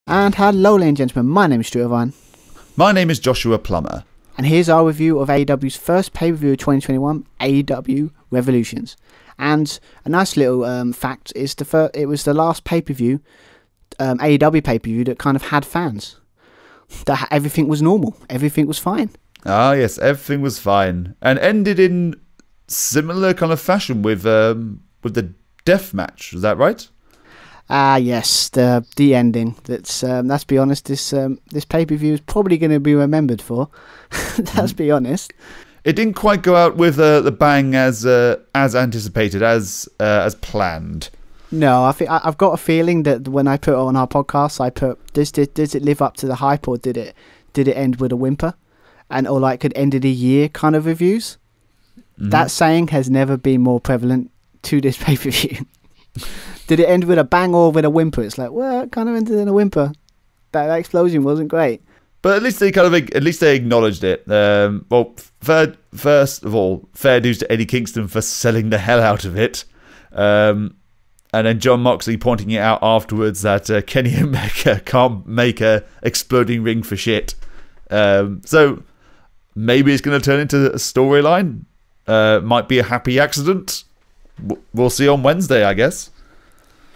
And hello ladies and gentlemen, my name is Stuart Vine. My name is Joshua Plummer. And here's our review of AEW's first pay-per-view of 2021, AEW Revolutions. And a nice little fact is it was the last pay-per-view, AEW pay-per-view that kind of had fans. That everything was normal, everything was fine. Ah yes, everything was fine. And ended in similar kind of fashion with the death match, is that right? Yes, the ending. Let's be honest. This pay-per-view is probably going to be remembered for. Let's be honest. It didn't quite go out with the bang as anticipated, as planned. No, I've got a feeling that when I put it on our podcast, I put does it live up to the hype, or did it end with a whimper, or like an end of the year kind of reviews. Mm-hmm. That saying has never been more prevalent to this pay-per-view. Did it end with a bang or with a whimper? It's like, well, it kind of ended in a whimper. That explosion wasn't great. But at least they acknowledged it. Well, first of all, fair dues to Eddie Kingston for selling the hell out of it. And then John Moxley pointing it out afterwards that Kenny Omega can't make a exploding ring for shit. So maybe it's going to turn into a storyline. Might be a happy accident. We'll see on Wednesday, I guess.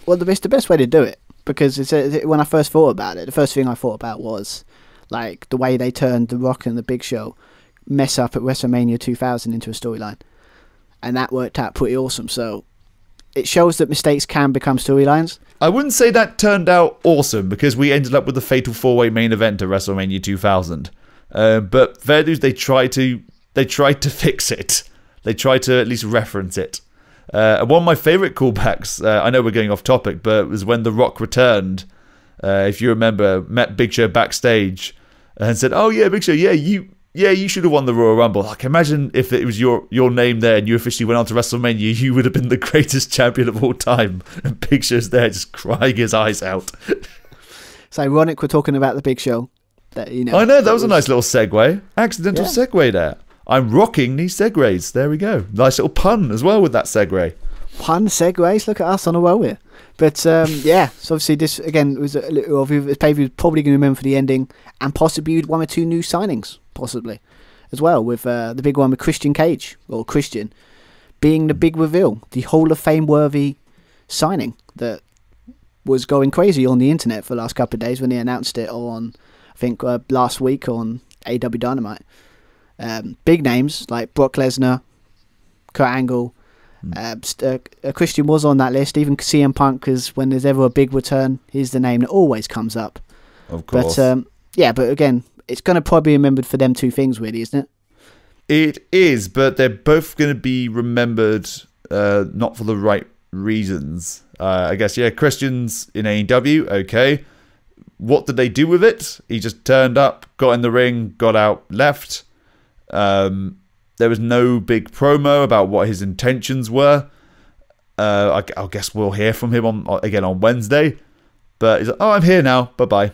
Well, it's the best way to do it, because when I first thought about it, the first thing I thought about was like the way they turned The Rock and the Big Show mess up at WrestleMania 2000 into a storyline, and that worked out pretty awesome. So it shows that mistakes can become storylines. I wouldn't say that turned out awesome, because we ended up with the Fatal 4-Way main event at WrestleMania 2000. But fair dues, they tried to fix it. They tried to at least reference it. One of my favourite callbacks, I know we're going off topic, but it was when The Rock returned. If you remember, met Big Show backstage and said, "Oh yeah, Big Show, you should have won the Royal Rumble. Like, imagine if it was your name there and you officially went on to WrestleMania, you would have been the greatest champion of all time." And Big Show's there just crying his eyes out. It's ironic we're talking about the Big Show. I know, that was a nice little segue. Accidental segue there. I'm rocking these segues. There we go. Nice little pun as well with that segue. Pun, segues. Look at us on a roll here. But so obviously this again was a little overview. Pay-per-view was probably going to remember for the ending, and possibly one or two new signings, possibly as well, with the big one with Christian being the big reveal, the Hall of Fame worthy signing that was going crazy on the internet for the last couple of days when they announced it on, I think last week on AEW Dynamite. Big names like Brock Lesnar, Kurt Angle, Christian was on that list. Even CM Punk, because when there's ever a big return, he's the name that always comes up. Of course. But again, it's going to probably be remembered for them two things, really, isn't it? It is, but they're both going to be remembered not for the right reasons. I guess, Christian's in AEW, okay. What did they do with it? He just turned up, got in the ring, got out, left. There was no big promo about what his intentions were. I guess we'll hear from him on Wednesday. But he's like, "Oh, I'm here now. Bye-bye."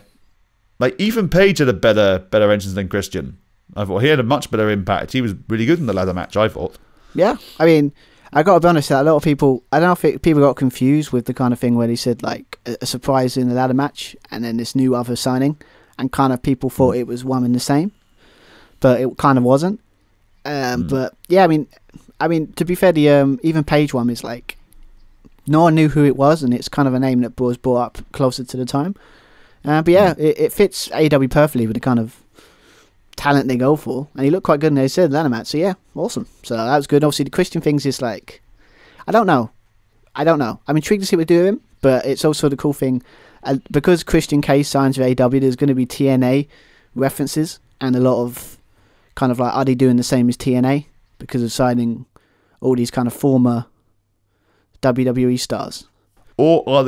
Like, Ethan Page had a better entrance than Christian. I thought he had a much better impact. He was really good in the ladder match, I thought. Yeah, I mean, I got to be honest, a lot of people, I don't know if people got confused with the kind of thing where he said, like, a surprise in the ladder match and then this new other signing, and kind of people thought it was one and the same. But it kind of wasn't. But yeah, I mean, to be fair, the even Page one is like, no one knew who it was, and it's kind of a name that was brought up closer to the time. But yeah, it fits AEW perfectly with the kind of talent they go for, and he looked quite good in they said ladder match. So yeah, awesome. So that was good. Obviously, the Christian things is like, I don't know. I'm intrigued to see what they do with him, but it's also the cool thing because Christian K signs with AEW. There's going to be TNA references and a lot of kind of like, are they doing the same as TNA because of signing all these kind of former WWE stars? Or are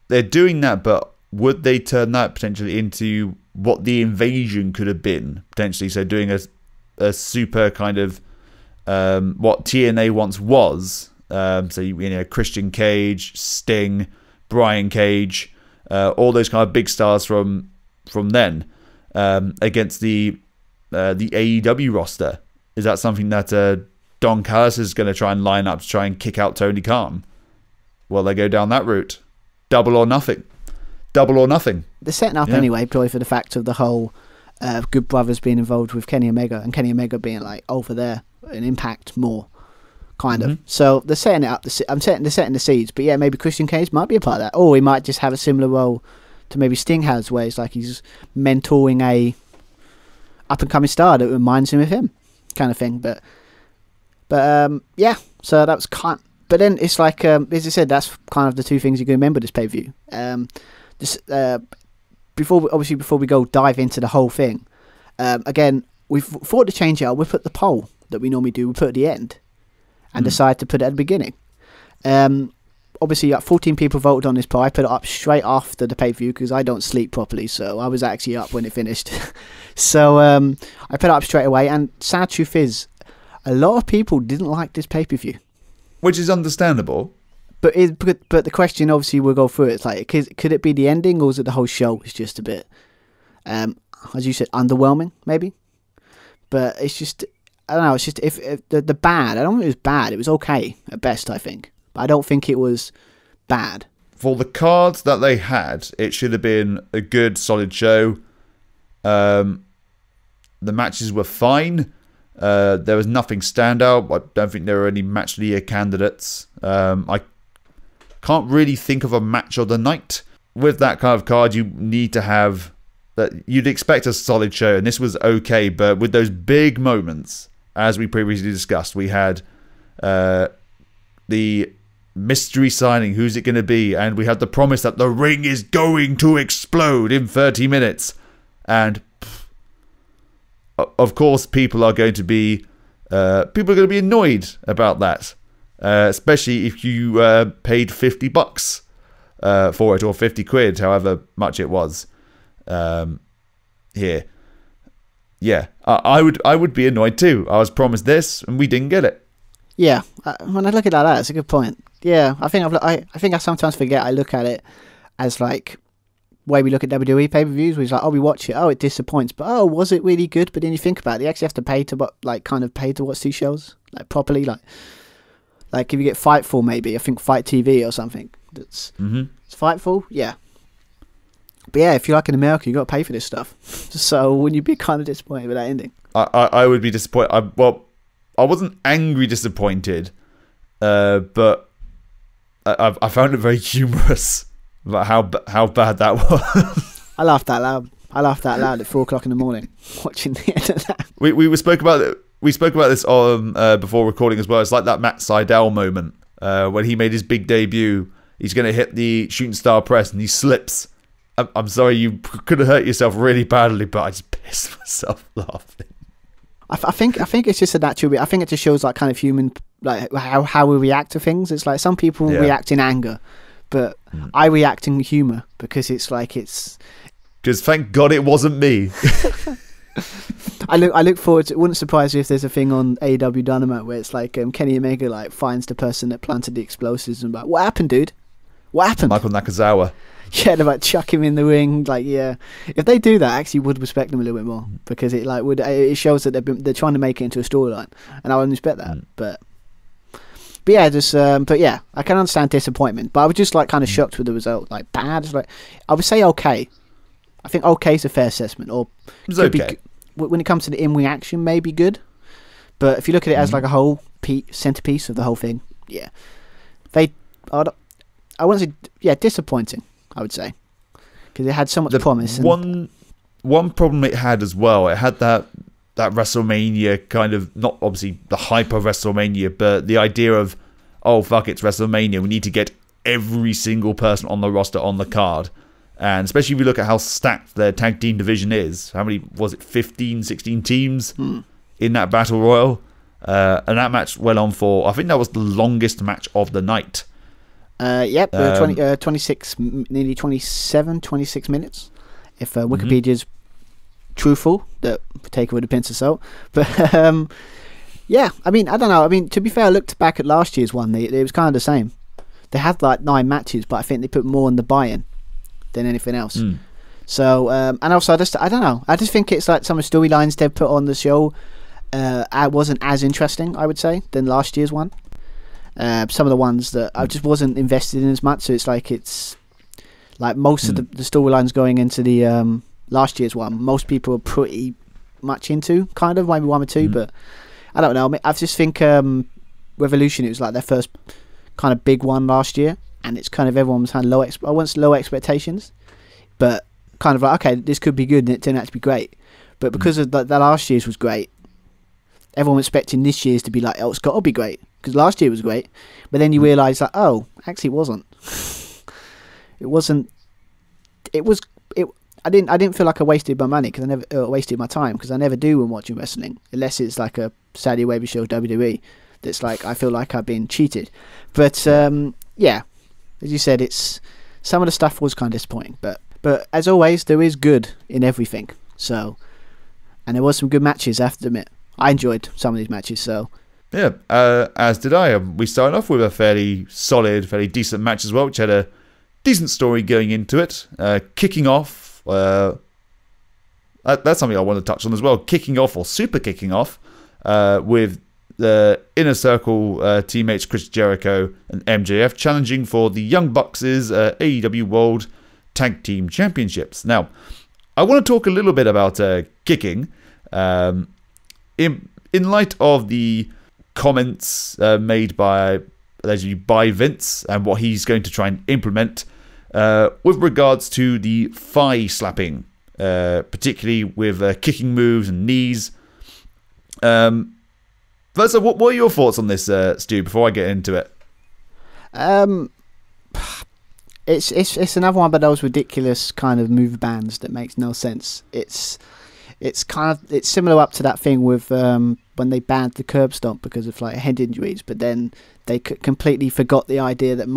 they're doing that, but would they turn that potentially into what the invasion could have been, potentially? So doing a super kind of what TNA once was. So, Christian Cage, Sting, Brian Cage, all those kind of big stars from then against the AEW roster. Is that something that Don Callis is going to try and line up to try and kick out Tony Khan? Will they go down that route? Double or nothing. double or nothing. They're setting up anyway, probably for the fact of the whole Good Brothers being involved with Kenny Omega, and Kenny Omega being like over there in Impact more, kind of. So they're setting it up. They're setting the seeds. But yeah, maybe Christian Cage might be a part of that, or he might just have a similar role to maybe Sting has, where it's like he's mentoring a up and coming star that reminds him of him, kind of thing. But yeah, so that was kind. But then it's like, as I said, that's kind of the two things you can remember this pay-per-view. Before we go dive into the whole thing, again, we've thought to change it up. We put the poll that we normally do, we put at the end, and decide to put it at the beginning. Obviously, 14 people voted on this poll. I put it up straight after the pay-per-view because I don't sleep properly, so I was actually up when it finished. So I put it up straight away, and sad truth is, a lot of people didn't like this pay-per-view. Which is understandable. But the question, obviously, we'll go through it. It's like, could it be the ending, or is it the whole show is just a bit, as you said, underwhelming, maybe? But it's just, I don't know, it's just, if the bad, I don't think it was bad. It was okay, at best, I think. But I don't think it was bad. For the cards that they had, it should have been a good, solid show. The matches were fine. There was nothing standout. I don't think there were any match of the year candidates. I can't really think of a match of the night. With that kind of card, you need to have that. You'd expect a solid show, and this was okay. But with those big moments, as we previously discussed, we had the mystery signing. Who's it going to be? And we had the promise that the ring is going to explode in 30 minutes. And of course, people are going to be annoyed about that, especially if you paid $50 for it, or 50 quid, however much it was. Here, yeah, I would be annoyed too. I was promised this, and we didn't get it. Yeah, when I look at it like that, it's a good point. Yeah, I think I sometimes forget. I look at it as like, way we look at WWE pay-per-views, where it's like, oh, we watch it, oh, it disappoints, but oh, was it really good? But then you think about it, you actually have to pay to watch these shows, like, properly, like if you get Fightful, maybe, I think Fight TV or something, that's it's Fightful, yeah. But yeah, if you're like in America, you got to pay for this stuff. So wouldn't you be kind of disappointed with that ending? I would be disappointed. I wasn't angry disappointed, but I found it very humorous. Like how bad that was. I laughed out loud at 4 o'clock in the morning watching the end of that. We spoke about this on before recording as well. It's like that Matt Sydal moment when he made his big debut. He's going to hit the shooting star press and he slips. I'm sorry, you could have hurt yourself really badly, but I just pissed myself laughing. I think it's just a natural bit. I think it just shows like kind of human, like how we react to things. It's like some people react in anger, but I react in humour because it's like it's. Because thank God it wasn't me. I look forward to. It wouldn't surprise me if there's a thing on AEW Dynamite where it's like Kenny Omega like finds the person that planted the explosives and like, what happened, dude? What happened? Michael Nakazawa. Yeah, they like chuck him in the ring. Like, yeah, if they do that, I actually would respect them a little bit more because it like it shows that they're trying to make it into a storyline, and I would respect that. But yeah, but yeah, I can understand disappointment, but I was just like kind of shocked with the result. Like bad, like I would say okay. I think okay is a fair assessment, or it could okay. Be, when it comes to the in reaction, maybe good. But if you look at it as like a whole centerpiece of the whole thing, yeah, I wouldn't say disappointing. I would say because it had so much promise. And one problem it had as well, it had that WrestleMania kind of, not obviously the hype of WrestleMania, but the idea of, oh fuck, it's WrestleMania, we need to get every single person on the roster on the card. And especially if you look at how stacked their tag team division is, how many was it, 15, 16 teams in that battle royal, and that match went on for, I think that was the longest match of the night. 26, nearly 26 minutes. If Wikipedia's truthful, that take it with a pinch of salt. But yeah, I mean, I don't know. I mean, to be fair, I looked back at last year's one. It was kind of the same. They had like 9 matches, but I think they put more on the buy-in than anything else. So, and also, I don't know. I just think it's like some of the storylines they've put on the show wasn't as interesting, I would say, than last year's one. Some of the ones that I just wasn't invested in as much, so it's like Like most of the storylines going into the last year's one, most people are pretty much into, kind of, maybe one or two, but I don't know. I mean, I just think Revolution, it was like their first kind of big one last year, and it's kind of everyone's had low expectations, but kind of like, okay, this could be good, and it turned out to be great. But because of that last year's was great, everyone was expecting this year's to be like, oh, it's got to be great, because last year was great. But then you realise that, oh, actually it wasn't. It wasn't. It was. I didn't feel like I wasted my money, because I never wasted my time, because I never do when watching wrestling, unless it's like a Saudi Arabia show, WWE. That's like, I feel like I've been cheated. But yeah, as you said, it's some of the stuff was kind of disappointing. But as always, there is good in everything. So, and there was some good matches, I have to admit. I enjoyed some of these matches. So yeah, as did I. We started off with a fairly solid, fairly decent match as well, which had a decent story going into it. Kicking off, that's something I want to touch on as well. Kicking off, or super kicking off, with the Inner Circle teammates Chris Jericho and MJF challenging for the Young Bucks' AEW World Tag Team Championships. Now, I want to talk a little bit about kicking. In light of the comments made allegedly by Vince and what he's going to try and implement with regards to the thigh slapping, particularly with kicking moves and knees. First of all, what are your thoughts on this, Stu, before I get into it? It's another one of those ridiculous kind of move bands that makes no sense. It's similar up to that thing with when they banned the curb stomp because of like head injuries, but then they completely forgot the idea that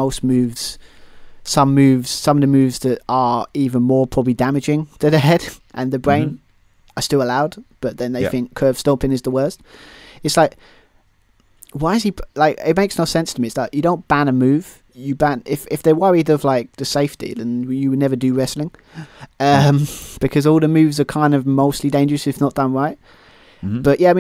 some of the moves that are even more probably damaging to the head and the brain are still allowed, but then they think curb stomping is the worst. It's like, why is he like? It makes no sense to me. It's like, you don't ban a move. You ban if they're worried of like the safety, then you would never do wrestling, because all the moves are kind of mostly dangerous if not done right. But yeah, I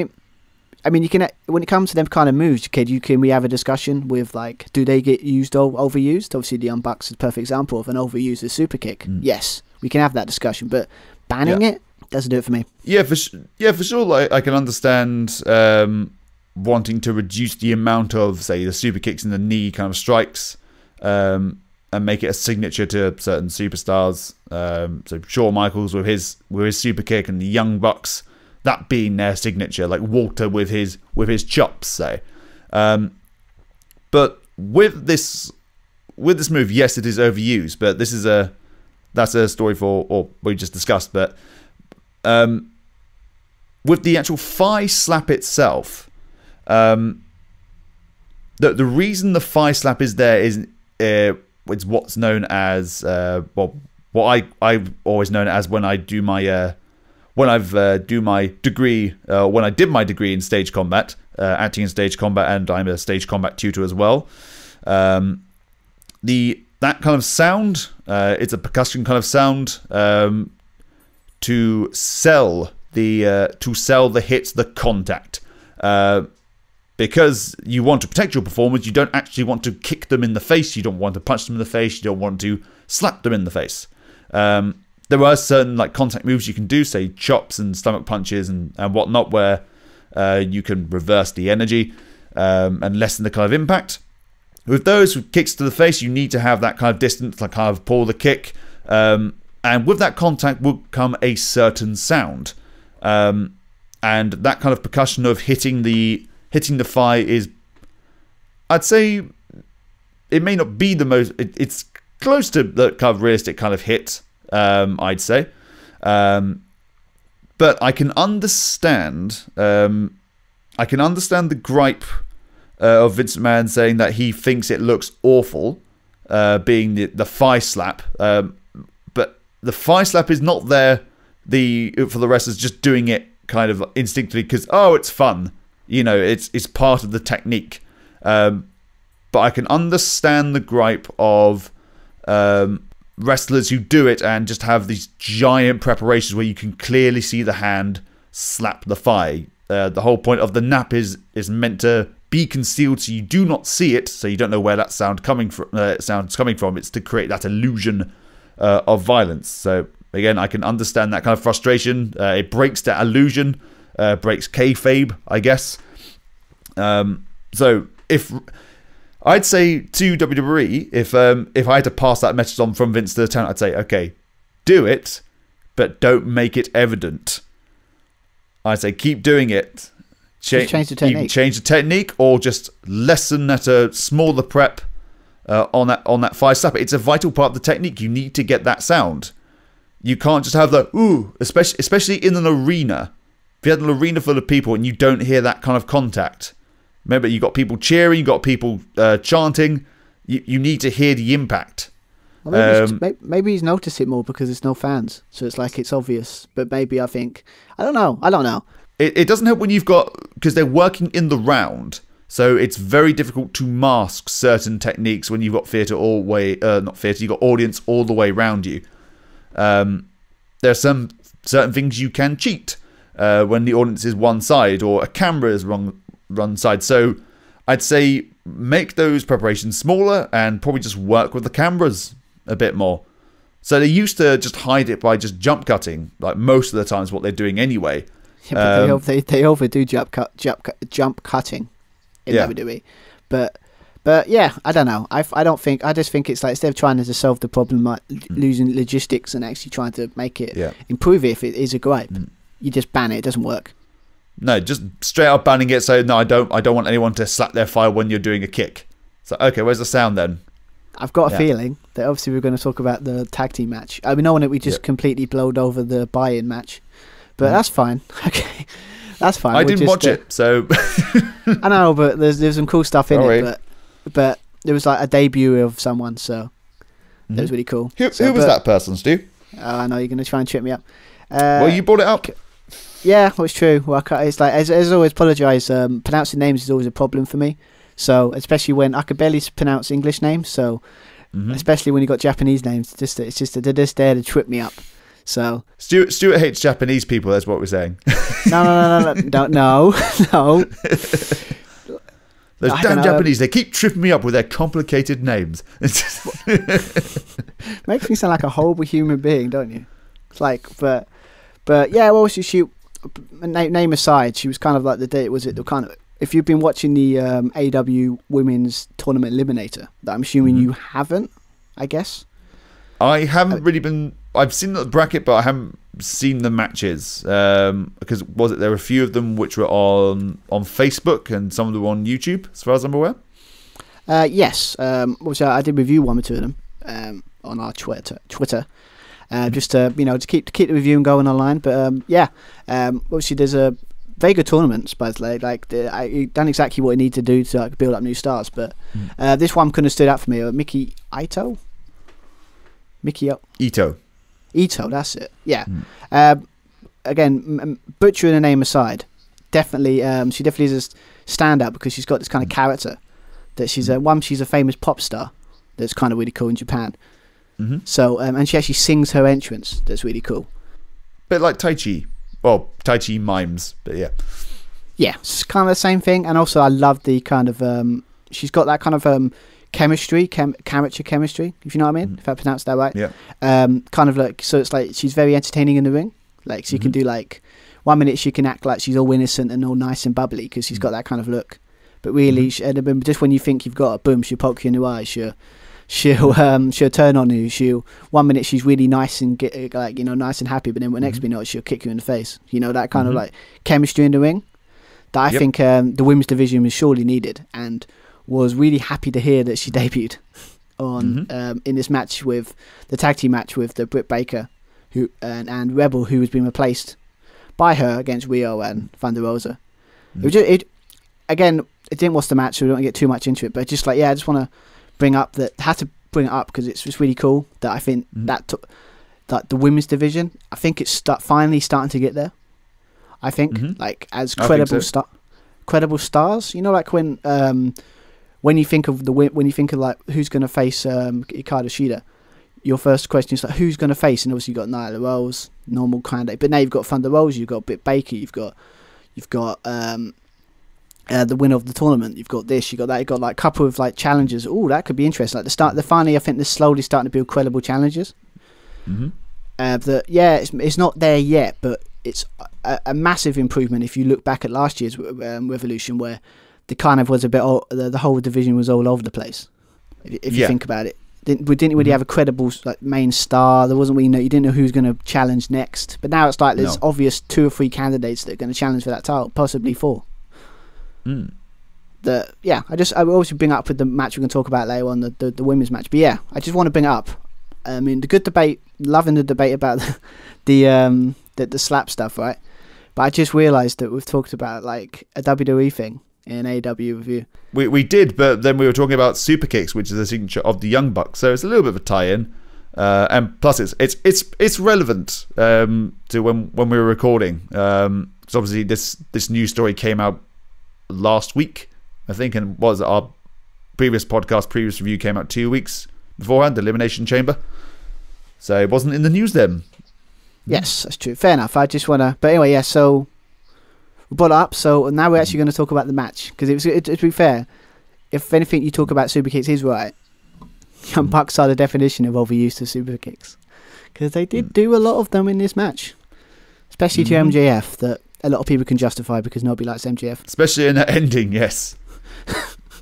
mean, you can, when it comes to them kind of moves, we have a discussion with like, do they get used overused? Obviously, the Young Bucks is a perfect example of an overused super kick. Yes, we can have that discussion, but banning it doesn't do it for me. Yeah, for sure. Like, I can understand wanting to reduce the amount of, say, the super kicks and the knee kind of strikes, and make it a signature to certain superstars. So Shawn Michaels with his super kick, and the Young Bucks, that being their signature, like Walter with his chops, say. But with this move, yes, it is overused, but that's a story for, or we just discussed. But with the actual thigh slap itself, the reason the thigh slap is there is it's what's known as what I've always known it as when I do my when I did my degree in stage combat, acting in stage combat, and I'm a stage combat tutor as well. That kind of sound, it's a percussion kind of sound, to sell the hit, the contact. Because you want to protect your performers, you don't actually want to kick them in the face, you don't want to punch them in the face, you don't want to slap them in the face. There are certain like contact moves you can do, say chops and stomach punches and whatnot, where you can reverse the energy and lessen the kind of impact. With those, with kicks to the face, you need to have that kind of distance, like kind of pull the kick. And with that contact will come a certain sound. And that kind of percussion of hitting the thigh is, I'd say, it may not be the most, it's close to the kind of realistic kind of hit, I'd say. But I can understand the gripe of Vince McMahon saying that he thinks it looks awful, being the thigh slap. But the thigh slap is not there for the wrestlers just doing it kind of instinctively because, oh, it's fun. You know, it's part of the technique. But I can understand the gripe of wrestlers who do it and just have these giant preparations where you can clearly see the hand slap the thigh. The whole point of the nap is meant to be concealed so you do not see it, so you don't know where that sound's coming from. It's to create that illusion of violence. So again, I can understand that kind of frustration. It breaks that illusion, breaks kayfabe, I guess. So if I'd say to WWE, if I had to pass that message on from Vince to the talent, I'd say, okay, do it, but don't make it evident. I'd say keep doing it. Change the technique. Even change the technique, or just lessen at a smaller prep on that 5-stepper. It's a vital part of the technique. You need to get that sound. You can't just have the ooh, especially in an arena. If you had an arena full of people and you don't hear that kind of contact, remember you got people cheering, you got people chanting. You need to hear the impact. Well, maybe he's noticed it more because there's no fans, so it's like it's obvious. But maybe I don't know. It doesn't help when you've got, because they're working in the round, so it's very difficult to mask certain techniques when you've got you've got audience all the way around you. There are some certain things you can cheat when the audience is one side or a camera is wrong side. So I'd say make those preparations smaller and probably just work with the cameras a bit more. So they used to just hide it by just jump cutting, like most of the times what they're doing anyway. Yeah, but they overdo jump cutting in WWE, but yeah, I don't know. I just think it's like instead of trying to solve the problem, like losing logistics and actually trying to make it improve it if it is a gripe, you just ban it. It doesn't work. No, just straight up banning it. So no, I don't want anyone to slap their file when you're doing a kick. So okay, where's the sound then? I've got a feeling that obviously we're going to talk about the tag team match. I mean, no one we just completely blowed over the buy-in match. But that's fine. Okay, that's fine. I didn't watch it, so I know, but there's some cool stuff in it. But there was like a debut of someone, so that was really cool. Who was that person, Stu? I know you're going to try and trip me up. Well, you brought it up. Yeah, well, it's true. Well, it's like as always, apologise. Pronouncing names is always a problem for me. So especially when I could barely pronounce English names, so especially when you got Japanese names, it's just they're just there to trip me up. So Stuart hates Japanese people. That's what we're saying. No. Those damn Japanese, they keep tripping me up with their complicated names. Makes me sound like a horrible human being, don't you? It's like, but yeah. Well, she name aside, she was kind of like the kind of. If you've been watching the AEW Women's Tournament Eliminator, that I'm assuming you haven't, I guess. I haven't really been. I've seen the bracket, but I haven't seen the matches because there were a few of them which were on Facebook and some of them were on YouTube, as far as I'm aware. Yes, which I did review one or two of them on our Twitter, just to to keep the review going online. But obviously there's a very good tournament, supposedly. Like I done exactly what you need to do to build up new stars. But this one couldn't have stood out for me. Miki Ito, that's it. Yeah. Again, butchering the name aside, definitely, she definitely is a standout because she's got this kind of character that she's she's a famous pop star that's kind of really cool in Japan. So, and she actually sings her entrance. That's really cool. Bit like Tai Chi. Well, Tai Chi mimes, but yeah. Yeah, it's kind of the same thing. And also, I love the kind of she's got that kind of chemistry, character chemistry, if you know what I mean, if I pronounced that right. Yeah. Kind of like, so it's like she's very entertaining in the ring. Like she can do like 1 minute she can act like she's all innocent and all nice and bubbly because she's got that kind of look. But really, just when you think you've got a boom, she'll poke you in the eye. She'll turn on you. 1 minute she's really nice and nice and happy, but then next minute she'll kick you in the face. You know, that kind of like chemistry in the ring that I think the women's division was surely needed, and was really happy to hear that she debuted on in this match with the tag team match with the Britt Baker and Rebel, who has been replaced by her against Rio and Thunder Rosa. Again, it didn't watch the match, so we don't get too much into it, but just like, I just want to bring up because it's just really cool that I think that the women's division, I think it's finally starting to get there. I think like as credible stars, you know, like when you think of like who's going to face Hikaru Shida, your first question is like who's going to face, and obviously you've got Nyla Rose, normal candidate, but now you've got Thunder Rosa, you've got Britt Baker, you've got the winner of the tournament, you've got this, you've got that, you've got like a couple of like challenges. Oh, that could be interesting. Like finally, I think they're slowly starting to build credible challenges Mm-hmm. It's not there yet, but it's a massive improvement if you look back at last year's Revolution, where the kind of was a bit the whole division was all over the place. If you think about it, we didn't really have a credible like main star. There wasn't, you didn't know who was going to challenge next. But now it's like there's obvious 2 or 3 candidates that are going to challenge for that title, possibly 4. Mm. I obviously bring up with the match we're going to talk about later on, the women's match. But yeah, I just want to bring it up. I mean, the good debate, loving the debate about the slap stuff, right? But I just realised that we've talked about like a WWE thing in AEW review. We did, but then we were talking about super kicks, which is a signature of the Young Bucks. So it's a little bit of a tie-in, and plus it's relevant to when we were recording. Because obviously this news story came out last week, I think, and was our previous review came out 2 weeks beforehand, the Elimination Chamber. So it wasn't in the news then. Yes, that's true. Fair enough. I just want to... But anyway, yeah, so... We brought it up, so now we're actually going to talk about the match. Because to be fair, if anything you talk about super kicks is right, Young Bucks are the definition of overused to super kicks. Because they did do a lot of them in this match. Especially to MJF, that a lot of people can justify because nobody likes MJF. Especially in that ending, yes.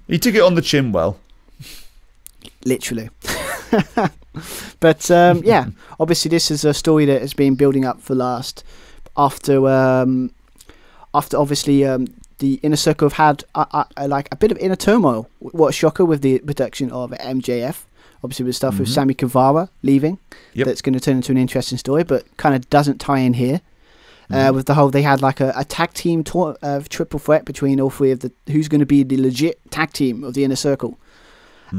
He took it on the chin well. Literally. But yeah, obviously this is a story that has been building up for after obviously the Inner Circle have had like a bit of inner turmoil. What a shocker with the production of MJF. Obviously with stuff with Sammy Guevara leaving. Yep. That's going to turn into an interesting story, but kind of doesn't tie in here. With the whole, they had like a tag team triple threat between all 3 of who's going to be the legit tag team of the Inner Circle.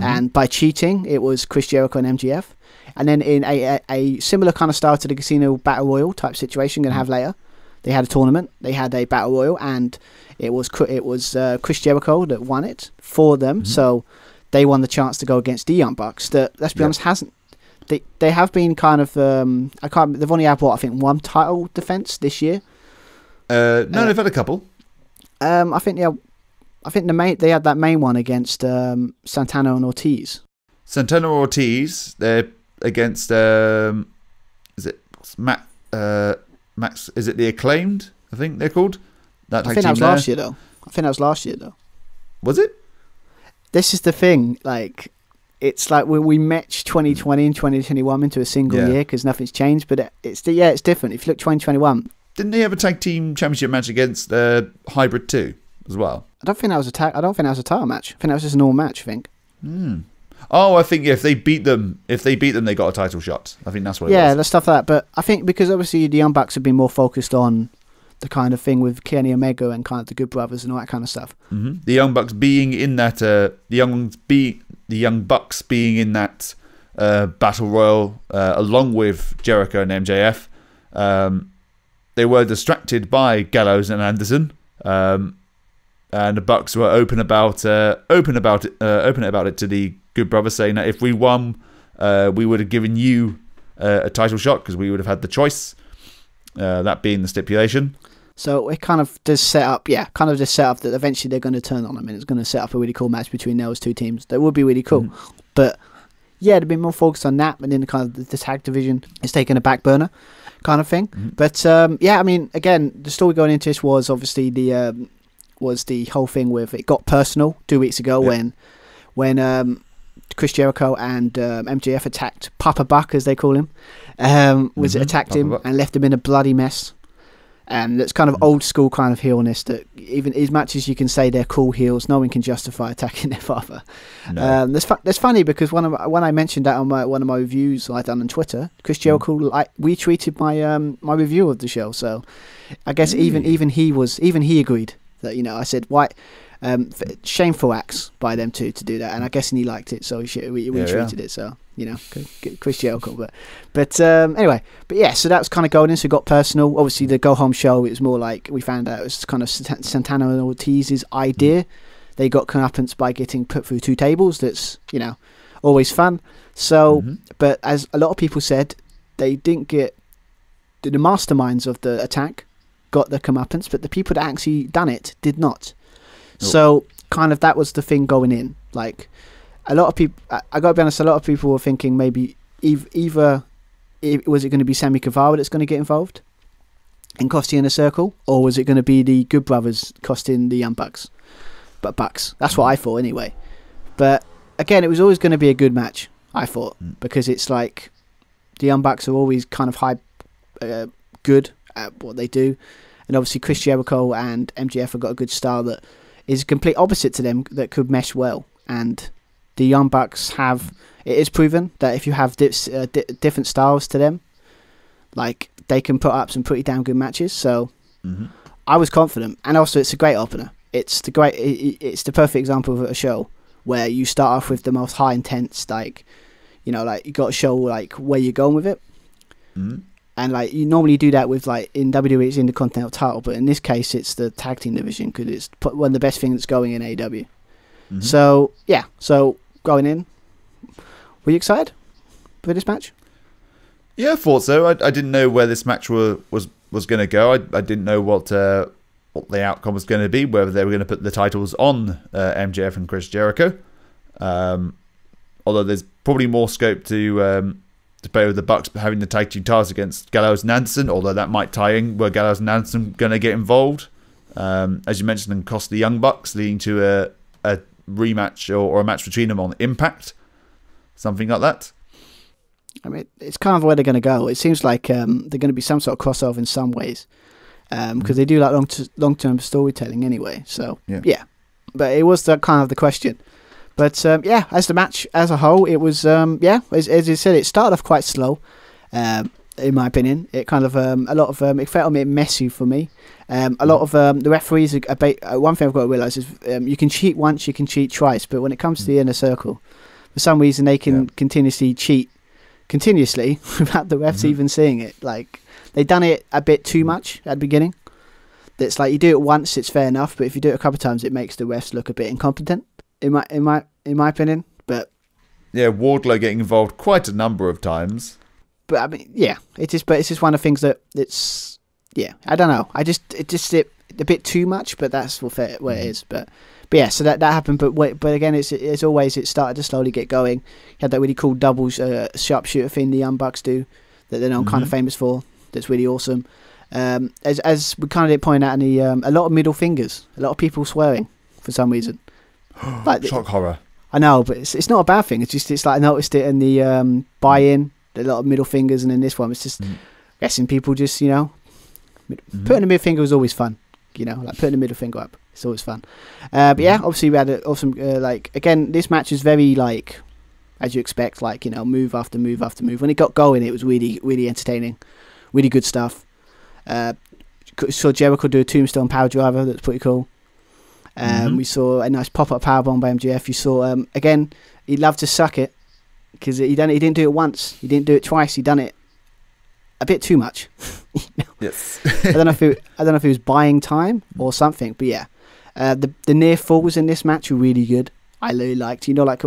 And by cheating, it was Chris Jericho and MJF. And then in a similar kind of style to the Casino Battle Royal type situation going to have later, they had a tournament, they had a Battle Royal, and it was Chris Jericho that won it for them. So they won the chance to go against the Young Bucks. That, let's be honest, hasn't... They have been kind of... they've only had, I think 1 title defense this year. No, they've had a couple. I think they had that main one against Santana and Ortiz. Santana and Ortiz, they're against is it Max? Is it the Acclaimed? I think they're called. I think that was last year though. Was it? This is the thing. Like, it's like we match 2020 and 2021 into a single year because nothing's changed. But it's different. If you look 2021, didn't they have a tag team championship match against Hybrid 2 as well? I don't think that was a title match. I think that was just a normal match. I think. Oh, I think if they beat them, they got a title shot. I think that's what it was. Yeah, the stuff like that. But I think because obviously the Young Bucks have been more focused on the kind of thing with Kenny Omega and kind of the Good Brothers and all that kind of stuff. The Young Bucks being in that, the Young Bucks being in that battle royal along with Jericho and MJF. They were distracted by Gallows and Anderson. And the Bucks were open about it to the Good Brothers, saying that if we won, we would have given you a title shot because we would have had the choice. That being the stipulation. So it kind of does set up that eventually they're going to turn on them, and it's going to set up a really cool match between those 2 teams. That would be really cool. But yeah, they've been more focused on that, and then kind of the tag division is taking a back burner kind of thing. But yeah, I mean, again, the story going into this was obviously the whole thing with it got personal 2 weeks ago when Chris Jericho and MJF attacked Papa Buck, as they call him, attacked him and left him in a bloody mess. And that's kind of old school kind of heelness that even as much as you can say they're cool heels, no one can justify attacking their father. No. That's funny because when I mentioned that on one of my reviews I done on Twitter, Chris Jericho retweeted my review of the show. So I guess even he agreed that, I said why shameful acts by them two to do that, and I guess he liked it, so he retweeted it. So Chris Jericho, but anyway, but yeah, so that was kind of going in. So it got personal. Obviously, the go home show, it was more like we found out it was kind of Santana and Ortiz's idea. They got comeuppance by getting put through 2 tables. That's always fun. So, but as a lot of people said, they didn't get the masterminds of the attack got the comeuppance, but the people that actually done it did not. So kind of that was the thing going in. Like a lot of people, I got to be honest, a lot of people were thinking maybe either was it going to be Sammy Guevara that's going to get involved and cost the Inner Circle, or was it going to be the Good Brothers costing the Young Bucks? But Bucks, that's what I thought anyway. But again, it was always going to be a good match, I thought, because it's like the Young Bucks are always kind of good at what they do, and obviously Chris Jericho and MJF have got a good style that is complete opposite to them that could mesh well. And the Young Bucks it is proven that if you have different styles to them, like, they can put up some pretty damn good matches. So I was confident, and also it's a great opener. It's the perfect example of a show where you start off with the most high intense, like, you know, like, you got to show like where you're going with it. And like, you normally do that with, like, in WWE it's in the Continental title, but in this case it's the tag team division, because it's one of the best things that's going in AEW. So yeah, so going in, were you excited for this match? Yeah, I thought so. I didn't know where this match was going to go. I didn't know what the outcome was going to be, whether they were going to put the titles on MJF and Chris Jericho. Although there's probably more scope to play with the Bucks having the tag team titles against Gallows and Anderson, although that might tie in where Gallows and Anderson going to get involved. As you mentioned, and cost the Young Bucks, leading to a rematch or a match between them on Impact. Something like that. I mean, it's kind of where they're going to go. It seems like they're going to be some sort of crossover in some ways, because they do like long-term storytelling anyway. So yeah. But it was kind of the question. But yeah, as the match as a whole, it was as you said, it started off quite slow. In my opinion, it kind of a lot of it felt a bit messy for me. A lot of the referees. One thing I've got to realise is you can cheat once, you can cheat twice, but when it comes to the Inner Circle, for some reason they can continuously cheat without the refs even seeing it. Like, they've done it a bit too much at the beginning. It's like, you do it once, it's fair enough, but if you do it a couple of times, it makes the refs look a bit incompetent. In my opinion, but yeah, Wardlow getting involved quite a number of times. But I mean, yeah, it's just one of the things that I don't know. It a bit too much, but that's what it is. But yeah, so that happened. But again, it's always, it started to slowly get going. You had that really cool double sharpshooter thing the Young Bucks do that they're known kind of famous for. That's really awesome. As we kind of did point out in the a lot of middle fingers, a lot of people swearing for some reason. Like, shock horror. I know, but it's not a bad thing. It's like, I noticed it in the buy-in, a lot of middle fingers, and in this one, it's just guessing people just, you know, putting the middle finger was always fun. You know, like putting the middle finger up, it's always fun. But yeah, obviously we had an awesome, like, again, this match is very, like, as you expect, like, you know, move after move after move. When it got going, it was really, really entertaining, really good stuff. Saw Jericho do a tombstone power driver, that's pretty cool. We saw a nice pop-up powerbomb by MJF. You saw, again, he loved to suck it, because he didn't do it once, he didn't do it twice, he done it a bit too much. You know? Yes. I don't know if he was buying time or something, but yeah, the near falls in this match were really good. I really liked, you know, like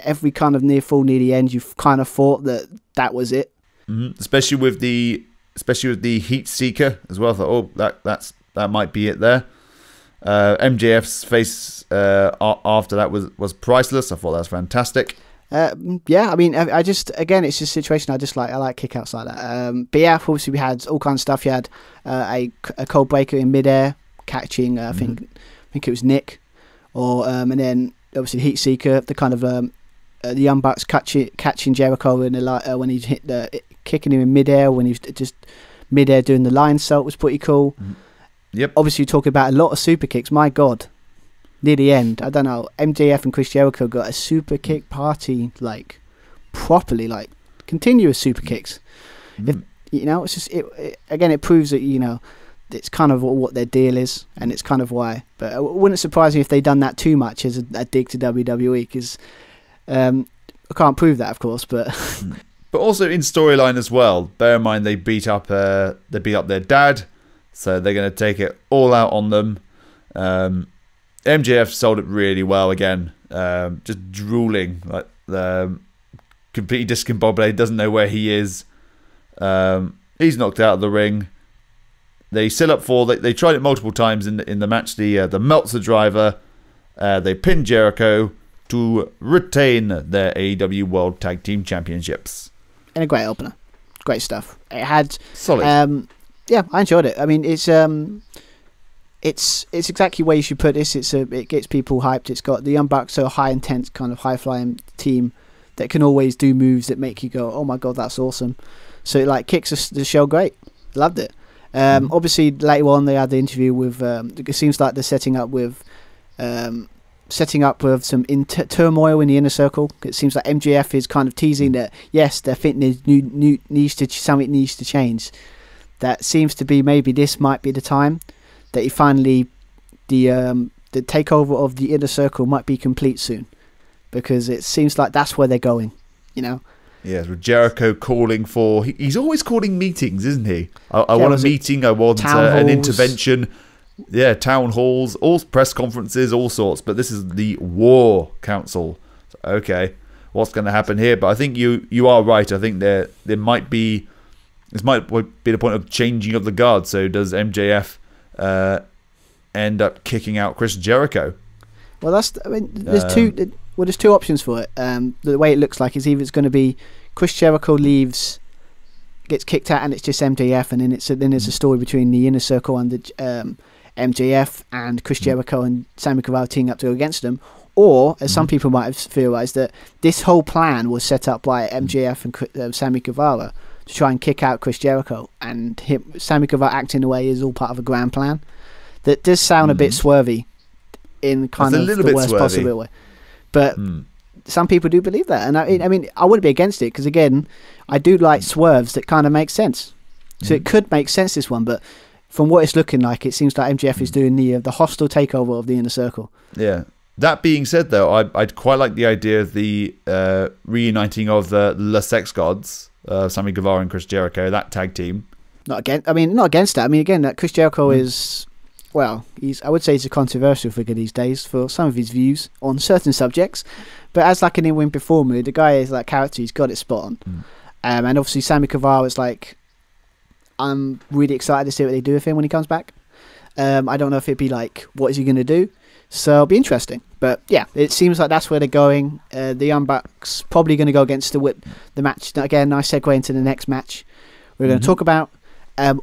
every kind of near fall near the end, you kind of thought that was it. Especially with the Heat Seeker as well. I thought, that might be it there. MJF's face after that was priceless. I thought that was fantastic. Yeah, I mean, I just, again, it's just a situation I like kickouts like that. But yeah, obviously we had all kinds of stuff. You had a cold breaker in midair catching, I think it was Nick, or and then obviously the Heat Seeker, the kind of the Young Bucks catching Jericho in the when he hit kicking him in midair, when he was just midair doing the lion salt was pretty cool. Yep. Obviously, you talk about a lot of super kicks. My God, near the end, I don't know. MJF and Chris Jericho got a super kick party, like properly, like continuous super kicks. You know, it's just again, it proves that, you know, it's kind of what their deal is, and it's kind of why. But it wouldn't surprise me if they done that too much as a dig to WWE, because I can't prove that, of course, but. But also in storyline as well. Bear in mind they beat up their dad. So they're going to take it all out on them. MJF sold it really well again. Just drooling, like completely discombobulated, doesn't know where he is. He's knocked out of the ring. They set up for, they tried it multiple times in the match. The Meltzer driver. They pinned Jericho to retain their AEW World Tag Team Championships. And a great opener. great stuff. It had solid. Yeah, I enjoyed it. I mean, it's exactly where you should put this. It gets people hyped. It's got the Young Bucks, so a high intense kind of high flying team that can always do moves that make you go, oh my god, that's awesome. So it like kicks the show great. Loved it. Obviously later on they had the interview with it seems like they're setting up with some turmoil in the inner circle. It seems like MJF is kind of teasing that yes, their fitness something needs to change. That seems to be maybe this might be the time that he finally the takeover of the inner circle might be complete soon, because it seems like that's where they're going, you know. Yes, with Jericho calling for... He's always calling meetings, isn't he? I want a meeting, I want an intervention. Yeah, town halls, all press conferences, all sorts. But this is the War Council. So, okay, what's going to happen here? But I think you are right. I think there might be... This might be the point of changing of the guard. So does MJF end up kicking out Chris Jericho? Well, there's two options for it. The way it looks like is either it's going to be Chris Jericho gets kicked out, and it's just MJF, and then there's a story between the inner circle and the MJF and Chris Jericho and Sammy Guevara teaming up to go against them. Or, as some people might have theorized, that this whole plan was set up by MJF and Sammy Guevara to try and kick out Chris Jericho, and Sammy Guevara acting away is all part of a grand plan. That does sound a bit swervy in kind of the worst possible way. But some people do believe that, and I mean, I wouldn't be against it, because again, I do like swerves that kind of make sense. So it could make sense, this one, but from what it's looking like, it seems like MJF is doing the hostile takeover of the inner circle. Yeah. That being said, though, I'd quite like the idea of the reuniting of the Sex Gods, Sammy Guevara and Chris Jericho, that tag team. Not against that. I mean, again, that Chris Jericho is... Well, I would say he's a controversial figure these days for some of his views on certain subjects, but as like an in-win performer, the guy is like character, he's got it spot on. And obviously Sammy Guevara is like, I'm really excited to see what they do with him when he comes back. I don't know if it'd be like, what is he going to do? So it'll be interesting. But yeah, it seems like that's where they're going. The Young Bucks probably going to go against the match. Again, nice segue into the next match we're going to talk about.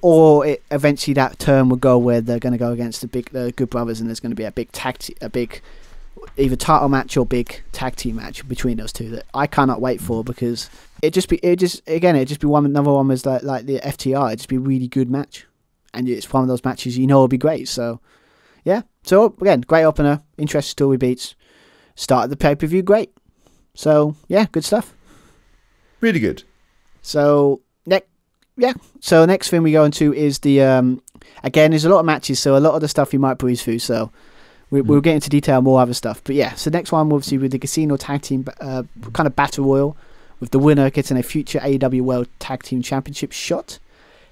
Or eventually that term will go where they're going to go against the Good Brothers, and there's going to be a big either title match or big tag team match between those two that I cannot wait for, because it'd just be another one was like the FTR. It'd just be a really good match, and it's one of those matches it'll be great. So yeah, so again, great opener, interesting story beats, started the pay-per-view great. So yeah, good stuff, really good. So next thing we go into is the again, there's a lot of matches, so a lot of the stuff you might breeze through, so we'll get into detail more other stuff. But yeah, so next one obviously with the Casino Tag Team kind of Battle Royal, with the winner getting a future AEW World Tag Team Championship shot.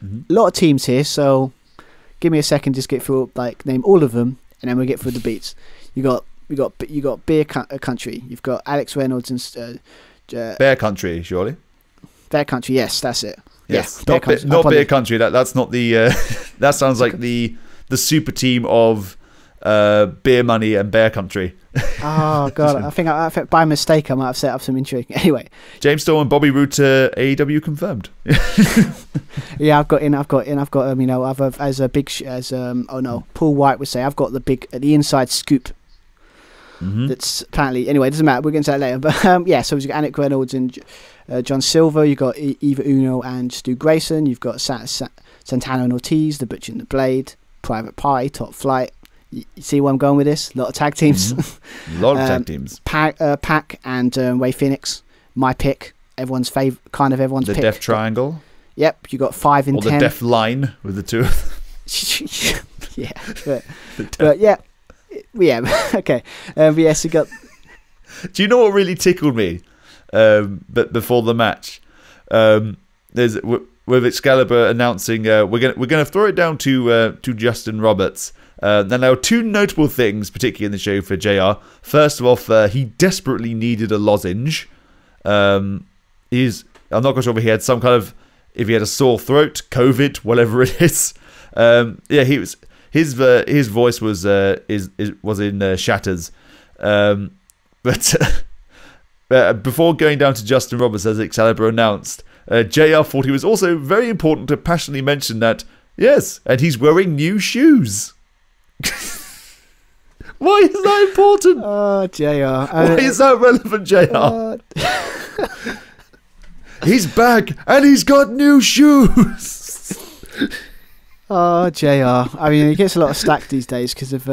A lot of teams here, so give me a second, just get through, like, name all of them, and then we'll get through the beats. You got Beer Country, you've got Alex Reynolds and Bear Country, surely. Bear Country, yes, that's it. Yes, not Beer Country. That's not the. That sounds like the super team of Beer Money and Bear Country. Oh god, I think by mistake I might have set up some intrigue. Anyway, James Storm and Bobby Roode to AEW confirmed. Yeah, I've got Paul White would say, I've got the inside scoop. That's apparently, anyway, it doesn't matter, we'll get into that later. But yeah, so we've got Alex Reynolds and John Silver, you've got Eva Uno and Stu Grayson, you've got Santana and Ortiz, The Butcher and the Blade, Private Party, Top Flight. You see where I'm going with this? A lot of tag teams. A lot of tag teams. Pac and Ray Phoenix, my pick, everyone's pick. The Death Triangle. Yep, you got 5 and 10. Or the Death Line with the two of them. Yeah, but yeah, okay. Yes, you got. Do you know what really tickled me? But before the match, there's with Excalibur announcing we're gonna throw it down to Justin Roberts. Then there were two notable things, particularly in the show for JR. First of all, he desperately needed a lozenge. I'm not quite sure if he had some kind of, if he had a sore throat, COVID, whatever it is. He was. His voice was in shatters, but before going down to Justin Roberts, as Excalibur announced, JR thought it was also very important to passionately mention that, yes, and he's wearing new shoes. Why is that important? Oh, JR. Why is that relevant, JR? He's back and he's got new shoes. Oh, JR. I mean, he gets a lot of slack these days because of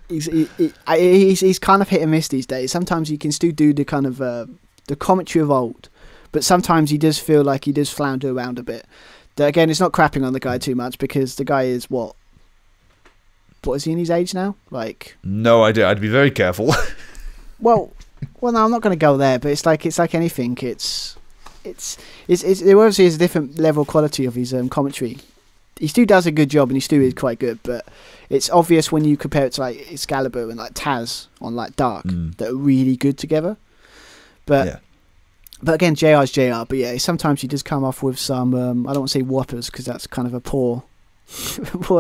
he's kind of hit and miss these days. Sometimes he can still do the kind of the commentary of old, but sometimes he does feel like he does flounder around a bit. Again, it's not crapping on the guy too much because the guy is what is he in his age now? Like, no idea. I'd be very careful. well, no, I'm not going to go there. But it's like anything. It's there obviously is a different level of quality of his commentary. He still does a good job and he still is quite good, but it's obvious when you compare it to like Excalibur and like Taz on like Dark that are really good together. But again, JR's JR. But yeah, sometimes he does come off with some I don't want to say whoppers because that's kind of a poor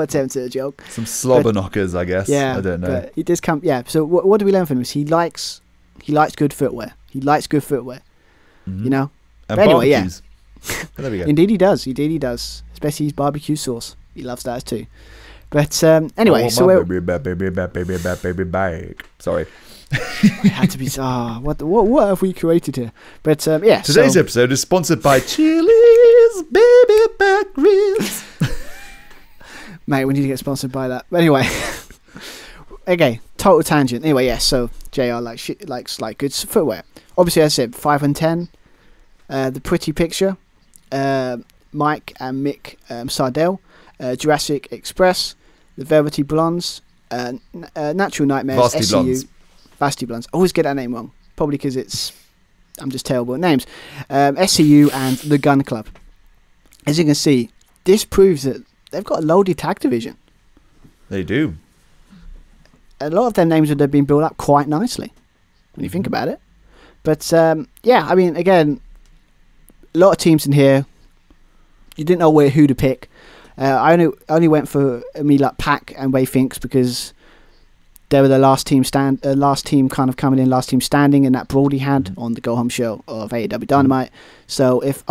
attempt at a joke. Some slobber knockers, I guess. Yeah, I don't know. But he does come. Yeah. So what do we learn from him? Is he likes good footwear. He likes good footwear. Mm-hmm. You know. And but anyway, barbecues. There we go. Indeed he does. Especially his barbecue sauce. He loves that too. But anyway, so baby bag. Sorry. It had to be. What have we created here? But yeah. Today's episode is sponsored by Chili's baby back ribs. Mate, we need to get sponsored by that. But anyway, okay, total tangent. Anyway, yes. So JR likes good footwear. Obviously, as I said, 5 and 10. The Pretty Picture, Mike and Mick Sardell, Jurassic Express, the Velvety Blondes, Natural Nightmares, Varsity SCU, Blondes. Varsity Blondes. I always get that name wrong, probably because I'm just terrible at names. SCU and the Gun Club. As you can see, this proves that they've got a loaded tag division. They do. A lot of their names would have been built up quite nicely when you think about it. But yeah, I mean, again, a lot of teams in here. You didn't know who to pick. I only went for like Pac and Ray Finks because they were the last team kind of coming in, last team standing in that brawl he had on the Go Home show of AEW Dynamite. So if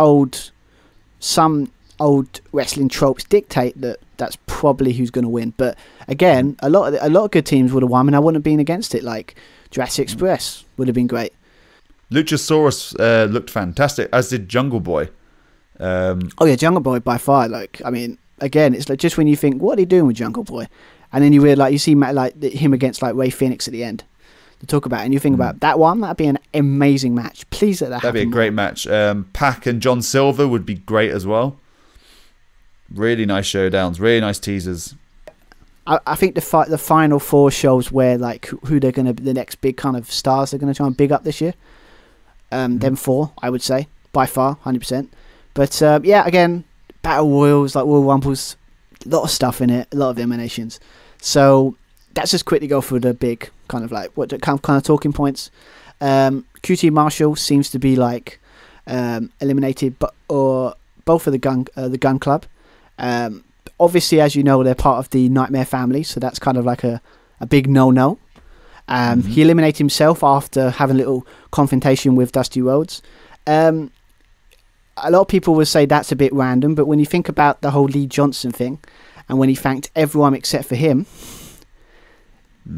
some old wrestling tropes dictate that's probably who's going to win. But again, a lot of good teams would have won, and I wouldn't have been against it. Like Jurassic Express would have been great. Luchasaurus looked fantastic, as did Jungle Boy. Oh yeah, Jungle Boy by far. Like, I mean, again, it's like just when you think, what are they doing with Jungle Boy? And then you see him against like Ray Phoenix at the end to talk about it, and you think about that one. That'd be an amazing match. Please let that happen. That'd be a great match. Pac and John Silver would be great as well. Really nice showdowns, really nice teasers. I think the final 4 shows where like who they're going to be the next big kind of stars they're going to try and big up this year. Them 4, I would say, by far, 100%. But yeah, again, Battle Royals, like Royal Rumbles, a lot of stuff in it, a lot of emanations. So let's just quickly go through the big kind of like kind of talking points. QT Marshall seems to be like eliminated, or both of the Gun Club. Obviously, as you know, they're part of the Nightmare family, so that's kind of like a big no-no. He eliminated himself after having a little confrontation with Dusty Rhodes. A lot of people would say that's a bit random, but when you think about the whole Lee Johnson thing, and when he thanked everyone except for him,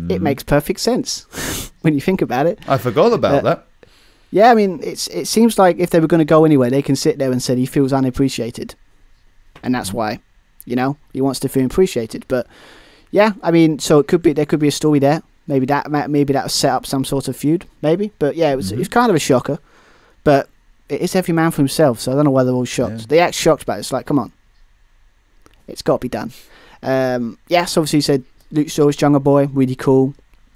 it makes perfect sense when you think about it. I forgot about that. Yeah, I mean, it seems like if they were going to go anywhere, they can sit there and say he feels unappreciated. And that's why, he wants to feel appreciated. But yeah, I mean, so there could be a story there. Maybe that will set up some sort of feud, maybe. But yeah, it was kind of a shocker. But it's every man for himself, so I don't know why they're all shocked. Yeah. They act shocked about it. It's like, come on. It's got to be done. Yes, obviously he said Luchasaurus, Jungle Boy, really cool.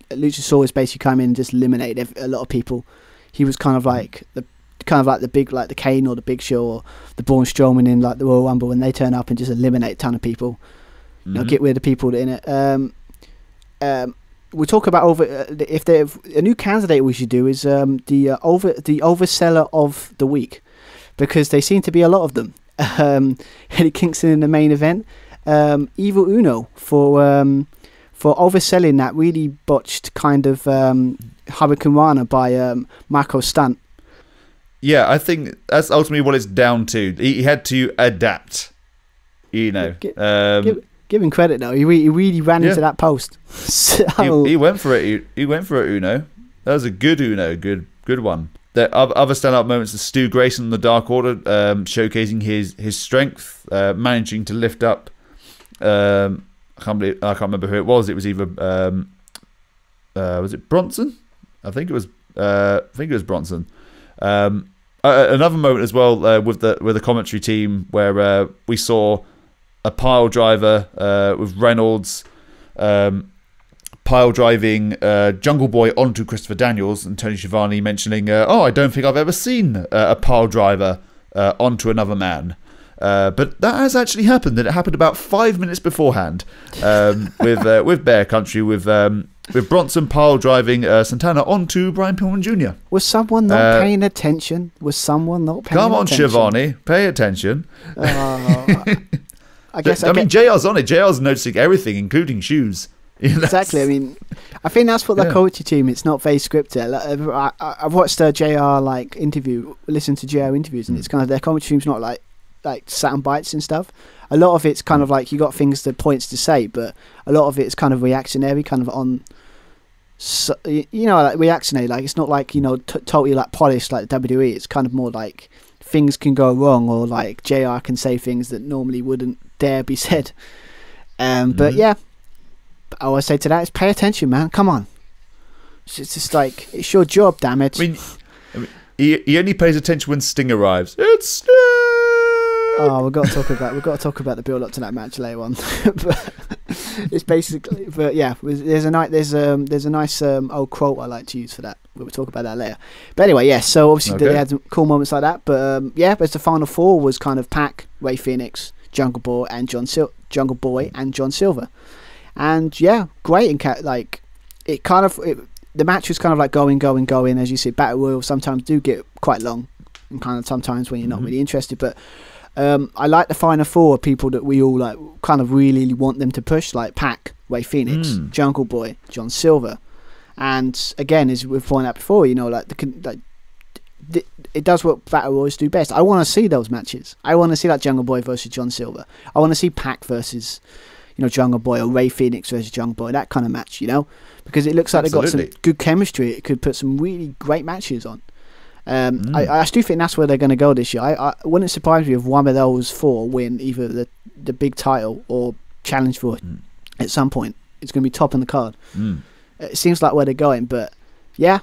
Luchasaurus basically came in and just eliminated a lot of people. He was kind of like the big, like the Kane or the Big Show or the Braun Strowman in like the Royal Rumble when they turn up and just eliminate a ton of people. Get rid of the people in it. We talk about if a new candidate we should do is the overseller of the week, because they seem to be a lot of them. Eddie Kingston in the main event, Evil Uno for overselling that really botched kind of Hurricane Rana by Marco Stunt. yeah, I think that's ultimately what it's down to. He had to adapt. You know, give him credit though. He really ran into that post. So... He went for it. He went for it. Uno. That was a good Uno. Good one. The other standout moments of Stu Grayson in the Dark Order, showcasing his strength, managing to lift up. I can't remember who it was. It was either was it Bronson? I think it was Bronson. Another moment as well with the commentary team where we saw a pile driver with Reynolds pile driving Jungle Boy onto Christopher Daniels, and Tony Schiavone mentioning, I don't think I've ever seen a pile driver onto another man. But that has actually happened, and it happened about 5 minutes beforehand with Bear Country, with Bronson pile driving Santana onto Brian Pillman Jr. Was someone not paying attention? Come on, Schiavone, pay attention. I guess. I mean, JR's on it. JR's noticing everything, including shoes. Exactly. I mean, I think that's what the culture team. It's not very scripted. Like, I've watched JR listened to JR interviews, and it's kind of their commentary team's not like sound bites and stuff. A lot of it's kind of like you got points to say, but a lot of it's kind of reactionary, kind of on, like reactionary. Like it's not like totally like polished like WWE. It's kind of more like things can go wrong, or like JR can say things that normally wouldn't dare be said. But yeah. I always say to that is pay attention, man. Come on, it's just like it's your job, damn it. I mean, he only pays attention when Sting arrives. It's Sting. Oh, we've got to talk about the build up to that match later on. But it's basically, but yeah, there's a nice old quote I like to use for that. We'll talk about that later. But anyway, yeah. So obviously they had some cool moments like that. But but the final four was kind of Pac, Ray Phoenix, Jungle Boy, and John Silver. And yeah, great. And the match was kind of like going. As you see, Battle Royal sometimes do get quite long, and kind of sometimes when you're not really interested. But I like the final four people that we all like, kind of really want them to push, like Pac, Ray Phoenix, Jungle Boy, John Silver. And again, as we've pointed out before, it does what Battle Royals do best. I want to see those matches. I want to see like Jungle Boy versus John Silver. I want to see Pac versus Jungle Boy, or Ray Phoenix versus Jungle Boy, that kind of match, because it looks like they've got some good chemistry. It could put some really great matches on. I do think that's where they're going to go this year. I wouldn't surprise me if one of those four win either the big title or challenge for it at some point. It's going to be top on the card. It seems like where they're going, but yeah,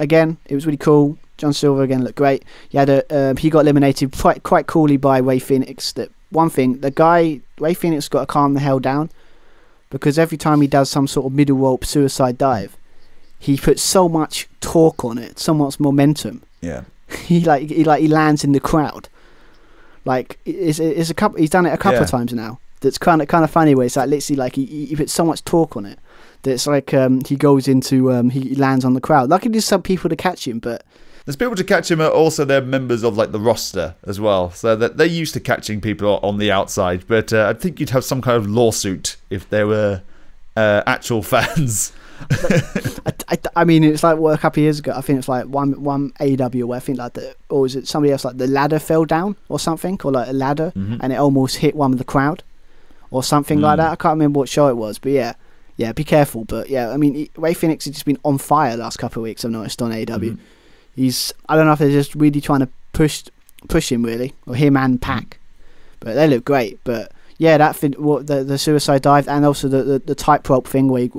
again, it was really cool. John Silver again looked great. He got eliminated quite coolly by Ray Phoenix. That one thing, the guy Ray Phoenix got to calm the hell down, because every time he does some sort of middle rope suicide dive, he puts so much torque on it, so much momentum. Yeah, he lands in the crowd. Like it's a couple. He's done it a couple of times now. That's kind of funny. Where it's like literally like he puts so much torque on it that it's like he goes into he lands on the crowd. Luckily, there's some people to catch him, but. There's people to catch him, also they're members of like the roster as well, so that they're used to catching people on the outside. But I think you'd have some kind of lawsuit if there were actual fans. I mean, it's like a couple of years ago. I think it's like one AEW where I think like or was it somebody else, like the ladder fell down or something, or like a ladder and it almost hit one of the crowd or something like that. I can't remember what show it was, but yeah, be careful. But yeah, I mean, Ray Phoenix has just been on fire the last couple of weeks. I've noticed on AEW. I don't know if they're just really trying to push him really, or him and Pac, but they look great. But yeah, that thing, the suicide dive, and also the tightrope thing where he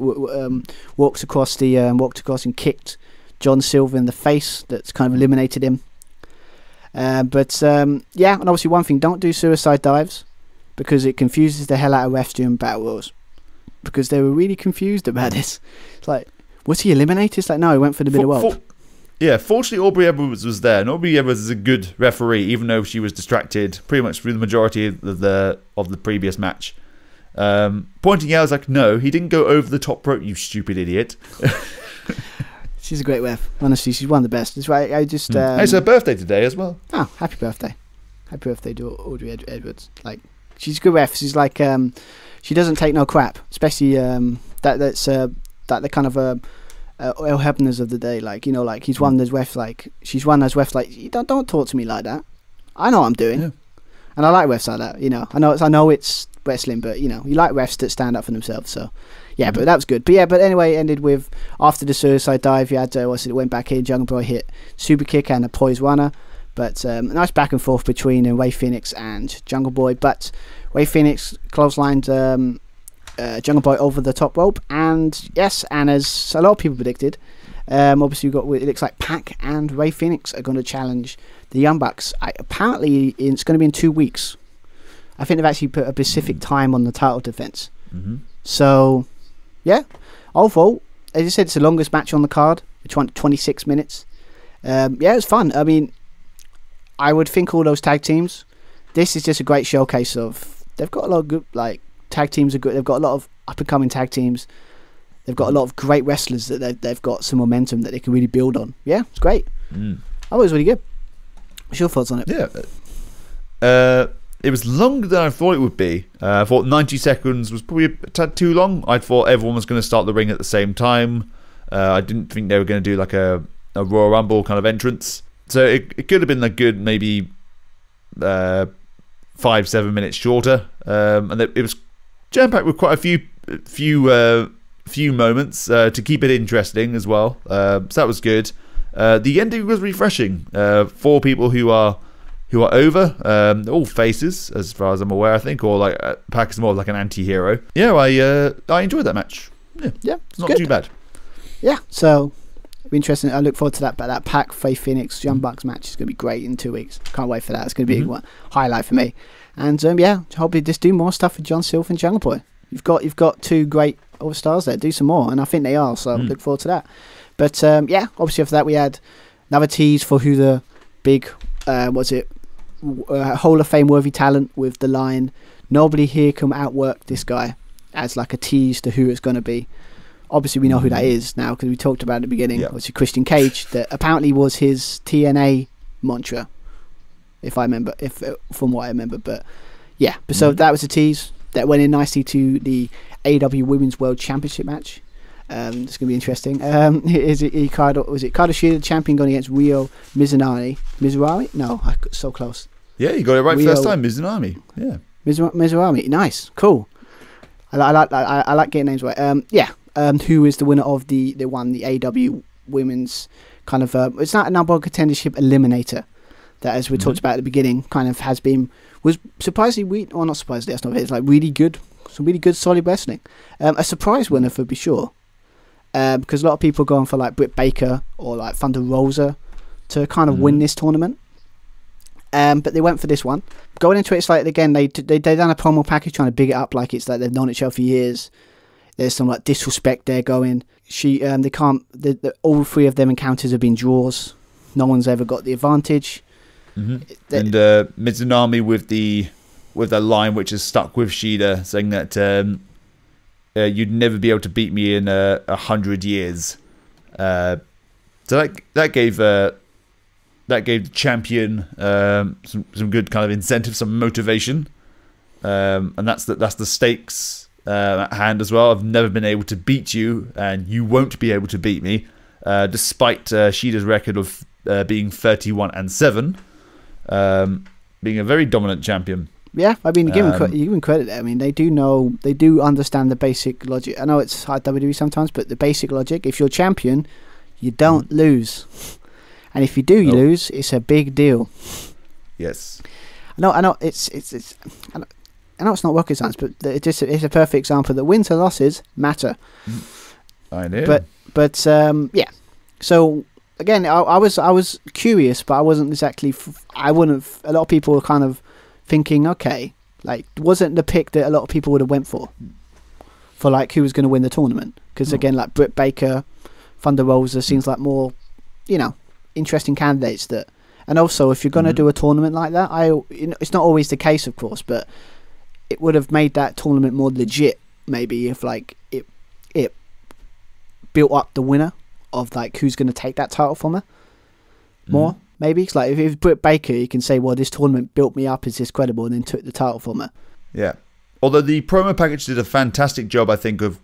walked across and kicked John Silver in the face. That's kind of eliminated him. Yeah, and obviously one thing: don't do suicide dives, because it confuses the hell out of refs during Battle Royals, because they were really confused about this. It's like, was he eliminated? It's like, no, he went for the middle rope. Yeah, fortunately Aubrey Edwards was there, and Aubrey Edwards is a good referee, even though she was distracted pretty much through the majority of the previous match. Pointing out, I was like, no, he didn't go over the top rope, you stupid idiot. She's a great ref. Honestly, she's one of the best. It's right. It's her birthday today as well. Oh, happy birthday. Happy birthday to Aubrey Edwards. Like, she's a good ref. She's like, she doesn't take no crap, especially that the kind of El Hebners of the day, like, you know, like he's one of those refs, like she's one of those refs, like, don't talk to me like that. I know what I'm doing, and I like refs like that. You know, I know it's wrestling, but you know, you like refs that stand up for themselves. So yeah, but that was good. But anyway, it ended with after the suicide dive, you had it went back in. Jungle Boy hit super kick and a poise runner, but a nice back and forth between Ray Phoenix and Jungle Boy. But Ray Phoenix clotheslined Jungle Boy over the top rope, and yes, and as a lot of people predicted, obviously it looks like Pac and Ray Phoenix are going to challenge the Young Bucks. Apparently it's going to be in 2 weeks. I think they've actually put a specific time on the title defense. So yeah, overall, as I said, it's the longest match on the card. It's 26 minutes. Yeah, it's fun. I mean, I would think all those tag teams, this is just a great showcase of, they've got a lot of good, like, tag teams are good. They've got a lot of up and coming tag teams. They've got a lot of great wrestlers that they've got some momentum that they can really build on. Yeah, it's great. I thought it was really good. What's your thoughts on it? Yeah, it was longer than I thought it would be. I thought 90 seconds was probably a tad too long. I thought everyone was going to start the ring at the same time. I didn't think they were going to do like a Royal Rumble kind of entrance. So it could have been a good maybe 5-7 minutes shorter. And it was jam-packed with quite a few moments to keep it interesting as well. So that was good. The ending was refreshing. 4 people who are over, they're all faces as far as I'm aware, I think, or like Pac is more like an anti-hero. Yeah, I enjoyed that match. Yeah, it's not too bad. Yeah, so it'll be interesting. I look forward to that. But that Pac Faith Phoenix Young Bucks match is going to be great in 2 weeks. Can't wait for that. It's going to be a highlight for me. And yeah, hopefully just do more stuff with John Silver and Jungle Boy. You've got 2 great All Stars there. Do some more, and I think they are. So look forward to that. But yeah, obviously after that we had another tease for who the big Hall of Fame worthy talent with the line, "Nobody here can outwork this guy," as like a tease to who it's going to be. Obviously we know who that is now because we talked about it at the beginning. Obviously Christian Cage, that apparently was his TNA mantra, if I remember, from what I remember. But yeah, so that was a tease that went in nicely to the AEW Women's World Championship match. It's going to be interesting. Is it Hikaru? Was it Hikaru Shida, champion, going against Rio Mizunami? Mizunami? No, I got so close. Yeah, you got it right first time. Mizunami. Yeah, Mizunami. Nice, cool. I like getting names right. Yeah. Who is the winner of the AEW Women's kind of? It's not a number one contendership eliminator. That, as we talked about at the beginning, kind of was surprisingly not surprisingly. That's not it. It's like really good, some really good solid wrestling. A surprise winner for be sure. Because a lot of people are going for like Britt Baker or like Thunder Rosa to kind of win this tournament. But they went for this one. Going into it, it's like, again, they done a promo package trying to big it up like it's like they've known each other for years. There's some like disrespect there going. All 3 of them encounters have been draws. No one's ever got the advantage. And Mizunami with the line which is stuck with Shida, saying that you'd never be able to beat me in 100 years. So that gave the champion some good kind of incentive, some motivation, and that's the stakes at hand as well. I've never been able to beat you, and you won't be able to beat me, despite Shida's record of being 31-7, being a very dominant champion. Yeah, I mean, give them credit there. I mean, they do understand the basic logic. I know it's hard WWE sometimes, but the basic logic: if you're champion, you don't lose, and if you do, you lose. It's a big deal. Yes, I know. I know it's not rocket science, but it's a perfect example that wins and losses matter. I know. But yeah. So again, I was curious, but I wasn't exactly. I wouldn't. A lot of people were kind of thinking, okay, like, wasn't the pick that a lot of people would have went for like who was going to win the tournament? Because again, like Britt Baker, Thunder Rosa seems like more, interesting candidates that. And also, if you're going to do a tournament like that, it's not always the case, of course, but it would have made that tournament more legit, maybe, if like it built up the winner of like who's going to take that title from her more. Maybe it's like if it's Britt Baker, you can say, well, this tournament built me up as this credible and then took the title from her. Yeah. Although the promo package did a fantastic job, I think, of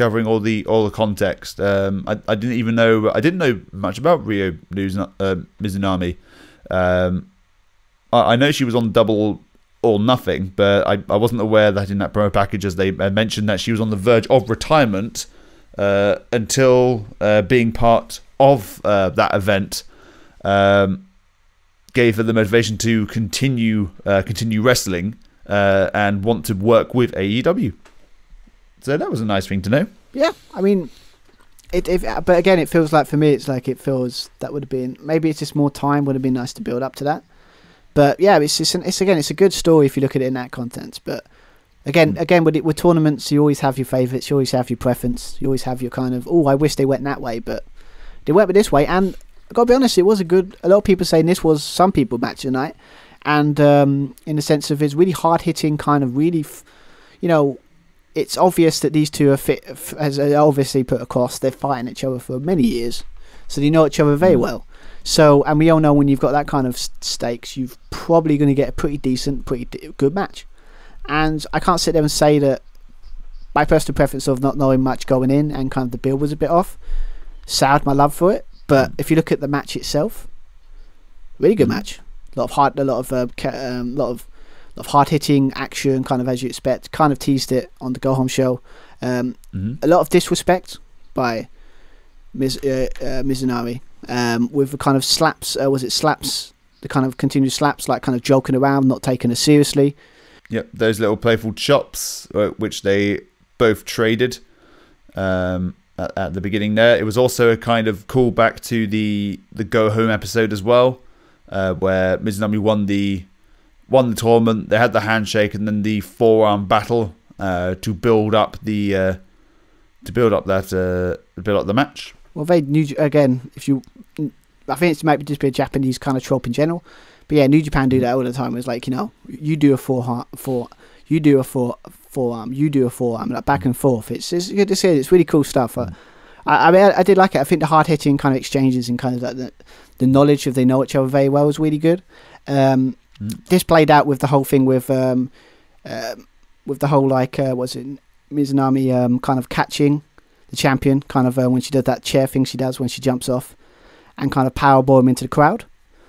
covering all the context. I didn't know much about Ryo Mizunami. I know she was on Double or Nothing, but I wasn't aware that in that promo package, as they mentioned, that she was on the verge of retirement until being part of that event gave her the motivation to continue wrestling and want to work with AEW. So that was a nice thing to know. Yeah, I mean, but again, it feels like, for me, it's like, it feels that would have been, maybe it's just more time would have been nice to build up to that. But yeah, it's a good story if you look at it in that context. But again, with tournaments, you always have your favourites, you always have your preference, you always have your kind of, I wish they went that way, but they went this way. And I've got to be honest, it was a lot of people saying this was some people match of the night, and in the sense of it's really hard hitting, kind of really, it's obvious that these two are fit, as obviously put across, they're fighting each other for many years, so they know each other very well. So, and we all know when you've got that kind of stakes, you're probably going to get a pretty good match. And I can't sit there and say that my personal preference of not knowing much going in and kind of the build was a bit off soured my love for it. But if you look at the match itself, really good match. A lot of hard hitting action, kind of as you expect. Kind of teased it on the Go Home show. A lot of disrespect by Mizunami. With the kind of slaps, the kind of continued slaps, like kind of joking around, not taking it seriously. Yep, those little playful chops, which they both traded at the beginning there. It was also a kind of callback to the Go Home episode as well, where Mizunami won the tournament. They had the handshake and then the forearm battle to build up the match. Well, they knew, again, I think it might just be a Japanese kind of trope in general, but yeah, New Japan do that all the time. It's like, you do a forearm, you do a forearm, like back and forth. It's good to see it. It's really cool stuff. I mean, I did like it. I think the hard hitting kind of exchanges and kind of like the knowledge of they know each other very well was really good. This played out with the whole thing with the whole was it Mizunami kind of catching the champion, kind of when she does that chair thing she does when she jumps off, and kind of powerbomb him into the crowd.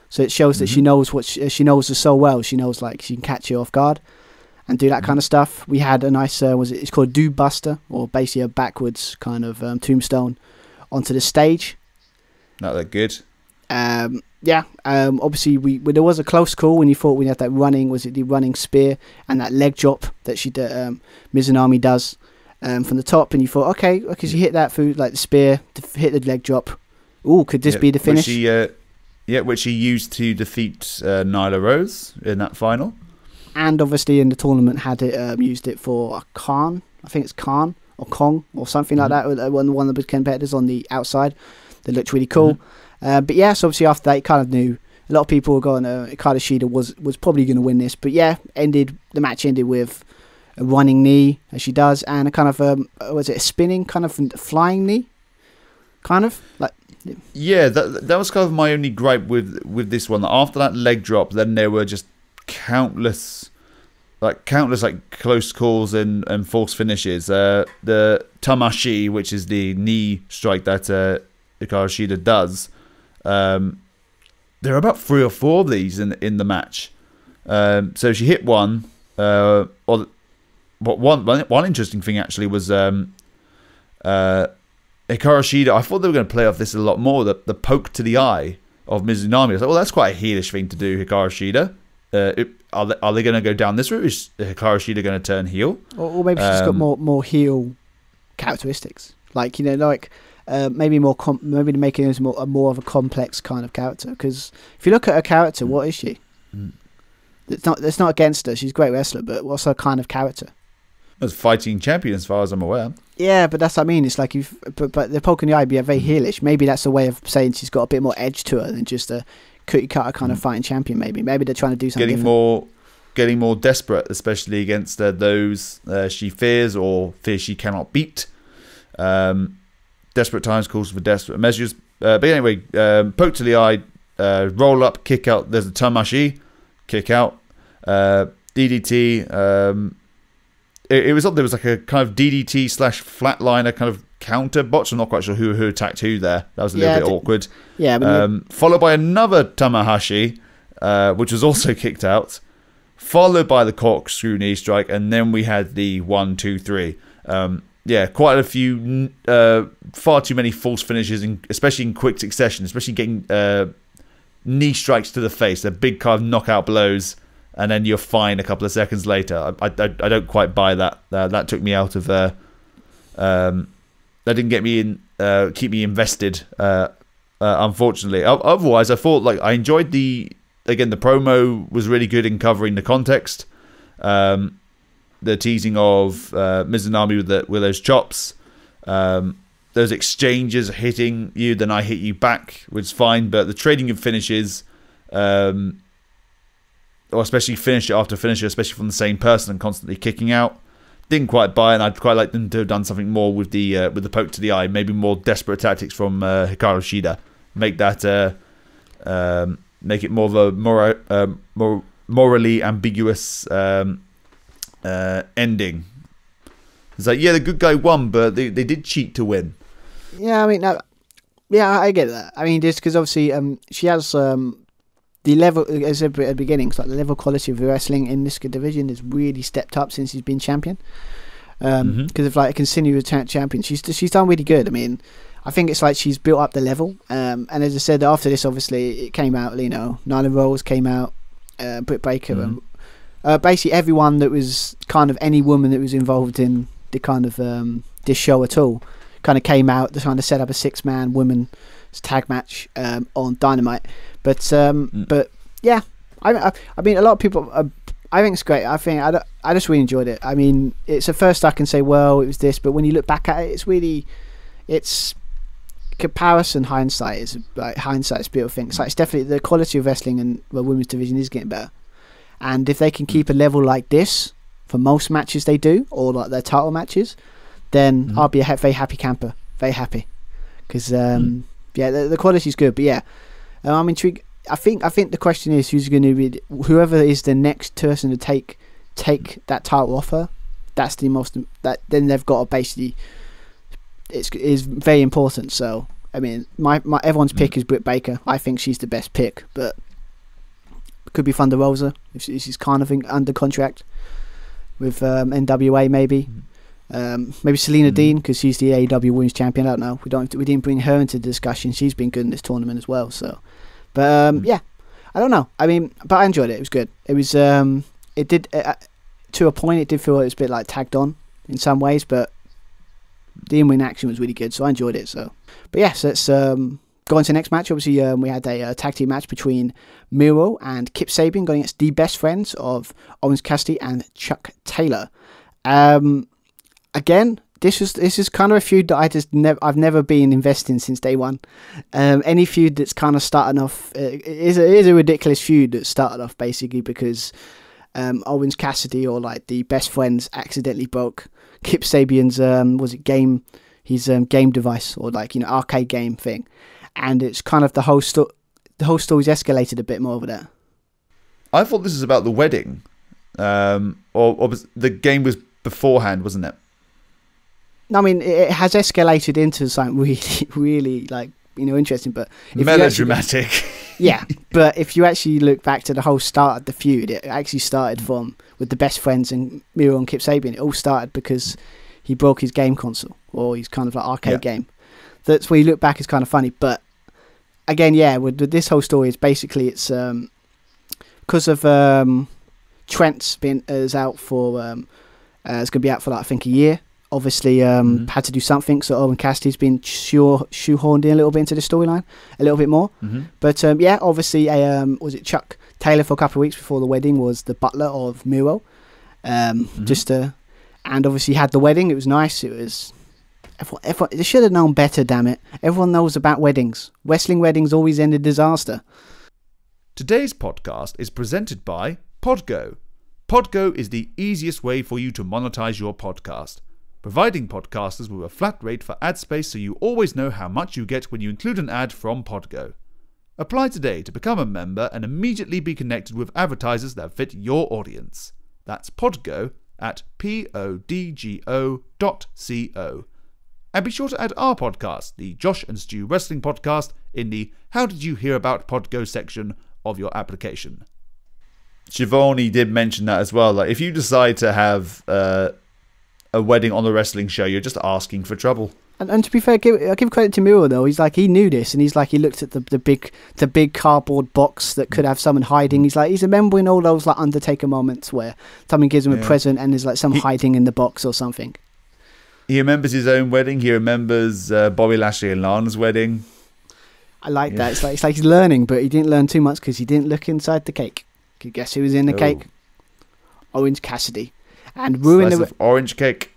So it shows that she knows she knows her so well. She knows, like, she can catch you off guard and do that kind of stuff. We had a nice it's called Dude Buster, or basically a backwards kind of tombstone onto the stage. Not that good. Obviously there was a close call when you thought we had that the running spear and that leg drop that Mizunami does from the top, and you thought, okay, because you hit that through, like, the spear to hit the leg drop. Ooh, could this be the finish? Which she used to defeat Nyla Rose in that final. And obviously in the tournament had it used it for Khan. I think it's Khan or Kong or something like that. One of the competitors on the outside that looked really cool. But yeah, so obviously after that, you kind of knew. A lot of people were going, Shida was probably going to win this. But yeah, the match ended with a running knee, as she does, and a kind of was it a spinning kind of flying knee, kind of like. Yeah, that was kind of my only gripe with this one. After that leg drop, then there were just countless close calls and false finishes. The Tamashi, which is the knee strike that Hikaru Shida does. There are about 3 or 4 of these in the match. So she hit one. One interesting thing actually was Hikaru Shida. I thought they were going to play off this a lot more. The poke to the eye of Mizunami. I was like, well, that's quite a heelish thing to do, Hikaru Shida. Are they going to go down this route? Is Hikaru Shida going to turn heel? Or maybe she's got more heel characteristics. Like, maybe maybe making her more of a complex kind of character. Because if you look at her character, what is she? It's not against her. She's a great wrestler, but what's her kind of character? As fighting champion, as far as I'm aware. Yeah, but that's what I mean. It's like but the poke in the eye be very heelish. Maybe that's a way of saying she's got a bit more edge to her than just a cookie cutter kind of fighting champion. Maybe they're trying to do something getting more desperate, especially against those she fears or fears she cannot beat. Desperate times calls for desperate measures. But anyway, poke to the eye, roll up, kick out. There's a Tamashi, kick out, DDT. it was there was like a kind of DDT / flatliner kind of counter botch. I'm not quite sure who attacked who there. That was a little bit awkward. Yeah. Followed by another Tamahashi, which was also kicked out. Followed by the corkscrew knee strike, and then we had the 1, 2, 3. Quite a few, far too many false finishes, especially in quick succession, especially getting knee strikes to the face. They're big kind of knockout blows, and then you're fine a couple of seconds later. I don't quite buy that. That took me out of... that didn't get me in, keep me invested, unfortunately. Otherwise, I thought I enjoyed the promo was really good in covering the context. The teasing of Mizunami with those chops. Those exchanges hitting you, then I hit you back was fine. But the trading of finishes, or especially finisher after finisher, especially from the same person and constantly kicking out, didn't quite buy it. And I'd quite like them to have done something more with the poke to the eye. Maybe more desperate tactics from Hikaru Shida. Make that... make it more of a more morally ambiguous ending. It's like, the good guy won, but they did cheat to win. Yeah, I mean, I get that. I mean, just because obviously she has the level, as I said at the beginning, it's like the level quality of wrestling in this division has really stepped up since he's been champion. Because of a continuous champion, she's done really good. I mean, I think it's like she's built up the level. And as I said, after this, obviously, it came out, Nyla Rose came out, Britt Baker, basically everyone that was kind of any woman that was involved in the kind of this show at all kind of came out. They're trying to set up a 6-man women's tag match on Dynamite. But yeah, I mean, a lot of people... I think it's great. I just really enjoyed it. I mean, it's the first I can say, well, it was this, but when you look back at it, it's comparison. Hindsight is a beautiful thing. It's definitely the quality of wrestling and the women's division is getting better. And if they can keep a level like this for most matches they do, or like their title matches, then I'll be a very happy camper. Very happy, because the quality is good. But yeah, I'm intrigued. I think the question is who's going to be whoever is the next person to take that title off her. That's the most then they've got to basically. It's very important. So I mean, my everyone's pick is Britt Baker. I think she's the best pick, but it could be Thunder Rosa if she's kind of under contract with NWA maybe. Maybe Selena Dean because she's the AEW Women's Champion. I don't know. We didn't bring her into the discussion. She's been good in this tournament as well. So. But yeah, I don't know. I mean, but I enjoyed it. It was good. It was it did to a point. It did feel like it was a bit like tagged on in some ways, but the in-ring action was really good, so I enjoyed it. So, but yeah, so let's go on to the next match. Obviously, we had a tag team match between Miro and Kip Sabian going against the best friends of Orange Cassidy and Chuck Taylor. Again. This is kind of a feud that I've never been invested in since day one. Any feud that's kind of starting off is a ridiculous feud that started off basically because Owens Cassidy or like the best friends accidentally broke Kip Sabian's game device or arcade game thing, and it's kind of the whole story's escalated a bit more over that. I thought this was about the wedding, or the game was beforehand, wasn't it? I mean, it has escalated into something really, interesting. But melodramatic. Yeah, but if you actually look back to the whole start of the feud, it actually started with the best friends and Miro and Kip Sabian. It all started because he broke his game console or his kind of like arcade game. That's when you look back, it's kind of funny. But again, yeah, with this whole story, it's basically because of Trent's is out for it's going to be out for I think a year. Obviously, had to do something, so Owen Cassidy's been shoehorned in a little bit into the storyline, a little bit more. But yeah, obviously, was it Chuck Taylor for a couple of weeks before the wedding was the butler of Miro, and obviously had the wedding. It was nice. It was everyone they should have known better. Damn it! Everyone knows about weddings. Wrestling weddings always end in disaster. Today's podcast is presented by Podgo. Podgo is the easiest way for you to monetize your podcast, providing podcasters with a flat rate for ad space so you always know how much you get when you include an ad from Podgo. Apply today to become a member and immediately be connected with advertisers that fit your audience. That's Podgo at podgo.co. And be sure to add our podcast, the Josh and Stu Wrestling Podcast, in the How Did You Hear About Podgo section of your application. Shivani did mention that as well. Like, if you decide to have a wedding on a wrestling show, you're just asking for trouble. And to be fair, I give credit to Miro though. He's like, he knew this, and he's like, he looked at the big cardboard box that could have someone hiding. He's like, he's remembering all those like Undertaker moments where someone gives him a present and there's like some hiding in the box or something. He remembers his own wedding. He remembers Bobby Lashley and Lana's wedding. I like that. It's like he's learning, but he didn't learn too much because he didn't look inside the cake. Can you guess who was in the cake? Orange Cassidy, and ruined the orange cake.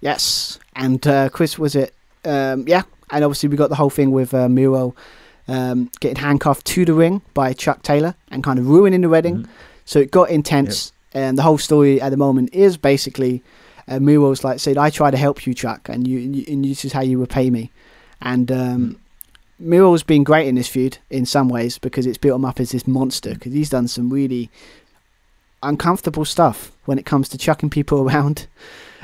Yes, and Chris was it? And obviously we got the whole thing with Miro getting handcuffed to the ring by Chuck Taylor and kind of ruining the wedding. So it got intense, and the whole story at the moment is basically. Miro's like said, I try to help you, Chuck, and this is how you repay me. And Miro's been great in this feud in some ways because it's built him up as this monster, because he's done some really uncomfortable stuff when it comes to chucking people around.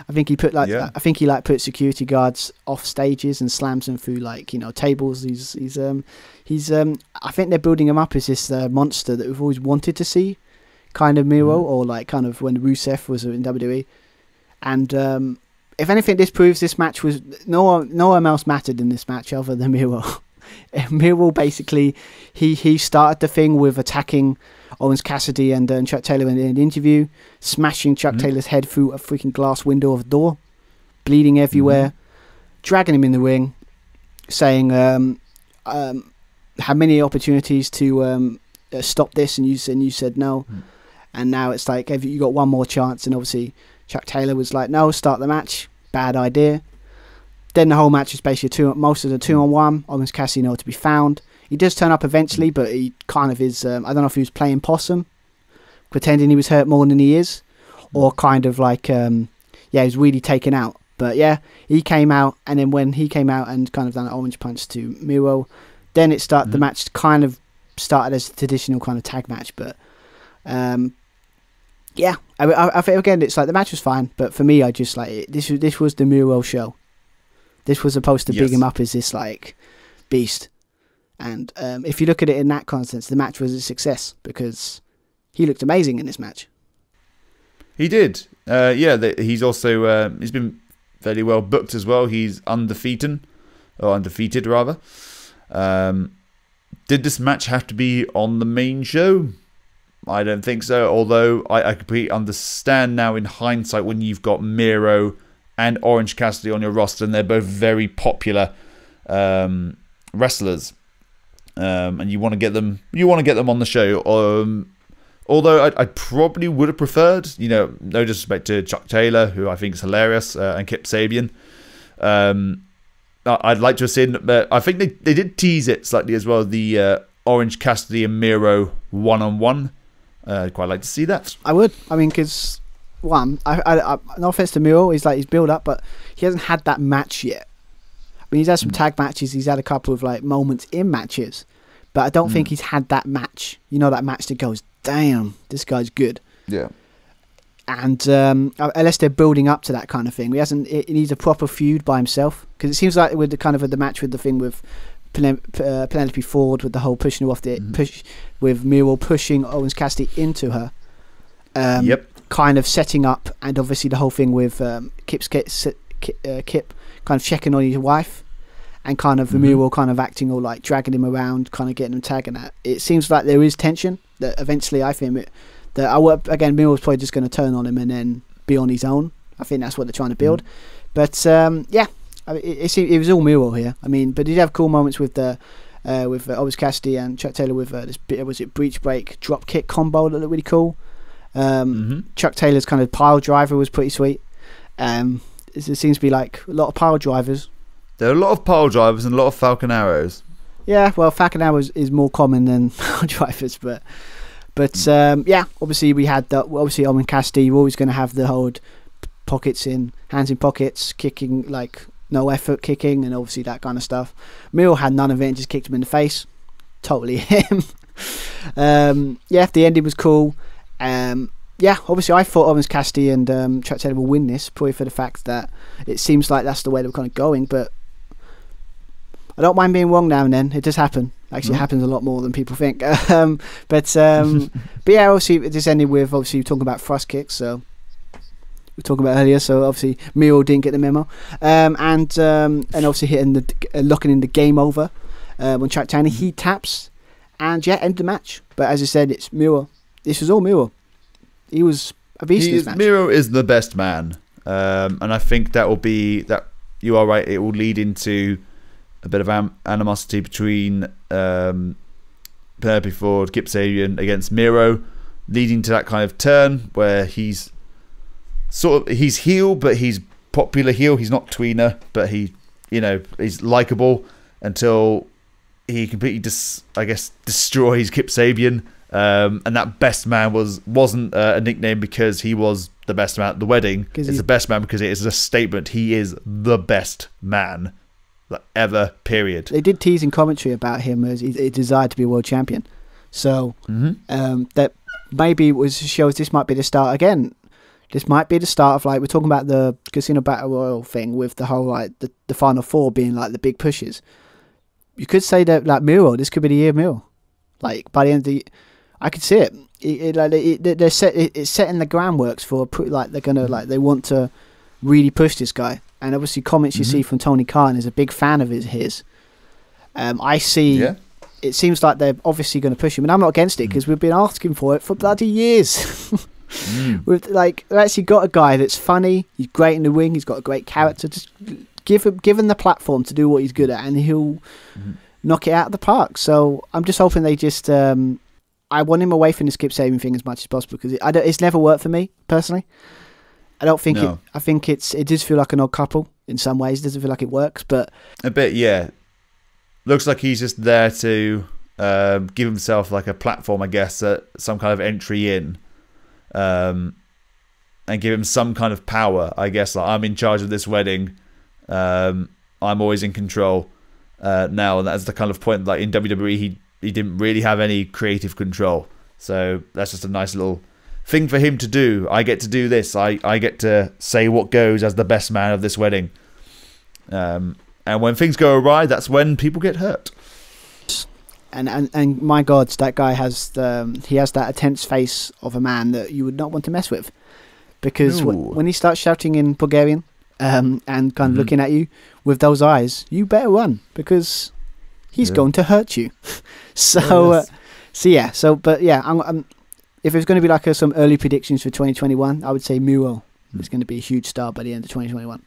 I think he put put security guards off stages and slams them through tables. He's I think they're building him up as this monster that we've always wanted to see, kind of Miro, or like kind of when Rusev was in WWE. And if anything, this proves this match was no one else mattered in this match other than Miro. Miro basically he started the thing with attacking Orange Cassidy and Chuck Taylor in an interview, smashing Chuck Taylor's head through a freaking glass window of a door, bleeding everywhere, dragging him in the ring, saying had many opportunities to stop this and you said no, and now it's like, have you got one more chance? And obviously Chuck Taylor was like, no, start the match. Bad idea. Then the whole match is basically most of the 2-on-1. Orange Cassidy nowhere to be found. He does turn up eventually, but he kind of is, I don't know if he was playing possum, pretending he was hurt more than he is, or kind of like, he was really taken out. But yeah, he came out, and then when he came out and kind of done an orange punch to Miro, then the match kind of started as a traditional kind of tag match, but yeah, I think again it's like the match was fine, but for me I just like this was the Miro show. This was supposed to big him up as this like beast, and if you look at it in that context, the match was a success because he looked amazing in this match. He did, he's also he's been fairly well booked as well. He's undefeated rather. Did this match have to be on the main show? I don't think so, although I completely understand now in hindsight when you've got Miro and Orange Cassidy on your roster and they're both very popular wrestlers, and you want to get them on the show. Although I probably would have preferred, no disrespect to Chuck Taylor, who I think is hilarious, and Kip Sabian. I'd like to have seen, but I think they did tease it slightly as well, the Orange Cassidy and Miro one-on-one. I'd quite like to see that. I would. I mean, because no offense to Miro, he's built up, but he hasn't had that match yet. I mean, he's had some tag matches. He's had a couple of like moments in matches, but I don't think he's had that match. That match that goes, damn, this guy's good. Yeah. And unless they're building up to that kind of thing, he needs a proper feud by himself, because it seems like with the match with the thing with Penelope Ford, with the whole pushing her off the push, with Miro pushing Orange Cassidy into her, kind of setting up, and obviously the whole thing with Kip kind of checking on his wife, and kind of Miro kind of acting all like dragging him around, kind of getting him tagging at. It seems like there is tension that eventually I think again Miro's probably just going to turn on him and then be on his own. I think that's what they're trying to build. But I mean, it was all Miro here. I mean, but did you have cool moments with Orange Cassidy and Chuck Taylor with this bit? Was it breach break drop kick combo that looked really cool? Chuck Taylor's kind of pile driver was pretty sweet. It seems to be like a lot of pile drivers. There are a lot of pile drivers and a lot of Falcon Arrows. Yeah, well, Falcon Arrows is more common than pile drivers, but obviously we had that. Obviously, Orange Cassidy, you're always going to have the whole hands in pockets, kicking like no effort kicking, and obviously that kind of stuff. Miro had none of it and just kicked him in the face. Totally him. The ending was cool. yeah, obviously I thought Orange Cassidy and Track Taylor will win this, probably for the fact that it seems like that's the way they're kind of going, but I don't mind being wrong now and then. It does happen. Actually, it happens a lot more than people think. But yeah, obviously it just ended with obviously talking about thrust kicks. So we were talking about earlier. So obviously Miro didn't get the memo, and obviously hitting locking in the game over when Track Taylor he taps, and yeah, end the match. But as I said, it's Miro. This was all Miro. He was a beast in this match. Miro is the best man, and I think that will be that. You are right. It will lead into a bit of animosity between Penelope Ford, Kip Sabian against Miro, leading to that kind of turn where he's heel, but he's popular heel. He's not tweener, but he's likable until he completely destroys Kip Sabian. And that best man wasn't a nickname because he was the best man at the wedding. It's the best man because it is a statement. He is the best man ever, period. They did tease in commentary about him as he desired to be world champion. So that maybe shows this might be the start again. This might be the start of, like, we're talking about the Casino Battle Royal thing with the whole, like, the final four being like the big pushes. You could say that, like, Miro, this could be the year of Miro. Like, by the end of the, I could see it. It's setting the groundworks for, like, they're gonna, like, they want to really push this guy. And obviously comments you see from Tony Khan is a big fan of his. I see, it seems like they're obviously going to push him, and I'm not against it because we've been asking for it for bloody years. We've actually got a guy that's funny, he's great in the ring, he's got a great character. Just give him the platform to do what he's good at, and he'll knock it out of the park. So I'm just hoping they just, I want him away from the Skip Sabian thing as much as possible because it's never worked for me personally. I don't think I think it does feel like an odd couple in some ways. It doesn't feel like it works, but a bit, yeah. Looks like he's just there to give himself like a platform, I guess, some kind of entry in, and give him some kind of power. I guess, like, I'm in charge of this wedding. I'm always in control now, and that's the kind of point. Like in WWE, he didn't really have any creative control, so that's just a nice little thing for him to do. I get to do this. I get to say what goes as the best man of this wedding. And when things go awry, that's when people get hurt. And my God, that guy has that intense face of a man that you would not want to mess with, because when he starts shouting in Bulgarian and kind of looking at you with those eyes, you better run because he's going to hurt you. I'm if it's going to be like some early predictions for 2021, I would say Miro is going to be a huge star by the end of 2021.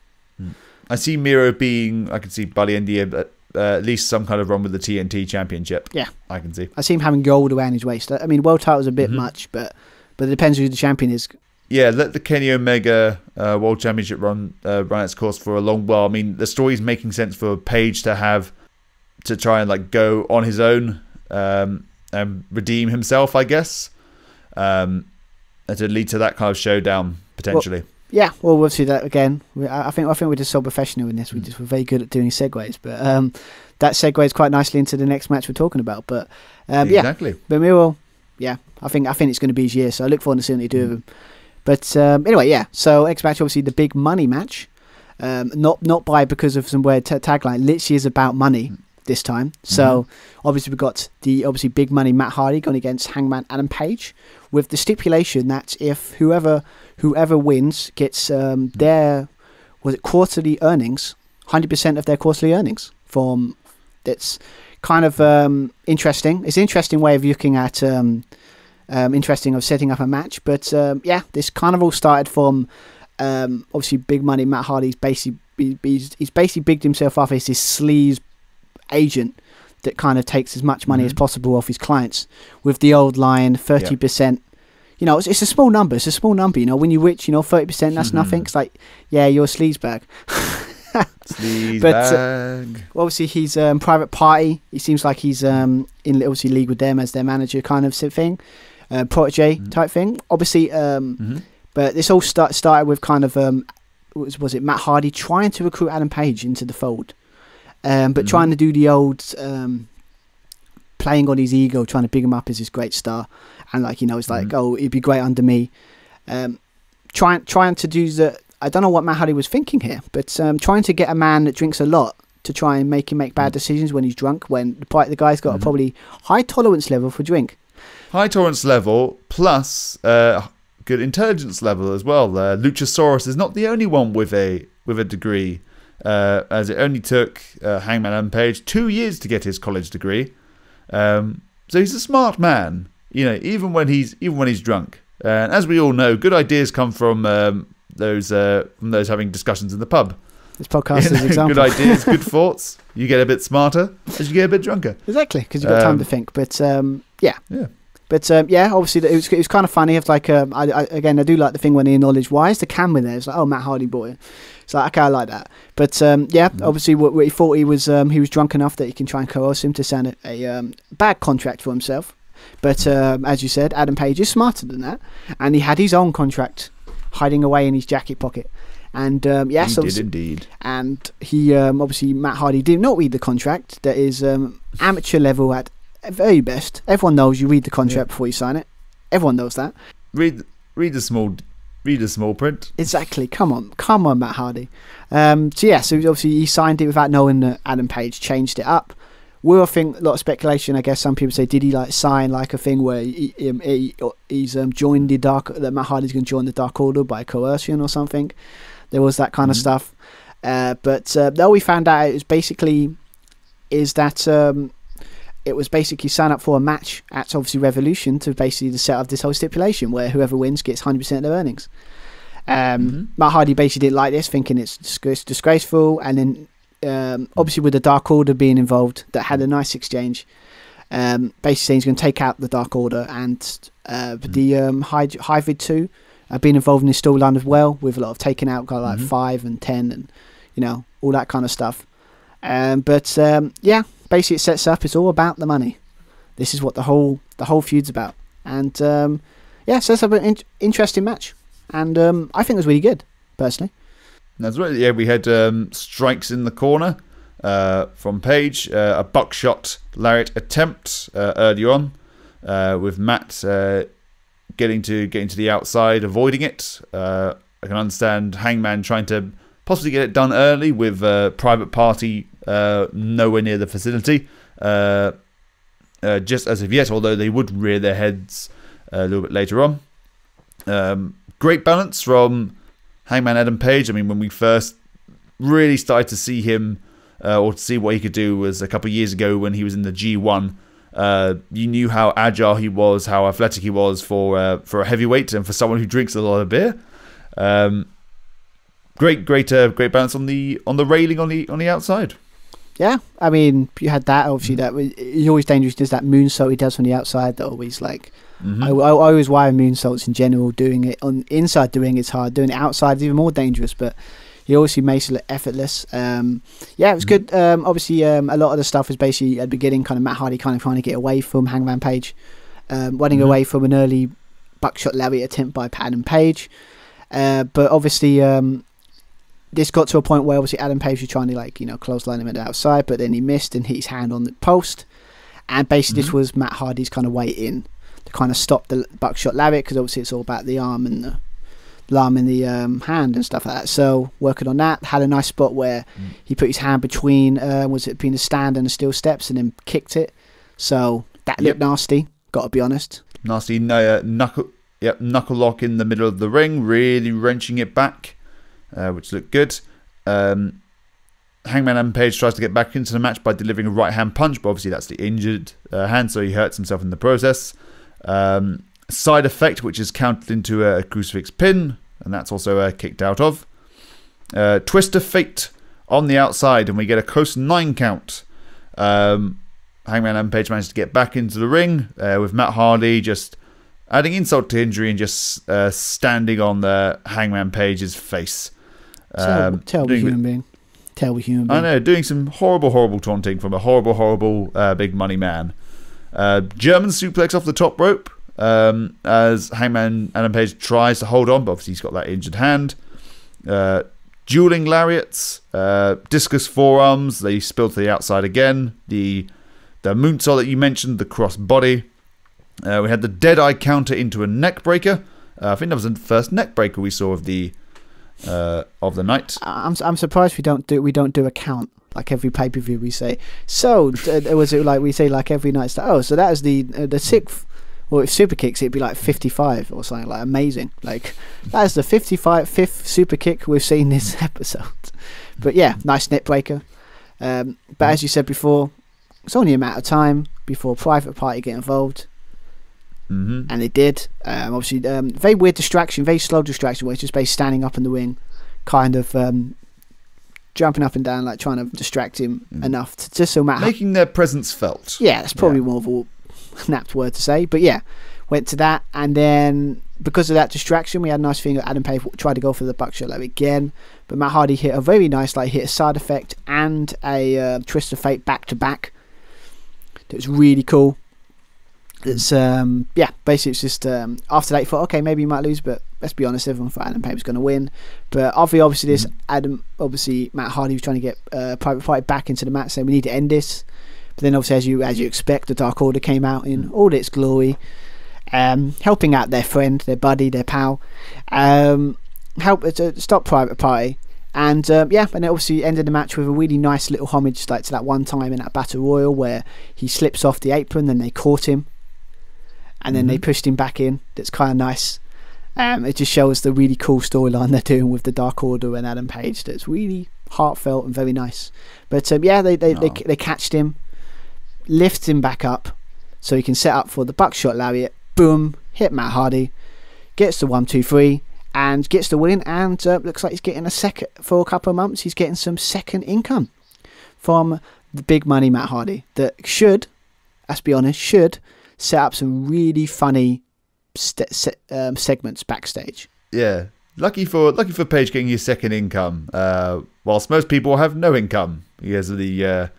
I see Miro being, I can see by the end of the year, at least some kind of run with the TNT Championship. Yeah. I can see. I see him having gold around his waist. I mean, world title's a bit much, but it depends who the champion is. Yeah, let the Kenny Omega World Championship run its course for a long while. I mean, the story's making sense for Page to try and like go on his own and redeem himself, I guess. And to lead to that kind of showdown potentially. Well, we'll see that again. I think we're just so professional in this. We're very good at doing segues, but that segues quite nicely into the next match we're talking about. But exactly. But Miro, I think it's going to be his year. So I look forward to seeing what he do with him. But anyway, so next match, obviously the big money match. Not because of some weird tagline. Literally is about money this time. So obviously we've got the big money Matt Hardy going against Hangman Adam Page, with the stipulation that if whoever wins gets their quarterly earnings, 100% of their quarterly earnings from. That's kind of interesting. It's an interesting way of looking at interesting of setting up a match. But this kind of all started from obviously big money Matt Hardy's basically bigged himself up as this sleaze agent that kind of takes as much money as possible off his clients, with the old line 30%. You know, it's a small number. It's a small number. You know, when you're rich, 30%, that's nothing. It's like, yeah, you're a sleaze bag. But obviously he's private party. He seems like he's in obviously league with them as their manager kind of thing, protege type thing. Obviously, but this all started with kind of was it Matt Hardy trying to recruit Adam Page into the fold. But trying to do the old playing on his ego, trying to big him up as this great star, and like it's like, oh, it'd be great under me. trying to do the. I don't know what Matt Hardy was thinking here, but trying to get a man that drinks a lot to try and make him make bad decisions when he's drunk, when the guy's got a probably high tolerance level for drink. High tolerance level plus good intelligence level as well. Luchasaurus is not the only one with a degree, as it only took Hangman Adam Page 2 years to get his college degree. So he's a smart man, even when he's drunk. And as we all know, good ideas come from those having discussions in the pub. This podcast is an example. Good ideas, good thoughts. You get a bit smarter as you get a bit drunker. Exactly, because you've got time to think. But yeah. But obviously it was kind of funny. It's like I do like the thing when he acknowledged, why is the camera there? It's like, oh, Matt Hardy bought it. It's like, okay, I like that. But obviously what he thought he was drunk enough that he can try and coerce him to sign a bad contract for himself. But as you said, Adam Page is smarter than that, and he had his own contract hiding away in his jacket pocket. And yes, he did indeed. And he obviously Matt Hardy did not read the contract. That is amateur level at very best. Everyone knows you read the contract before you sign it. Everyone knows that. Read the small print. Exactly. Come on, Matt Hardy. So obviously he signed it without knowing that Adam Page changed it up. I think a lot of speculation. I guess some people say, did he sign a thing where he's joined the that Matt Hardy's going to join the Dark Order by coercion or something? There was that kind of stuff. But all we found out it was basically sign up for a match at obviously Revolution to basically set up this whole stipulation where whoever wins gets 100% of their earnings. Matt Hardy basically didn't like this, thinking it's disgraceful, and then obviously with the Dark Order being involved, that had a nice exchange. Basically saying he's going to take out the Dark Order, and the Hybrid 2 been involved in this storyline as well, with a lot of taking out guys like 5 and 10 and all that kind of stuff. Basically it sets up, it's all about the money. This is what the whole feud's about. And sets up an interesting match, and I think it was really good personally. That's right. Yeah, we had strikes in the corner from Page, a buckshot lariat attempt early on, with Matt getting to the outside, avoiding it. I can understand Hangman trying to possibly get it done early with Private Party nowhere near the facility, just as of yet, although they would rear their heads a little bit later on. Great balance from Hangman Adam Page. I mean, when we first really started to see him, or to see what he could do, was a couple of years ago when he was in the G1. You knew how agile he was, how athletic he was for a heavyweight and for someone who drinks a lot of beer. Great balance on the railing on the outside. Yeah, I mean, you had that. Obviously, that he's always dangerous. Does that moonsault he does from the outside? That always I always wire moonsaults in general. Doing it on inside, it's hard. Doing it outside is even more dangerous. But he obviously makes it effortless. It was good. Obviously, a lot of the stuff is basically at the beginning, kind of Matt Hardy kind of trying to get away from Hangman Page, running away from an early buckshot lariat attempt by Adam Page. But obviously, this got to a point where obviously Adam Page was trying to clothesline him at the outside, but then he missed and hit his hand on the post. And basically, this was Matt Hardy's kind of way in to kind of stop the buckshot lariat, because obviously it's all about the arm and the hand and stuff like that. So working on that, had a nice spot where he put his hand between between the stand and the steel steps and then kicked it. So that looked nasty, got to be honest. Nasty knuckle lock in the middle of the ring, really wrenching it back, which looked good. Hangman Adam Page tries to get back into the match by delivering a right hand punch, but obviously that's the injured hand, so he hurts himself in the process. Side effect, which is counted into a crucifix pin, and that's also kicked out of. Twist of Fate on the outside, and we get a close 9 count. Hangman Adam Page managed to get back into the ring with Matt Hardy just adding insult to injury and just standing on the Hangman Page's face. Terrible human being. I know, doing some horrible taunting from a horrible big money man. German suplex off the top rope as Hangman Adam Page tries to hold on, but obviously he's got that injured hand. Dueling lariats, discus forearms, they spill to the outside again. The moonsault that you mentioned, the cross body. We had the Deadeye counter into a neck breaker, I think that was the first neck breaker we saw of the night. I'm surprised we don't do a count like every pay-per-view. We say so. Was it like we say like every night? So that was the sixth. Well, if super kicks, it'd be like 55 or something like amazing. Like that is the 55th super kick we've seen this episode. But yeah, nice neck breaker. But as you said before, it's only a matter of time before Private Party get involved. And they did. Obviously, very weird distraction, very slow distraction, where it's just basically standing up in the ring, kind of jumping up and down, like trying to distract him enough to just so matter making their presence felt. Yeah, that's probably more of a napped word to say, but yeah, went to that, and then because of that distraction, we had a nice thing. Adam Page tried to go for the buckshot like again, but Matt Hardy hit a very nice hit a side effect and a twist of fate back to back. That was really cool. It's basically it's just after that you thought, okay, maybe he might lose, but let's be honest, everyone thought Adam Page was going to win. But obviously Matt Hardy was trying to get Private Party back into the match, saying we need to end this. But then obviously as you expect, the Dark Order came out in all its glory, helping out their friend, their buddy, their pal, help to stop Private Party. And and it obviously ended the match with a really nice little homage to that one time in that Battle Royal where he slips off the apron, then they caught him, and then they pushed him back in. That's kind of nice. It just shows the really cool storyline they're doing with the Dark Order and Adam Page. That's really heartfelt and very nice. But they catched him, lifts him back up so he can set up for the buckshot lariat. Boom, hit Matt Hardy, gets the 1-2-3 and gets the win, and looks like he's getting a second for a couple of months. He's getting some second income from the big money Matt Hardy that should, let's be honest, set up some really funny segments backstage. Yeah, lucky for Page getting his second income, whilst most people have no income because of these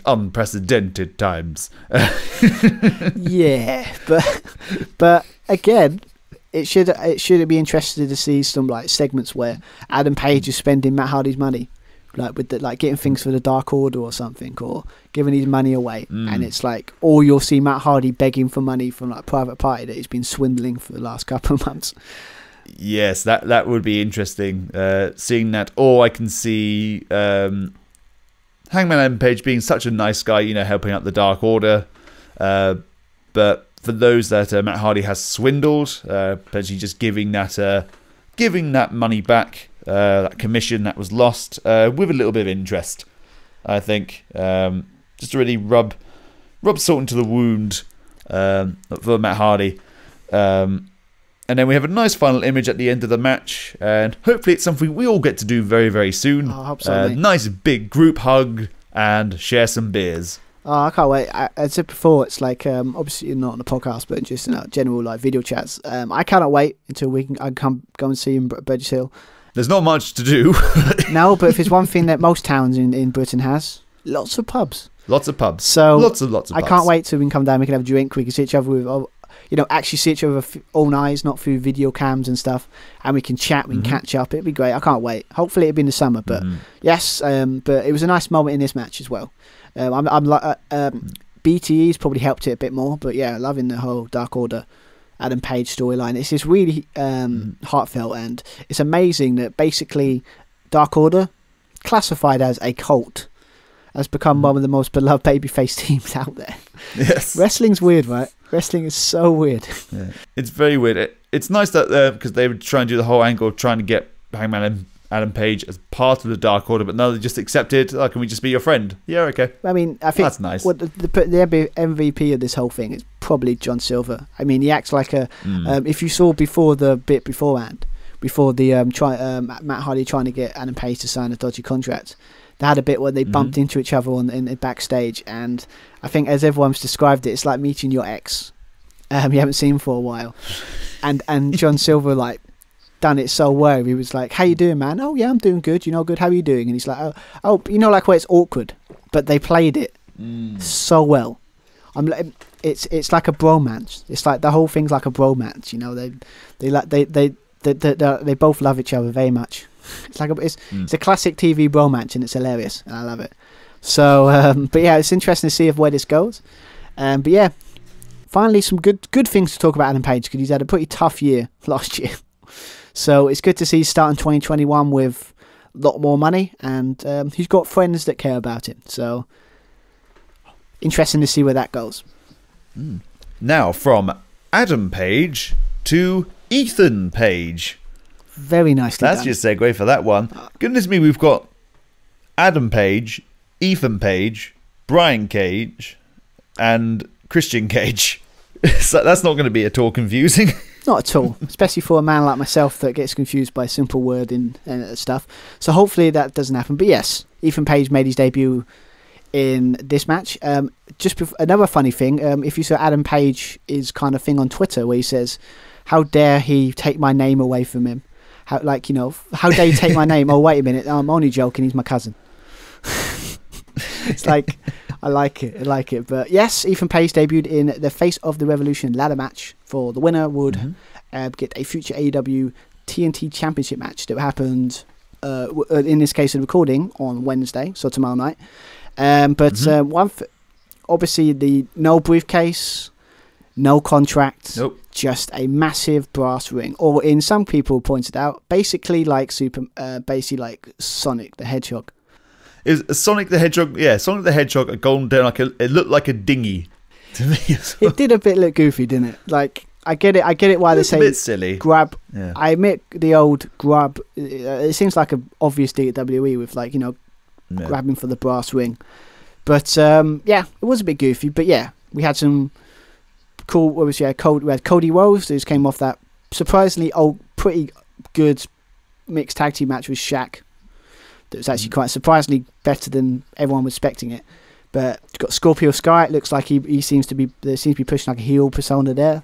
unprecedented times. Yeah, but again, it should be interesting to see some segments where Adam Page is spending Matt Hardy's money, with getting things for the Dark Order or something, or giving his money away, and it's or you'll see Matt Hardy begging for money from Private Party that he's been swindling for the last couple of months. Yes, that would be interesting, seeing that. Or I can see Hangman Adam Page being such a nice guy, helping out the Dark Order, but for those that Matt Hardy has swindled, potentially just giving that money back, that commission that was lost, with a little bit of interest, I think, just to really rub salt into the wound for Matt Hardy. And then we have a nice final image at the end of the match, and hopefully it's something we all get to do very, very soon. I hope so, mate. Nice big group hug and share some beers. Oh, I can't wait. As I said before, it's obviously not on the podcast, but just in general video chats. I cannot wait until I can go and see him at Burgess Hill. There's not much to do. No, but if it's one thing that most towns in Britain has, lots of pubs. Lots of pubs. So lots of pubs. I can't wait till we can come down. We can have a drink. We can see each other with, actually see each other with own eyes, not through video cams and stuff. And we can chat. We can catch up. It'll be great. I can't wait. Hopefully it'll be in the summer. But yes, but it was a nice moment in this match as well. BTE's probably helped it a bit more, but yeah, loving the whole Dark Order Adam Page storyline. It's just really heartfelt, and it's amazing that basically Dark Order, classified as a cult, has become one of the most beloved babyface teams out there. Yes, wrestling's weird, right? Wrestling is so weird. Yeah. It's very weird. It's nice that because they would try and do the whole angle of trying to get Hangman and Adam Page as part of the Dark Order, but now they just accepted. Can we just be your friend? Yeah, okay. I mean, I think that's nice. What the MVP of this whole thing is probably John Silver. I mean, he acts like a. If you saw before the bit beforehand, before the Matt Hardy trying to get Adam Page to sign a dodgy contract, they had a bit where they bumped into each other in backstage, and I think as everyone's described it, it's like meeting your ex, you haven't seen for a while, and John Silver done it so well. He was like, "How you doing, man?" "Oh yeah, I'm doing good. Good. How are you doing?" And he's like, "Oh, where it's awkward," but they played it so well. It's like a bromance. It's like the whole thing's like a bromance. They both love each other very much. It's a classic TV bromance, and it's hilarious, and I love it. So, but yeah, it's interesting to see where this goes. But yeah, finally some good things to talk about Adam Page, because he's had a pretty tough year last year. So it's good to see he's starting 2021 with a lot more money, and he's got friends that care about him. So interesting to see where that goes. Now from Adam Page to Ethan Page. Very nicely That's done. your segue for that one. Goodness me, we've got Adam Page, Ethan Page, Brian Cage, and Christian Cage. So that's not going to be at all confusing. Not at all, especially for a man like myself that gets confused by a simple word and stuff. So hopefully that doesn't happen. But yes, Ethan Page made his debut in this match. Another funny thing, if you saw Adam Page's kind of thing on Twitter where he says, "How dare he take my name away from him? How dare you take my name? Oh, wait a minute, I'm only joking, he's my cousin." It's like, I like it. But yes, Ethan Page debuted in the Face of the Revolution ladder match. For the winner would get a future AEW TNT Championship match that happened, in this case of recording, on Wednesday, so tomorrow night. Obviously the no briefcase, no contract, just a massive brass ring, or in some people pointed out, basically like Sonic the Hedgehog. Is Sonic the Hedgehog? Yeah, Sonic the Hedgehog had gone down it looked like a dinghy to me. It did a bit look goofy, didn't it? Like, I get it why they say a bit silly. Grab. Yeah. I admit the old grab. It seems like an obvious dig at WWE with grabbing for the brass ring. But it was a bit goofy. But yeah, we had some cool. We had Cody Rhodes, who came off that surprisingly pretty good mixed tag team match with Shaq. That was actually quite surprisingly better than everyone was expecting it. But got Scorpio Sky. It looks like he seems to be pushing like a heel persona there.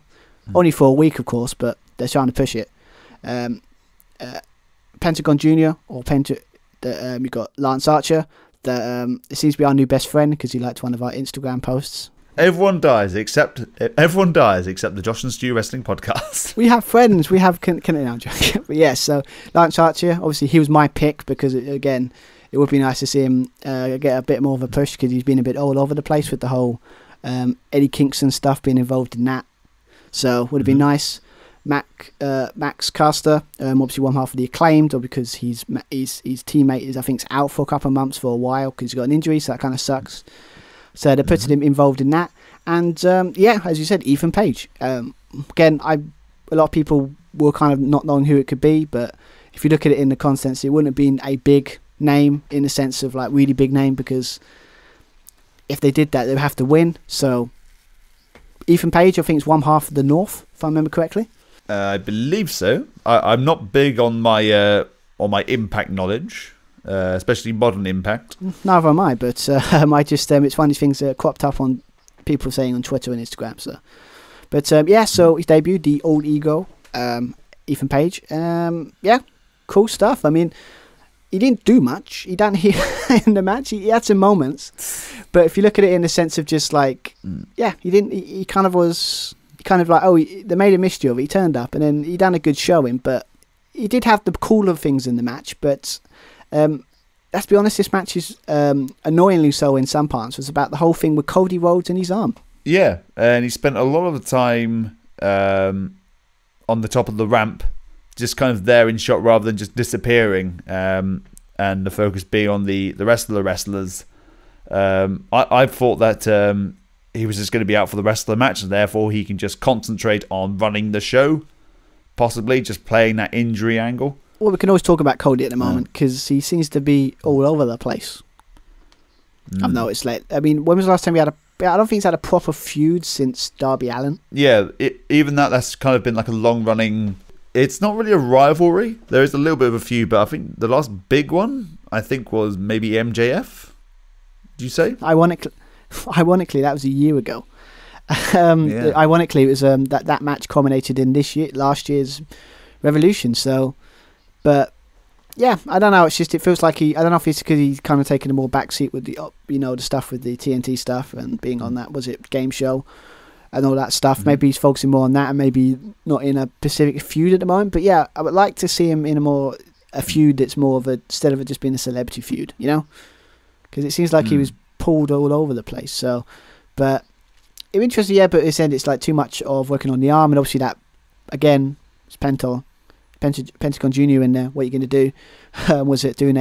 Only for a week, of course, but they're trying to push it. Pentagon Jr. or we got Lance Archer. It seems to be our new best friend because he liked one of our Instagram posts. Everyone dies except the Josh and Stu Wrestling Podcast. We have friends. We have but yes, so Lance Archer, obviously he was my pick because it would be nice to see him get a bit more of a push because he's been a bit all over the place with the whole Eddie Kingston stuff, being involved in that. So would have been nice. Max Caster, obviously one half of the Acclaimed, or because his teammate is out for a couple of months for a while because he's got an injury, so that kind of sucks. So they're putting him involved in that. And as you said, Ethan Page. Again, a lot of people were kind of not knowing who it could be, but if you look at it in the context, it wouldn't have been a big name in the sense of like really big name, because if they did that, they would have to win. So Ethan Page, I think, is one half of the North, if I remember correctly. I believe so. I'm not big on my Impact knowledge. Especially modern Impact. Neither am I, but I just it's one of these things that cropped up on people saying on Twitter and Instagram. So, but so he's debuted the Old Ego, Ethan Page. Cool stuff. I mean, he didn't do much. He didn't in the match. He had some moments, but if you look at it in the sense of just like, he didn't. He kind of was like, they made a mystery of it. He turned up and then he done a good showing, but he did have the cooler things in the match, but. Let's be honest, this match is annoyingly so in some parts. It was about the whole thing with Cody Rhodes and his arm. Yeah, and he spent a lot of the time on the top of the ramp, just kind of there in shot rather than just disappearing, and the focus being on the rest of the wrestlers. I thought that he was just going to be out for the rest of the match, and therefore he can just concentrate on running the show, possibly just playing that injury angle. Well, we can always talk about Cody at the moment because he seems to be all over the place. I've noticed. When was the last time we had I don't think he's had a proper feud since Darby Allin. Yeah, even that's kind of been like a long-running. It's not really a rivalry. There is a little bit of a feud, but I think the last big one was maybe MJF. Did you say? Ironically, that was a year ago. Ironically, it was that match culminated in last year's Revolution. So. But yeah, I don't know. It's just it feels like I don't know if it's because he's kind of taking a more backseat with the the stuff with the TNT stuff and being on that game show and all that stuff. Maybe he's focusing more on that and maybe not in a specific feud at the moment. But yeah, I would like to see him in a feud that's more of instead of it just being a celebrity feud, because it seems like he was pulled all over the place. So, but interesting, yeah, but it's like too much of working on the arm, and obviously that again, it's Pentagon Junior in there. What are you going to do? Was it doing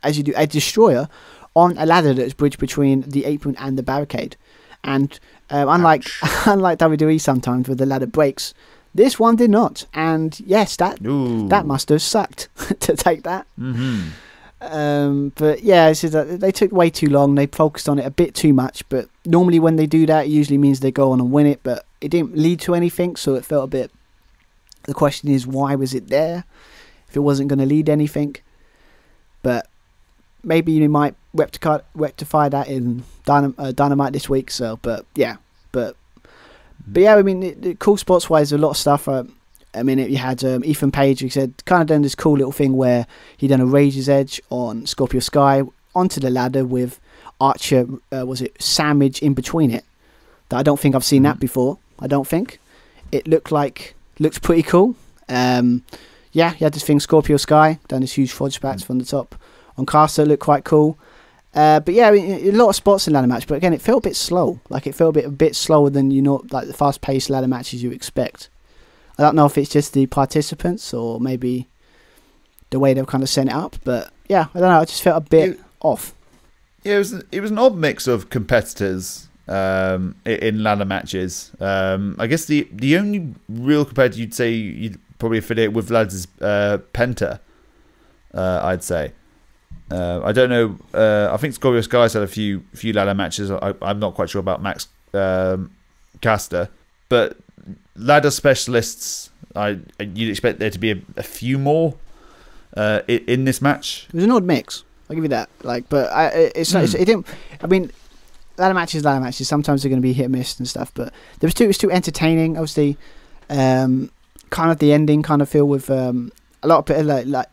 as you do a destroyer on a ladder that's bridged between the apron and the barricade? And unlike WWE sometimes where the ladder breaks, this one did not. And yes, that must have sucked to take that. But yeah, it's just that they took way too long. They focused on it a bit too much. But normally when they do that, it usually means they go on and win it. But it didn't lead to anything, so it felt a bit. The question is, why was it there? If it wasn't going to lead anything, but maybe you might rectify that in Dynamite this week. So, but yeah. I mean, cool spots wise, a lot of stuff. I mean, you had Ethan Page, who said kind of done this cool little thing where he done a Razor's Edge on Scorpio Sky onto the ladder with Archer, was it sandwich in between it? That I don't think I've seen that before. I don't think it looks pretty cool. Yeah, you had this thing Scorpio Sky done this huge fudge patch from the top on Caster, looked quite cool. But yeah, I mean, a lot of spots in ladder match, but again, it felt a bit slow. Like it felt a bit slower than like the fast-paced ladder matches you expect. I don't know if it's just the participants or maybe the way they've kind of set it up, but yeah, I don't know. I just felt a bit off. Yeah, it was an odd mix of competitors in ladder matches. I guess the only real competitor you'd say you'd probably affiliate with lads is Penta. I'd say. I don't know. I think Scorpio Sky's had a few ladder matches. I'm not quite sure about Max Caster, but ladder specialists, you'd expect there to be a few more in this match. It was an odd mix. I'll give you that. But it's not. It didn't. I mean, ladder matches. Sometimes they're going to be hit and miss and stuff. But it was too entertaining. Obviously, kind of the ending kind of feel with a lot of people like.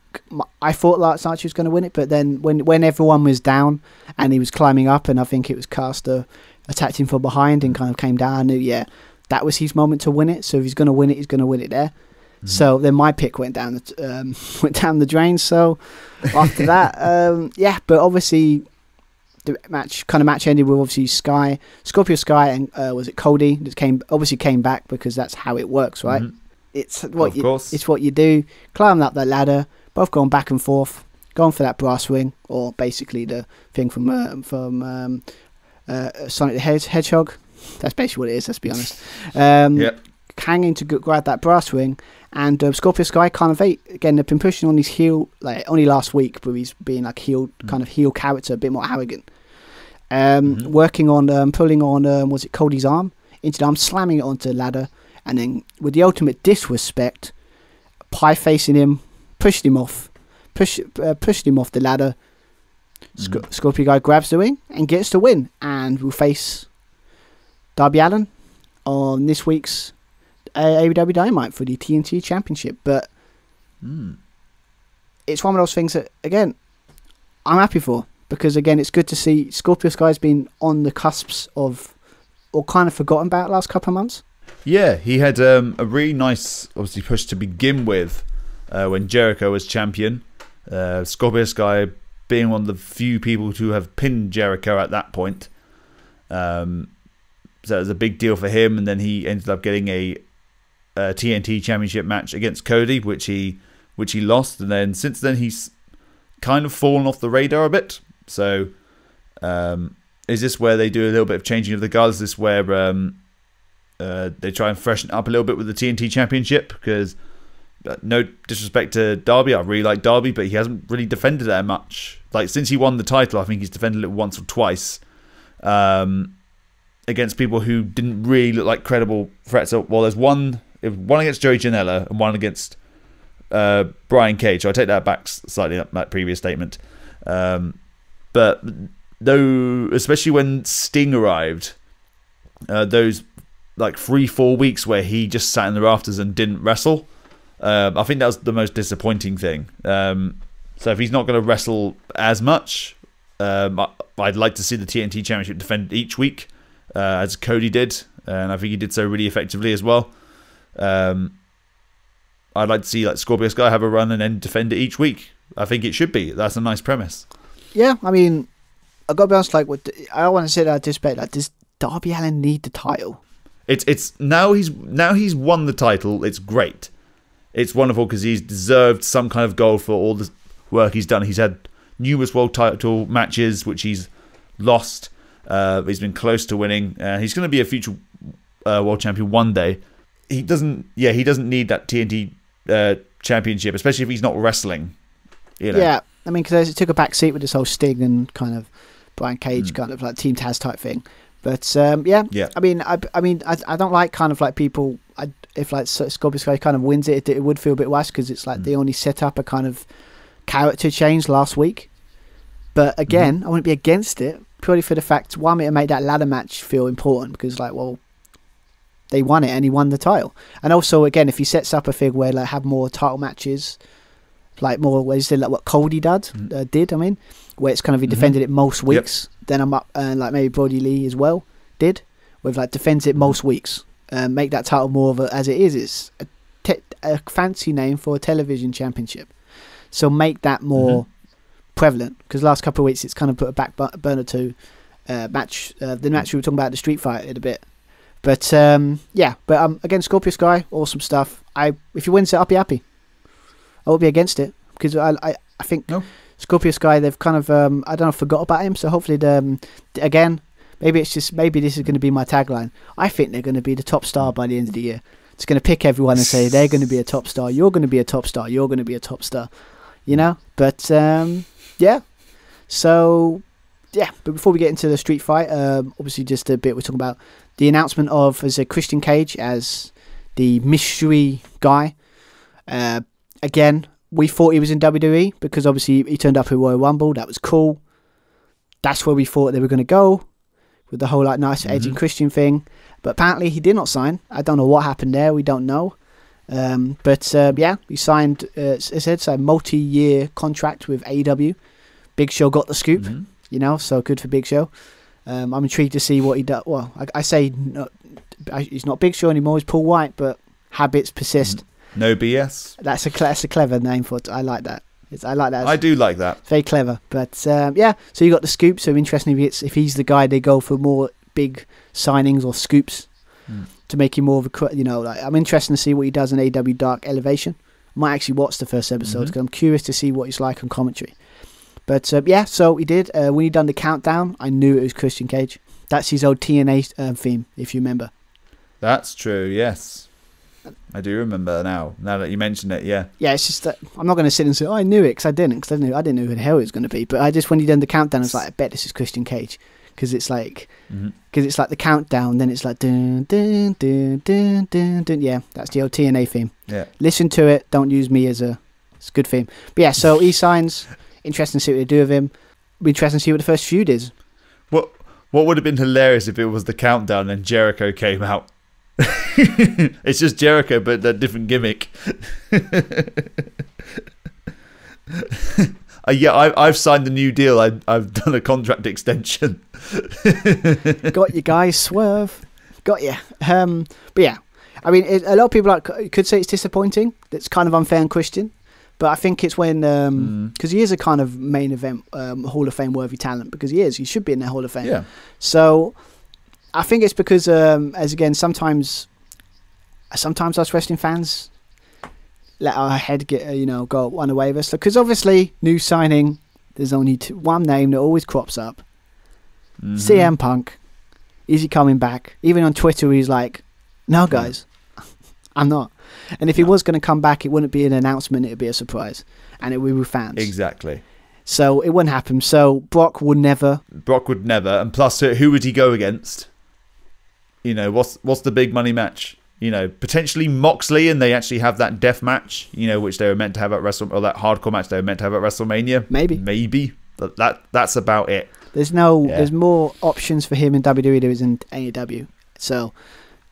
I thought Lance Archer was going to win it, but then when everyone was down and he was climbing up, and I think it was Caster attacked him from behind and kind of came down, I knew, that was his moment to win it. So if he's going to win it, he's going to win it there. So then my pick went down the drain. So after that, but obviously the match ended with obviously Scorpio Sky, and was it Cody that came back because that's how it works, right? It's what you do. Climbing up that ladder, both going back and forth, going for that brass ring, or basically the thing from Sonic the Hedgehog. That's basically what it is. Let's be honest. Hanging to grab that brass ring, and Scorpio Sky kind of again. They've been pushing on his heel like only last week, but he's being like kind of heel character, a bit more arrogant. Working on pulling on was it Cody's arm into the arm, slamming it onto the ladder, and then with the ultimate disrespect, pie facing him, pushed him off the ladder. Scorpio Guy grabs the ring and gets the win, and will face Darby Allin on this week's AEW Dynamite for the TNT Championship. But it's one of those things that, again, I'm happy for, because again, it's good to see Scorpio Sky's been on the cusps of, or kind of forgotten about, last couple of months. Yeah, he had a really nice, obviously, push to begin with when Jericho was champion. Scorpio Sky being one of the few people to have pinned Jericho at that point. So it was a big deal for him, and then he ended up getting a TNT Championship match against Cody, which he lost, and then since then he's kind of fallen off the radar a bit. So is this where they do a little bit of changing of the guard? Is this where they try and freshen up a little bit with the TNT Championship? Because no disrespect to Darby, I really like Darby, but he hasn't really defended that much. Like, since he won the title, I think he's defended it once or twice against people who didn't really look like credible threats. So, well, there's one against Joey Janela and one against Brian Cage. So I take that back slightly, that previous statement. But though, especially when Sting arrived, those like 3-4 weeks where he just sat in the rafters and didn't wrestle, I think that was the most disappointing thing. So if he's not going to wrestle as much, I'd like to see the TNT Championship defended each week, as Cody did, and I think he did so really effectively as well. I'd like to see like Scorpio Sky have a run and then defend it each week. I think it should be. That's a nice premise. Yeah, I mean, I got to be honest. Like, I don't want to say that I anticipate like Darby Allin need the title? It's now he's won the title. It's great. It's wonderful because he's deserved some kind of gold for all the work he's done. He's had numerous world title matches which he's lost. He's been close to winning. He's going to be a future world champion one day. He doesn't need that TNT championship, especially if he's not wrestling. You know? Yeah, I mean, because it took a back seat with this whole Sting and kind of Brian Cage kind of like Team Taz type thing. But yeah. I mean, I don't like kind of like people. If like Scorpio Sky kind of wins it would feel a bit worse because it's like they only set up a kind of character change last week. But again, I wouldn't be against it purely for the fact one, it made that ladder match feel important because like, well, they won it and he won the title. And also, again, if he sets up a thing where like have more title matches, like more ways like what Cody did, I mean, where it's kind of he defended it most weeks. Then I'm up and like maybe Brody Lee as well did, with like defends it most weeks. Make that title more of a, as it is. It's a fancy name for a television championship. So make that more prevalent because last couple of weeks it's kind of put a back burner to match the match we were talking about the Street Fight in a bit. But again, Scorpio Sky, awesome stuff. If he wins it, I'll be happy. I won't be against it because I think Scorpio Sky, they've kind of I don't know, forgot about him. So hopefully, again, maybe this is going to be my tagline. I think they're going to be the top star by the end of the year. It's going to pick everyone and say they're going to be a top star. You're going to be a top star. You're going to be a top star. You know, but yeah. So yeah, but before we get into the Street Fight, obviously just a bit we're talking about the announcement of Christian Cage as the mystery guy. Again, we thought he was in WWE because obviously he turned up at Royal Rumble. That was cool. That's where we thought they were going to go with the whole like nice edgy Christian thing. But apparently he did not sign. I don't know what happened there. We don't know. But he signed, as I said, a multi-year contract with AEW. Big Show got the scoop, you know, so good for Big Show. I'm intrigued to see what he does. Well, I say no, he's not Big Show anymore. He's Paul White, but habits persist. No BS. That's a clever name for it. I like that. I like that. I do like that. Very clever. But so you got the scoop. So interesting if he's the guy they go for more big signings or scoops to make him more of a, you know, like I'm interested to see what he does in AEW Dark Elevation. I might actually watch the first episode because I'm curious to see what he's like on commentary. But so he did. When he done the countdown, I knew it was Christian Cage. That's his old TNA theme, if you remember. That's true. Yes. I do remember now that you mentioned it, yeah. Yeah, it's just that I'm not going to sit and say, I knew it, because I didn't know who the hell it was going to be. But I just, when he done the countdown, I was like, I bet this is Christian Cage. Because it's like, it's like the countdown, then it's like, dun, dun, dun, dun, dun, dun. Yeah, that's the old TNA theme. Yeah. Listen to it, don't use me it's a good theme. But yeah, so he signs, interesting to see what they do with him. Be interesting to see what the first feud is. What would have been hilarious if it was the countdown and Jericho came out? It's just Jericho, but a different gimmick. I've signed the new deal. I've done a contract extension. Got you guys, swerve. Got you. But yeah, I mean, a lot of people could say it's disappointing. It's kind of unfair and Christian. But I think it's when because he is a kind of main event Hall of Fame worthy talent because he is. He should be in the Hall of Fame. Yeah. So I think it's because as again sometimes us wrestling fans let our head get go one away with us because obviously new signing. There's only one name that always crops up. CM Punk. Is he coming back? Even on Twitter, he's like, "No, guys, I'm not." And if he was going to come back, it wouldn't be an announcement; it'd be a surprise, and it would be with fans. Exactly. So it wouldn't happen. So Brock would never. And plus, who would he go against? You know, what's the big money match? You know, potentially Moxley, and they actually have that death match. You know, which they were meant to have at or that hardcore match they were meant to have at WrestleMania. Maybe. But that's about it. There's more options for him in WWE than in AEW. So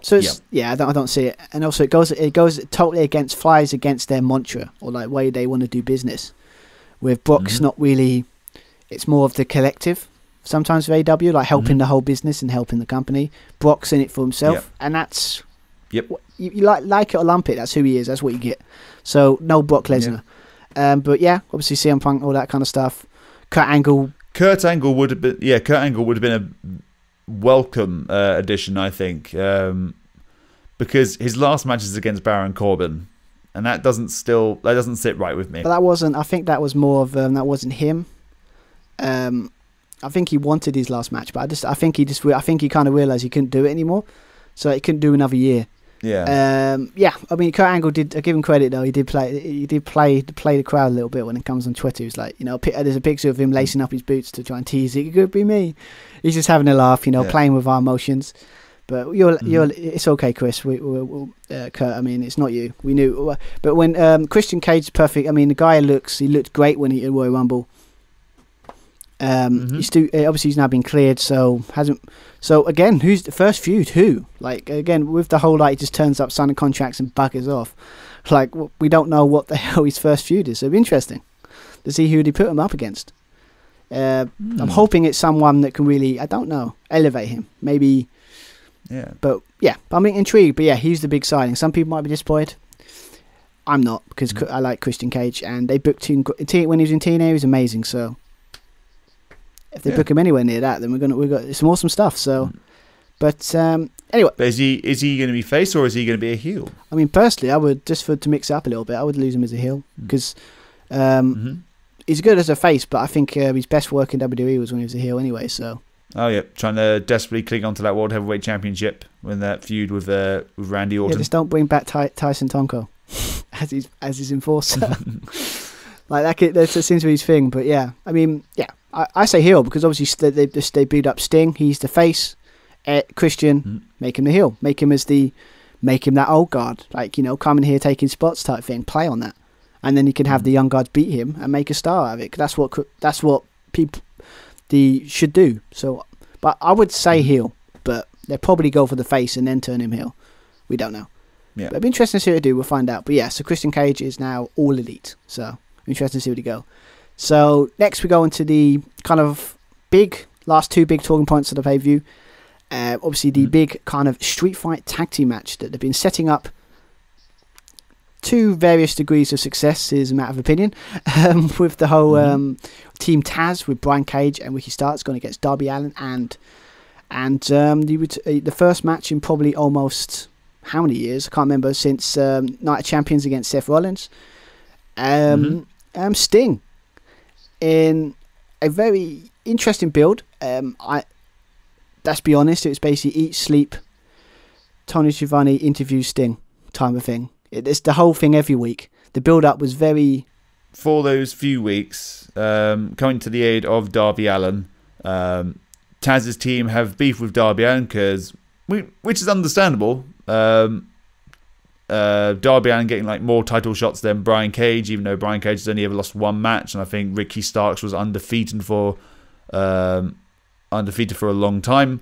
it's, I don't see it. And also it goes totally flies against their mantra or like way they want to do business. With Brock's not really, it's more of the collective. Sometimes with AEW, like helping the whole business and helping the company. Brock's in it for himself, and that's you like it or lump it. That's who he is. That's what you get. So no Brock Lesnar. But yeah, obviously CM Punk, all that kind of stuff. Kurt Angle would have been welcome addition, I think, because his last match is against Baron Corbin, and that doesn't sit right with me. But that wasn't. I think that was more of that wasn't him. I think he wanted his last match, but I think he kind of realised he couldn't do it anymore, so he couldn't do another year. Yeah. I mean, Kurt Angle did. I give him credit though. He did play the crowd a little bit when it comes on Twitter. He was like, there's a picture of him lacing up his boots to try and tease it. It could be me. He's just having a laugh, playing with our emotions. But it's okay, Chris. Kurt. I mean, it's not you. We knew. But when Christian Cage is perfect. I mean, the guy looked great when he at Royal Rumble. Obviously he's now been cleared, so again, who's the first feud? Who? Like, again, with the whole he just turns up, signing contracts and buggers off. Like, we don't know what the hell his first feud is, so it'd be interesting to see who they put him up against. I'm hoping it's someone that can really, I don't know, elevate him, maybe. Yeah. But yeah, I'm intrigued. But yeah, he's the big signing. Some people might be disappointed. I'm not, because I like Christian Cage, and they booked him when he was in TNA. He was amazing. So if they book him anywhere near that, then we've got some awesome stuff. So, but anyway, but is he going to be face or is he going to be a heel? I mean, personally, I would to mix it up a little bit. I would lose him as a heel because he's good as a face, but I think his best work in WWE was when he was a heel anyway. So. Oh yeah, trying to desperately cling on to that World Heavyweight Championship when that feud with Randy Orton. Yeah, just don't bring back Tyson Tonko as his enforcer. Like that seems to be his thing. But yeah, I mean, yeah, I say heel because obviously they beat up Sting. He's the face. Christian, make him the heel. Make him that old guard. Like, coming here taking spots type thing. Play on that, and then you can have the young guards beat him and make a star out of it. 'Cause that's what people should do. So, but I would say heel, but they'll probably go for the face and then turn him heel. We don't know. Yeah, but it'll be interesting to see what they do. We'll find out. But yeah, so Christian Cage is now all elite. So interesting to see where they go. So next we go into the kind of last two big talking points of the pay-per-view. Obviously the big kind of street fight tag team match that they've been setting up to various degrees of success, is a matter of opinion, with the whole Team Taz with Brian Cage and Ricky Starks going against Darby Allin and the first match in probably almost how many years, I can't remember, since Night of Champions against Seth Rollins. Sting in a very interesting build. Let's be honest, it was basically eat, sleep, Tony Schiavone interviews Sting type of thing. It's the whole thing every week. The build-up was very... For those few weeks, coming to the aid of Darby Allin, Taz's team have beef with Darby Allin, which is understandable. Darby Allin getting more title shots than Brian Cage, even though Brian Cage has only ever lost one match, and I think Ricky Starks was undefeated for a long time.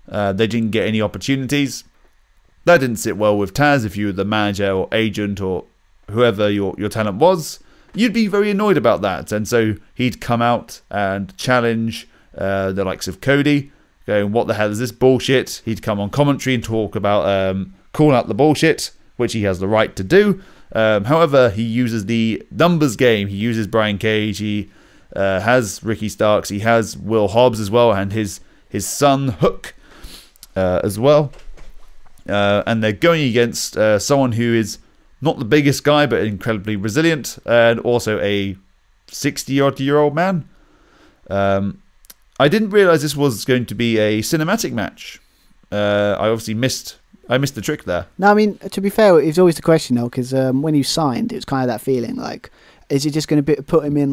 They didn't get any opportunities. That didn't sit well with Taz. If you were the manager or agent or whoever your talent was, you'd be very annoyed about that. And so he'd come out and challenge the likes of Cody, going, what the hell is this bullshit? He'd come on commentary and talk about call out the bullshit, which he has the right to do. However, he uses the numbers game. He uses Brian Cage. He has Ricky Starks. He has Will Hobbs as well, and his son Hook as well. And they're going against someone who is not the biggest guy, but incredibly resilient, and also a 60-odd-year-old man. I didn't realize this was going to be a cinematic match. I obviously missed the trick there. No, I mean, to be fair, it was always the question, though, because when you signed, it was kind of that feeling, is he just going to put him in,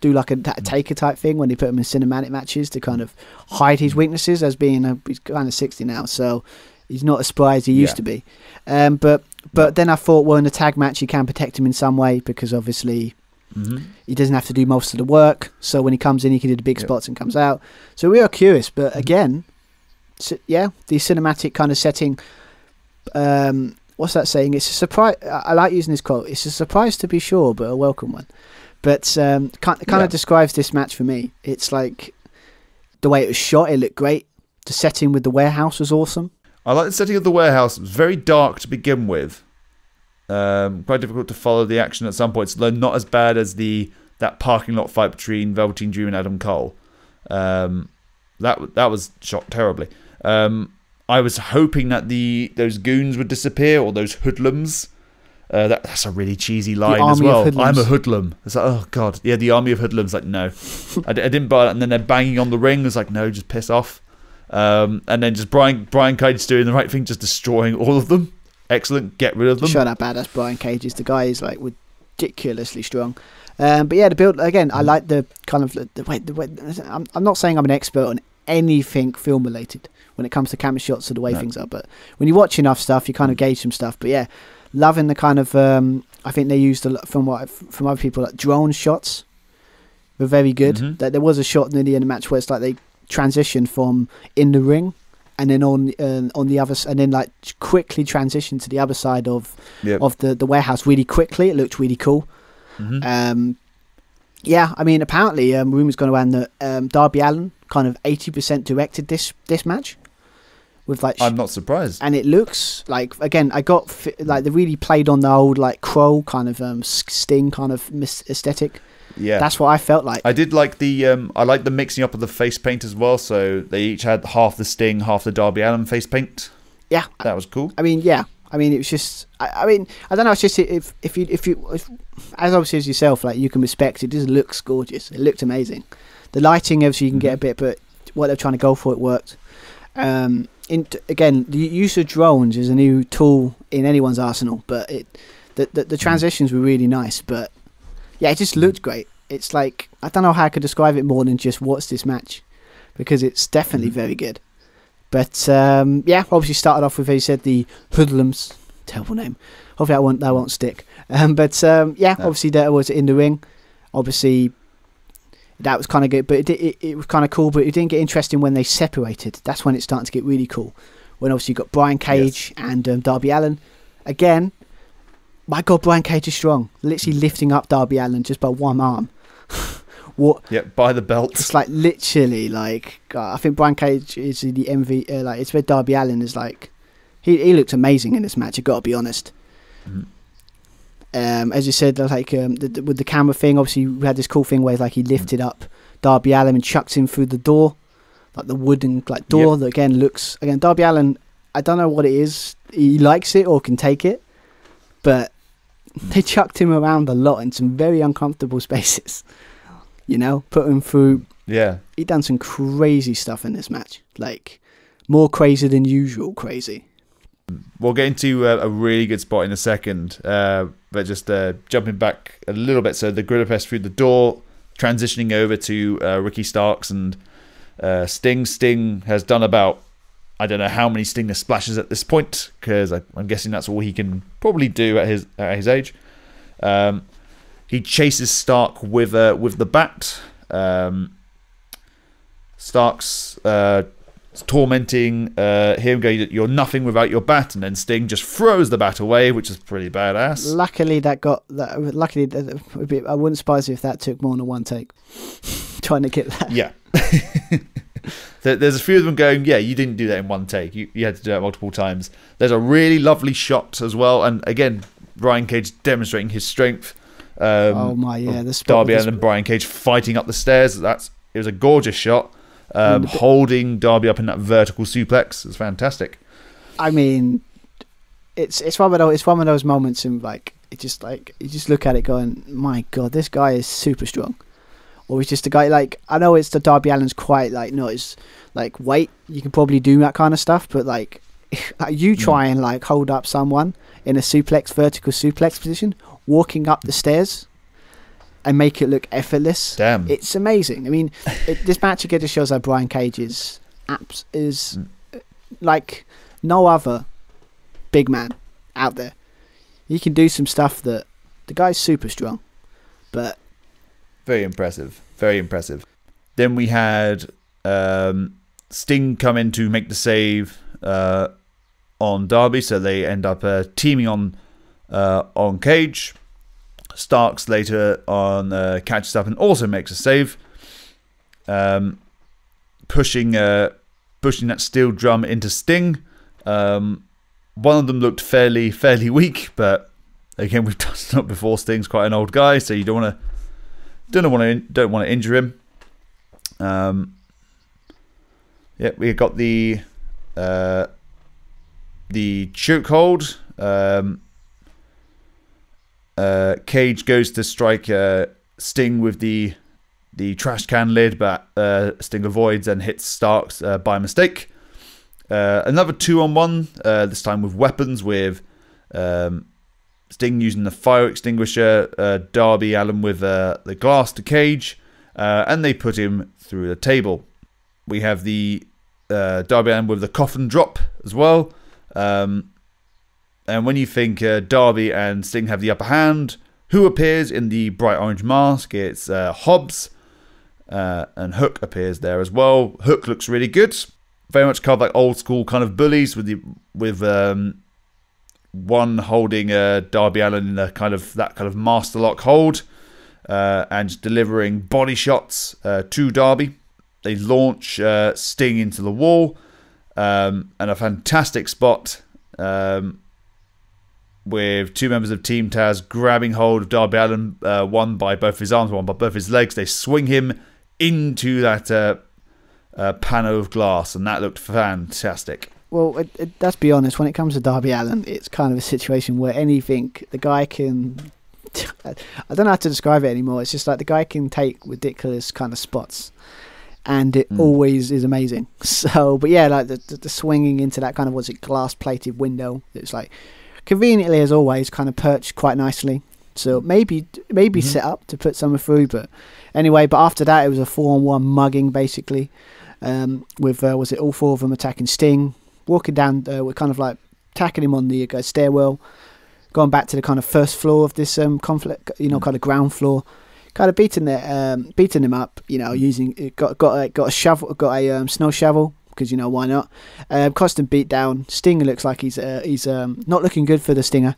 do a Taker type thing when they put him in cinematic matches to kind of hide his weaknesses, as being he's kind of 60 now, so he's not as spry as he used to be. But then I thought, well, in a tag match, you can protect him in some way, because obviously he doesn't have to do most of the work, so when he comes in, he can do the big spots and comes out. So we are curious, but again, the cinematic kind of setting... what's that saying? It's a surprise. I like using this quote. It's a surprise to be sure, but a welcome one. But kind of describes this match for me. It's like the way it was shot. It looked great. The setting with the warehouse was awesome. I like the setting of the warehouse. It was very dark to begin with. Quite difficult to follow the action at some points, though not as bad as that parking lot fight between Velveteen Dream and Adam Cole. that was shot terribly. I was hoping that those goons would disappear, or those hoodlums. That's a really cheesy line as well. I'm a hoodlum. It's like, oh god, yeah, the army of hoodlums. Like, no, I didn't buy it. And then they're banging on the ring. It's like, no, just piss off. And then just Brian Cage doing the right thing, just destroying all of them. Excellent, get rid of them. Shut up, badass Brian Cage is. The guy is like ridiculously strong. But yeah, the build again. I like the kind of the way. I'm not saying I'm an expert on anything film related when it comes to camera shots or the way things are, but when you watch enough stuff, you kind of gauge some stuff. But yeah, loving the kind of I think they used a lot from other people, like drone shots were very good. That there was a shot near the end of the match where it's like they transitioned from in the ring and then on the other, and then like quickly transitioned to the other side of the warehouse really quickly. It looked really cool. Yeah, I mean, apparently rumours going around that Darby Allin kind of 80% directed this match. With like, I'm not surprised. And it looks like, again, I got like they really played on the old like Crow kind of Sting kind of aesthetic. Yeah, that's what I felt like. I did like I like the mixing up of the face paint as well. So they each had half the Sting, half the Darby Allin face paint. Yeah, that was cool. I mean, yeah. I mean, it was just. I mean, I don't know. It's just if as obviously as yourself, like you can respect it. It just looks gorgeous. It looked amazing. The lighting, obviously, you can get a bit, but what they're trying to go for, it worked. Again, the use of drones is a new tool in anyone's arsenal, but the transitions were really nice. But yeah, it just looked great. It's like, I don't know how I could describe it more than just watch this match, because it's definitely very good. But yeah, obviously started off with, as you said, the Hoodlums. Terrible name. Hopefully that won't stick. But yeah, obviously that was in the ring. Obviously that was kind of good, but it was kind of cool. But it didn't get interesting when they separated. That's when it started to get really cool. When obviously you got Brian Cage and Darby Allin. Again, my God, Brian Cage is strong. Literally lifting up Darby Allin just by one arm. What? Yeah, by the belt. It's like literally like I think Brian Cage is the MV. Like it's where Darby Allin is like he looked amazing in this match. I got to be honest. As you said, like with the camera thing, obviously we had this cool thing where like he lifted up Darby Allin and chucked him through the door, like the wooden like door that again looks Darby Allin. I don't know what it is. He likes it or can take it, but they chucked him around a lot in some very uncomfortable spaces. You know, put him through. Yeah, he done some crazy stuff in this match, like more crazy than usual crazy. We'll get into a really good spot in a second, but just jumping back a little bit. So the Gorilla Press through the door, transitioning over to Ricky Starks and Sting. Sting has done about, I don't know how many Stinger splashes at this point, because I'm guessing that's all he can probably do at his age. He chases Stark with the bat. Stark's tormenting him, going, "You're nothing without your bat," and then Sting just throws the bat away, which is pretty badass. Luckily, I wouldn't surprise you if that took more than one take. Trying to get that. Yeah. There's a few of them going, yeah, you didn't do that in one take. You had to do that multiple times. There's a really lovely shot as well, and again, Brian Cage demonstrating his strength. The Darby Allin and Brian Cage fighting up the stairs. It was a gorgeous shot. Holding Darby up in that vertical suplex. It's fantastic. I mean, it's one of those moments in you just look at it going, my God, this guy is super strong. Or he's just a guy like, I know it's the Darby Allin's quite like, no, it's like weight, you can probably do that kind of stuff, but like you try and like hold up someone in a vertical suplex position, walking up the stairs and make it look effortless. Damn, it's amazing. I mean, this match again just shows how Brian Cage is like no other big man out there. He can do some stuff that the guy's super strong, but very impressive. Very impressive. Then we had Sting come in to make the save on Darby, so they end up teaming on Cage. Starks later on catches up and also makes a save, pushing that steel drum into Sting. One of them looked fairly weak, but again, we've touched on it before. Sting's quite an old guy, so you don't want to injure him. Yeah, we got the chokehold. Cage goes to strike Sting with the trash can lid, but Sting avoids and hits Starks by mistake. Another 2-on-1, this time with weapons, with Sting using the fire extinguisher, Darby Allin with the glass to Cage, and they put him through the table. We have the Darby Allin with the coffin drop as well. And when you think Darby and Sting have the upper hand, who appears in the bright orange mask? It's Hobbs, and Hook appears there as well. Hook looks really good. Very much kind of like old school kind of bullies with one holding Darby Allin in that kind of master lock hold, and delivering body shots to Darby. They launch Sting into the wall, and a fantastic spot with two members of Team Taz grabbing hold of Darby Allin, one by both his arms, one by both his legs. They swing him into that panel of glass, and that looked fantastic. Well, let's be honest, when it comes to Darby Allin, it's kind of a situation where anything the guy can... I don't know how to describe it anymore. It's just like the guy can take ridiculous kind of spots, and it always is amazing. So, but yeah, like the swinging into that kind of, glass-plated window. It's like, conveniently as always, kind of perched quite nicely. So maybe set up to put someone through. But anyway, but after that, it was a 4-on-1 mugging, basically, with, all four of them attacking Sting. Walking down, we're kind of like attacking him on the stairwell, going back to the kind of first floor of this conflict, kind of ground floor, kind of beating him up, using got a shovel, got a snow shovel, because why not? Constant beat down. Sting looks like he's not looking good for the Stinger,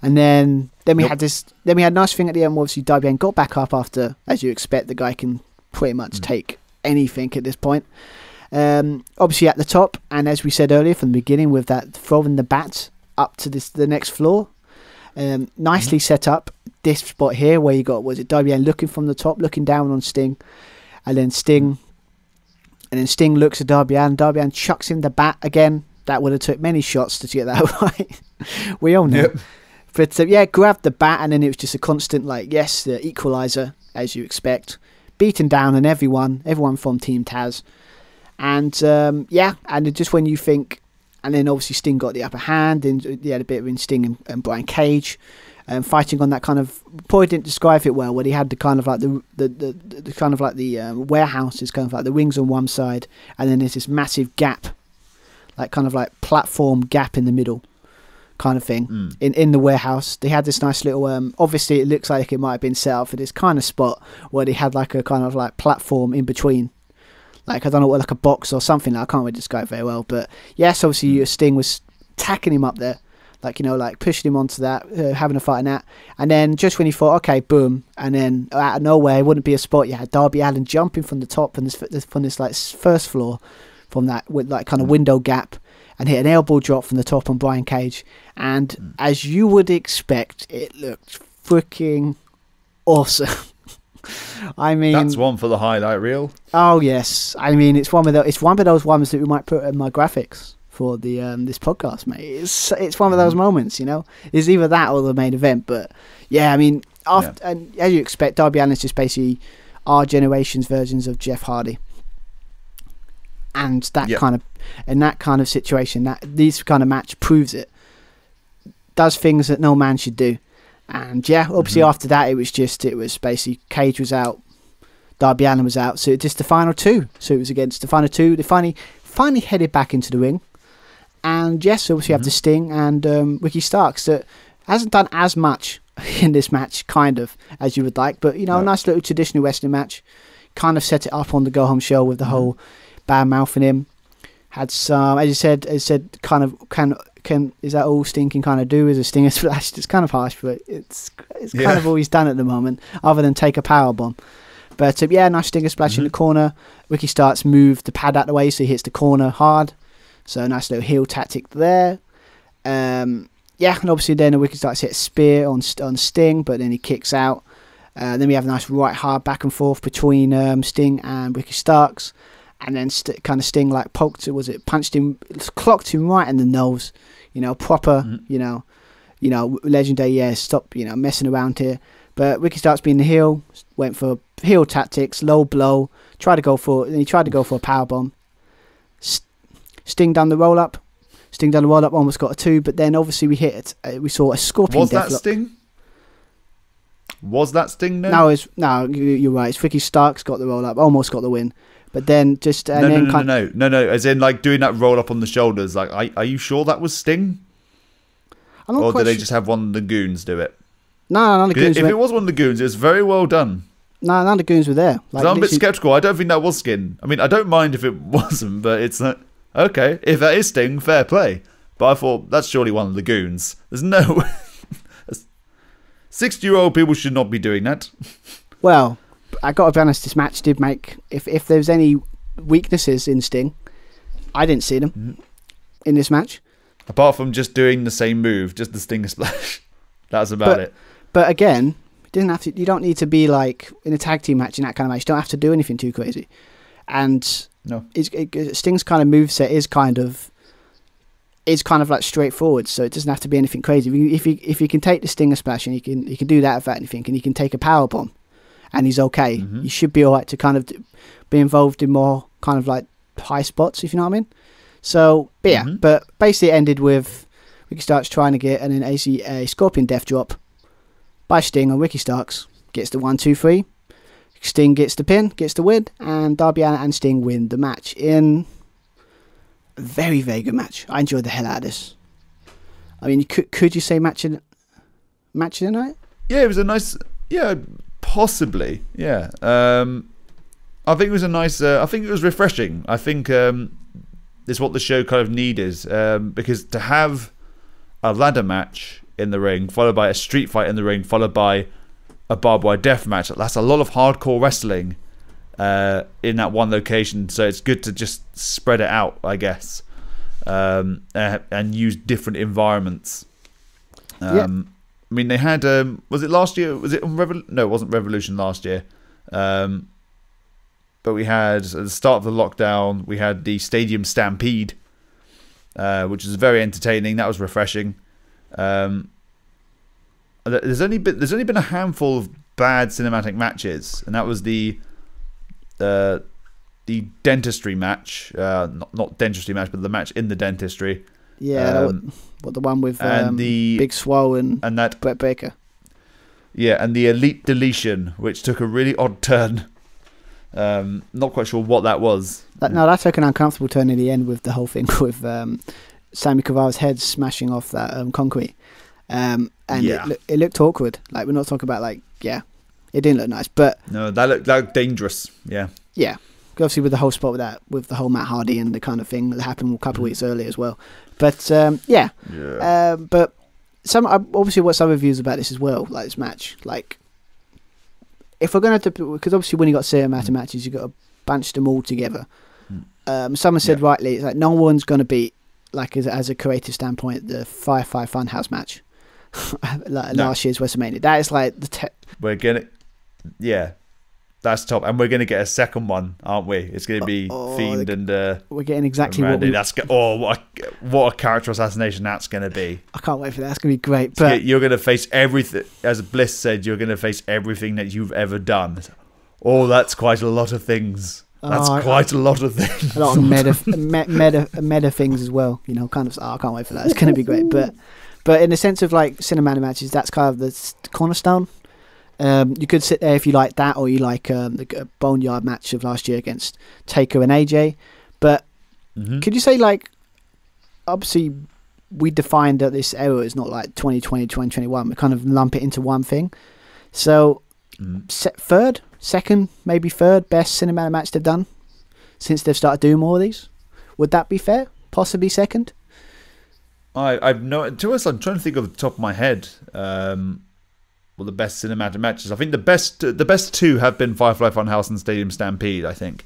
and then we had a nice thing at the end. Obviously, Darby got back up after, as you expect, the guy can pretty much take anything at this point. Obviously at the top, and as we said earlier from the beginning, with that throwing the bat up to the next floor, nicely set up. This spot here where you got, Darby Allin looking from the top, looking down on Sting, and then Sting looks at Darby Allin chucks him the bat again. That would have took many shots to get that right. We all know. Yep. But grabbed the bat, and then it was just a constant the equalizer, as you expect, beating down on everyone from Team Taz. And and just when you think, and then obviously Sting got the upper hand, and he had a bit of Sting and Brian Cage, fighting on that kind of, probably didn't describe it well, where he had the kind of like the kind of like the warehouse is kind of like the wings on one side, and then there's this massive gap, like kind of like platform gap in the middle, kind of thing in the warehouse. They had this nice little obviously it looks like it might have been set up for this kind of spot where they had like a kind of like platform in between. Like, I don't know, like a box or something. I can't really describe it very well. But, yes, obviously, Sting was tacking him up there. Like pushing him onto that, having a fight in that. And then just when he thought, okay, boom. And then out of nowhere, it wouldn't be a spot. You had Darby Allin jumping from the top from this like, first floor, from that with like kind of window gap, and hit an elbow drop from the top on Brian Cage. And as you would expect, it looked freaking awesome. I mean, that's one for the highlight reel. Oh yes, I mean it's one of those ones that we might put in my graphics for the this podcast, mate. It's one of those moments, It's either that or the main event. But yeah, I mean, and as you expect, Darby Allin is just basically our generation's versions of Jeff Hardy, and that kind of situation, that this kind of match proves it. Does things that no man should do. And obviously after that it was basically Cage was out, Darby Allin was out, so it's just the final two. So it was against the final two. They finally headed back into the ring, and obviously you have the Sting and Ricky Starks, that hasn't done as much in this match, kind of, as you would like, but a nice little traditional wrestling match. Kind of set it up on the go home show with the whole bad mouthing him. Had some, as you said, is that all Sting can kind of do, is a Stinger splash? It's kind of harsh, but it's kind of all he's done at the moment, other than take a power bomb. But nice Stinger splash in the corner. Ricky Starks moved the pad out the way, so he hits the corner hard. So nice little heel tactic there. And obviously then Ricky Starks hit a spear on Sting, but then he kicks out. Then we have a nice right hard back and forth between Sting and Ricky Starks. and then kind of Sting like punched him, clocked him right in the nose, proper, legendary. Yeah, stop, messing around here. But Ricky Starks, being the heel, went for heel tactics, low blow, tried to go for a powerbomb. Sting done the roll up. Almost got a 2, but then obviously we saw a scorpion. Was that Sting? Was that Sting? No, you're right. It's Ricky Starks got the roll up, almost got the win, but then just no. As in, like doing that roll up on the shoulders. Like, are you sure that was Sting? Or did they just have one of the goons do it? No, none of the goons. If it was one of the goons, it was very well done. No, none of the goons were there. Like, I'm a bit skeptical. I don't think that was Sting. I mean, I don't mind if it wasn't, but it's not. Okay, if that is Sting, fair play. But I thought, that's surely one of the goons. There's no... 60-year-old people should not be doing that. Well, I got to be honest, this match did make... If there's any weaknesses in Sting, I didn't see them in this match. Apart from just doing the same move, just the Stinger Splash. That's about it. But again, you don't need to be like in a tag team match, in that kind of match. You don't have to do anything too crazy. And no, Sting's kind of moveset is kind of like straightforward, so it doesn't have to be anything crazy. If you can take the Stinger Splash and you can do that without anything, and you can take a power bomb, and he's okay, you should be all right to kind of be involved in more kind of like high spots, if you know what I mean. So, but yeah, but basically it ended with Ricky Starks trying to get a Scorpion Death Drop by Sting on Ricky Starks, gets the 1, 2, 3. Sting gets the pin, gets the win, and Darby Allin and Sting win the match in a very, very good match. I enjoyed the hell out of this. I mean, could you say match of the night? Yeah, it was a nice... Yeah, possibly. Yeah. I think it was a nice... I think it was refreshing. I think it's what the show kind of needed. Because to have a ladder match in the ring, followed by a street fight in the ring, followed by a barbed wire death match, that's a lot of hardcore wrestling in that one location. So it's good to just spread it out, I guess, and use different environments. I mean, they had was it last year? Was it on No, it wasn't Revolution last year. But we had at the start of the lockdown, we had the Stadium Stampede, which was very entertaining. That was refreshing. There's only been a handful of bad cinematic matches, and that was the dentistry match, not dentistry match, but the match in the dentistry. Yeah, the one with the Big Swole and that Brett Baker. Yeah, and the Elite Deletion, which took a really odd turn. Not quite sure what that was. That took an uncomfortable turn in the end with the whole thing with Sammy Guevara's head smashing off that concrete. And it looked awkward. Like, we're not talking about it didn't look nice, but no, that looked dangerous. Yeah, obviously with the whole spot with the whole Matt Hardy and the kind of thing that happened a couple of weeks earlier as well. But but obviously what some reviews about this as well, like this match, like if we're gonna because obviously when you got certain amount of matches, you got to bunch them all together. Someone said rightly, it's like no one's gonna beat, like as a creative standpoint, the Firefly Funhouse match. Last year's WrestleMania. That is like we're gonna, that's top, and we're gonna get a second one, aren't we? It's gonna be Fiend and we're getting exactly Randy. What a character assassination that's gonna be. I can't wait for that. It's gonna be great. But you're gonna face everything, as Bliss said. You're gonna face everything that you've ever done. That's quite a lot of things. That's quite a lot of things. A lot of meta things as well. Kind of. I can't wait for that. It's gonna be great. But in the sense of like cinematic matches, that's kind of the cornerstone. You could sit there if you like that, or you like the Boneyard match of last year against Taker and AJ. But could you say, like, obviously we defined that this era is not like 2020, 2021. We kind of lump it into one thing. So second, maybe third best cinematic match they've done since they've started doing more of these. Would that be fair? Possibly second? I've no. To us, I'm trying to think off the top of my head. The best cinematic matches. I think the best two have been Firefly Funhouse and Stadium Stampede. I think.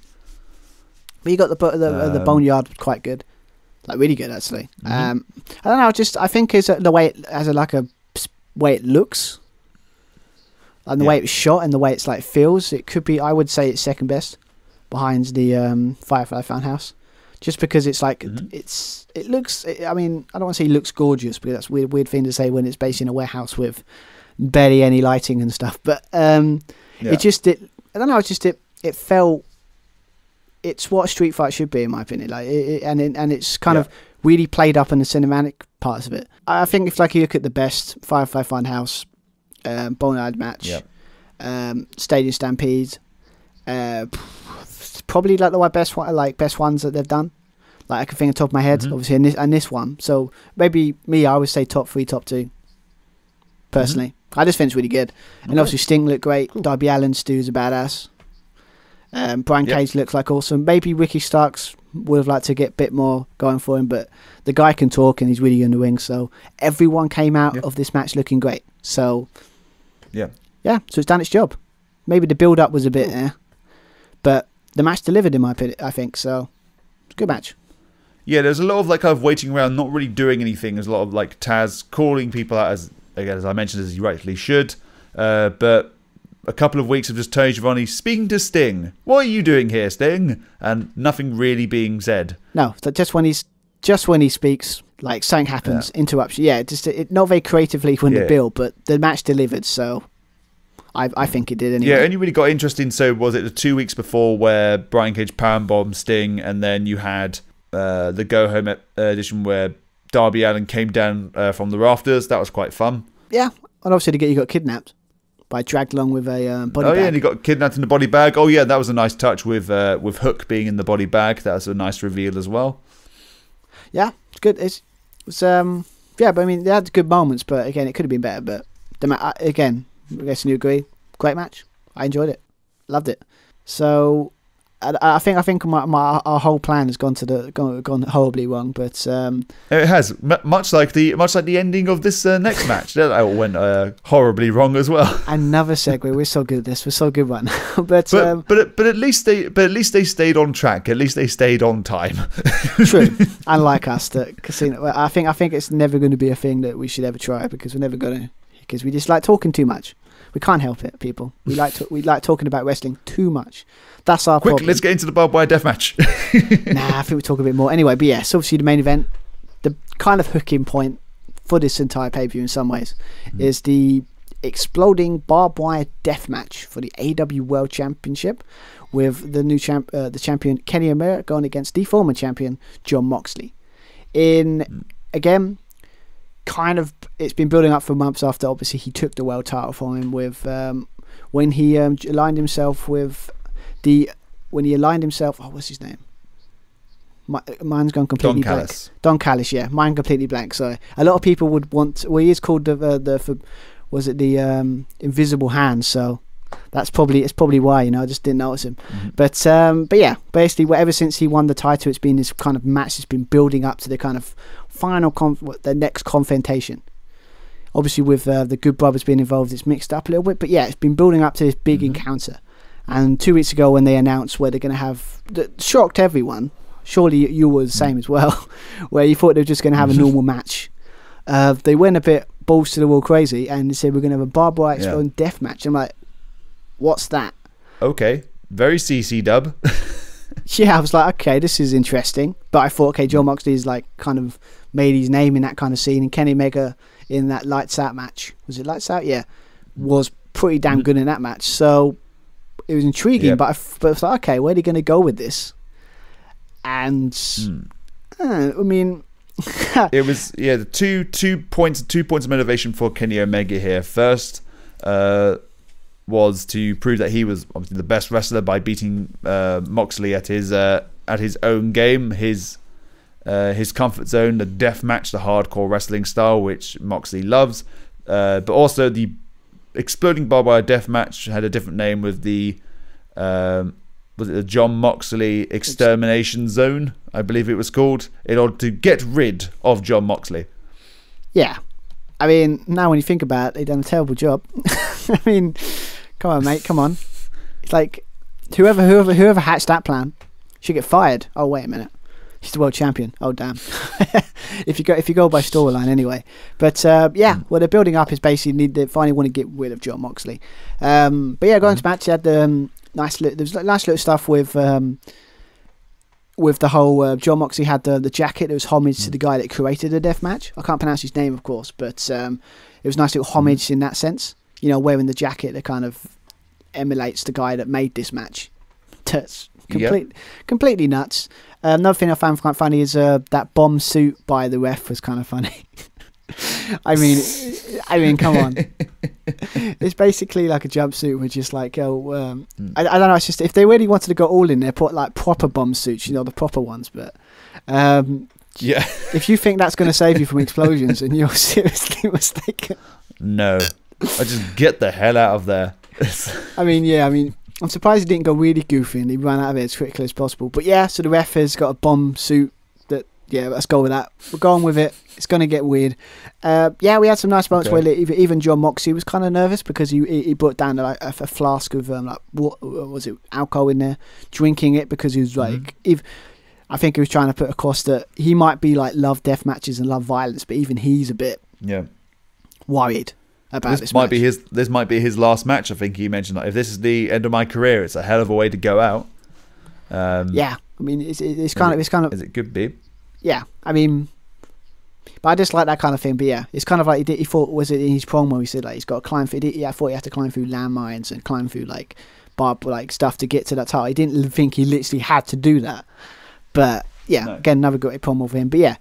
But you got the Boneyard, quite good, like really good actually. I don't know. I think is the way it has way it looks, and the way it was shot and the way it's like feels. It could be. I would say it's second best, behind the Firefly Funhouse, just because it's like it looks. I mean, I don't want to say it looks gorgeous because that's a weird thing to say when it's based in a warehouse with barely any lighting and stuff. But I don't know. It felt. It's what a street fight should be, in my opinion. Like, and it's kind of really played up in the cinematic parts of it. I think if like you look at the best Firefly Funhouse, Boneyard match, Stadium Stampede, probably like the best ones that they've done. Like I can think on top of my head, obviously, and this one. So maybe I would say top 3, top 2. Personally, I just think it's really good. And obviously Sting looked great. Cool. Darby Allin, Stu's a badass. Brian Cage looks like awesome. Maybe Ricky Starks would have liked to get a bit more going for him, but the guy can talk and he's really in the wing. So everyone came out of this match looking great. So so it's done its job. Maybe the build up was a bit but the match delivered in my opinion, I think. So it's a good match. Yeah, there's a lot of like kind of waiting around, not really doing anything. There's a lot of like Taz calling people out as I mentioned, as he rightfully should. But a couple of weeks of just Tony Schiavone speaking to Sting. What are you doing here, Sting? And nothing really being said. No, just when he speaks, like something happens, interruption. Yeah, not very creatively when the build, but the match delivered. So I think it did anyway. Yeah, it only really got interesting. So was it the 2 weeks before where Brian Cage powerbombed Sting, and then you had the Go Home edition where Darby Allin came down from the rafters. That was quite fun. Yeah, and obviously you got kidnapped. By dragged along with a body bag. Oh yeah, and he got kidnapped in the body bag. Oh yeah, that was a nice touch with Hook being in the body bag. That was a nice reveal as well. Yeah, it's good. It's but I mean they had good moments, but again it could have been better. But again, I guess you agree. Great match. I enjoyed it. Loved it. So I think our whole plan has gone horribly wrong, but it has much like the ending of this next match. That went horribly wrong as well. Another segue. We're so good at this. We're so good right now. but at least they stayed on track. At least they stayed on time. True. Unlike us, that casino. I think it's never going to be a thing that we should ever try because we're never going to. Because we just like talking too much. We can't help it, people. We like talking about wrestling too much. That's our problem. Let's get into the barbed wire death match. I think we'll talk a bit more. Anyway, but yes, obviously the main event, the kind of hooking point for this entire pay-per-view in some ways is the exploding barbed wire death match for the AEW World Championship with the new champion Kenny Omega going against the former champion Jon Moxley. Again, kind of it's been building up for months after obviously he took the world title from him with when he aligned himself with what's his name? Mine's gone completely blank. Don Callis, yeah. Mine completely blank. So a lot of people would want. Well, he is called the invisible hand. So it's probably why I just didn't notice him. But yeah, basically, ever since he won the title, it's been this kind of match. It's been building up to the kind of final the next confrontation. Obviously, with the Good Brothers being involved, it's mixed up a little bit. But yeah, it's been building up to this big encounter. And 2 weeks ago, when they announced where they're going to have, that shocked everyone. Surely you were the same as well, where you thought they were just going to have a normal match. They went a bit balls to the wall crazy and they said we're going to have a barbed wire exploding death match. I'm like, what's that? Okay, very CC dub. Yeah, I was like, okay, this is interesting. But I thought, okay, Jon Moxley is like kind of made his name in that kind of scene, and Kenny Omega in that Lights Out match. Was it Lights Out? Yeah, was pretty damn good in that match. So it was intriguing, but I was like, okay, where are they going to go with this? And I mean, it was the two points of motivation for Kenny Omega here. First was to prove that he was obviously the best wrestler by beating Moxley at his own game, his comfort zone, the death match, the hardcore wrestling style, which Moxley loves. But also the exploding barbed wire death match had a different name with the was it the Jon Moxley Extermination Zone, I believe it was called, in order to get rid of Jon Moxley. Yeah. I mean, now when you think about it, they've done a terrible job. I mean, come on, mate, come on. It's like, whoever hatched that plan should get fired. Oh, wait a minute. He's the world champion. Oh, damn. if you go by storyline anyway. But what they're building up is basically they finally want to get rid of Jon Moxley. But yeah, going to match, you had There's nice little stuff with the whole John Moxley had the jacket that was homage to the guy that created the death match. I can't pronounce his name, of course, but it was nice little homage in that sense. Wearing the jacket that kind of emulates the guy that made this match. That's completely nuts. Another thing I found quite funny is that bomb suit by the ref was kind of funny. I mean, come on. It's basically like a jumpsuit with just like, I don't know. It's just if they really wanted to go all in there, put like proper bomb suits, the proper ones. But if you think that's going to save you from explosions, and you're seriously mistaken. No, I just get the hell out of there. I mean, I'm surprised he didn't go really goofy and he ran out of it as quickly as possible. But yeah, so the ref has got a bomb suit. Let's go with that. We're going with it. It's going to get weird. We had some nice moments where even John Moxley was kind of nervous because he brought down a flask of what was it, alcohol in there, drinking it because he was like, I think he was trying to put across that he might be like love death matches and love violence, but even he's a bit worried about this might be this might be his last match. I think he mentioned if this is the end of my career, it's a hell of a way to go out. I mean, it's kind of. Is it good, babe? Yeah, I mean, but I just like that kind of thing. But yeah, it's kind of like he thought, was it in his promo? He said like he's got to climb through. I thought he had to climb through landmines and climb through like barbed like stuff to get to that title. He didn't think he literally had to do that. But yeah, again, another great promo for him. But yeah,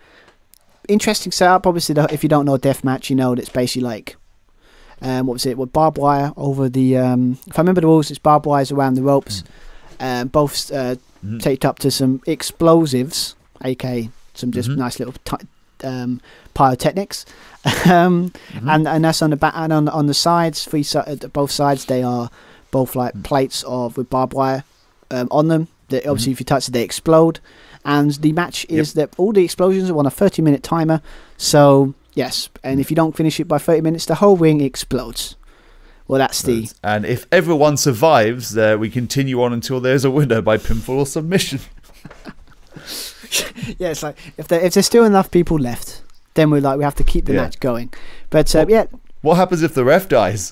interesting setup. Obviously, if you don't know deathmatch, it's basically like what was it? With barbed wire over the. If I remember the rules, it's barbed wires around the ropes, both taped up to some explosives, aka some just nice little pyrotechnics, and that's on the back and on the sides. Both sides they are both like plates with barbed wire on them. That obviously, if you touch it, they explode. And the match is that all the explosions are on a 30-minute timer. So yes, and if you don't finish it by 30 minutes, the whole ring explodes. Well, that's the. And if everyone survives, we continue on until there's a winner by pinfall or submission. Yeah, it's like if there's still enough people left, then we have to keep the match going. But what happens if the ref dies?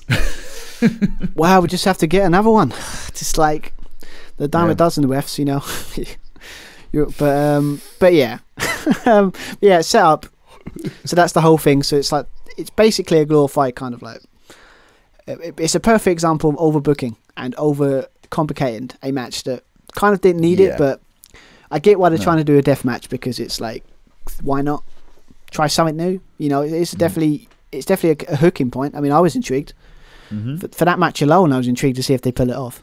Well, we just have to get another one. Just like the dime a dozen refs, but yeah, set up. So that's the whole thing. So it's basically a glorified kind of like. It's a perfect example of overbooking and over complicating a match that kind of didn't need it, but. I get why they're trying to do a death match because it's like, why not try something new? It's definitely a hooking point. I mean, I was intrigued for that match alone. I was intrigued to see if they pull it off.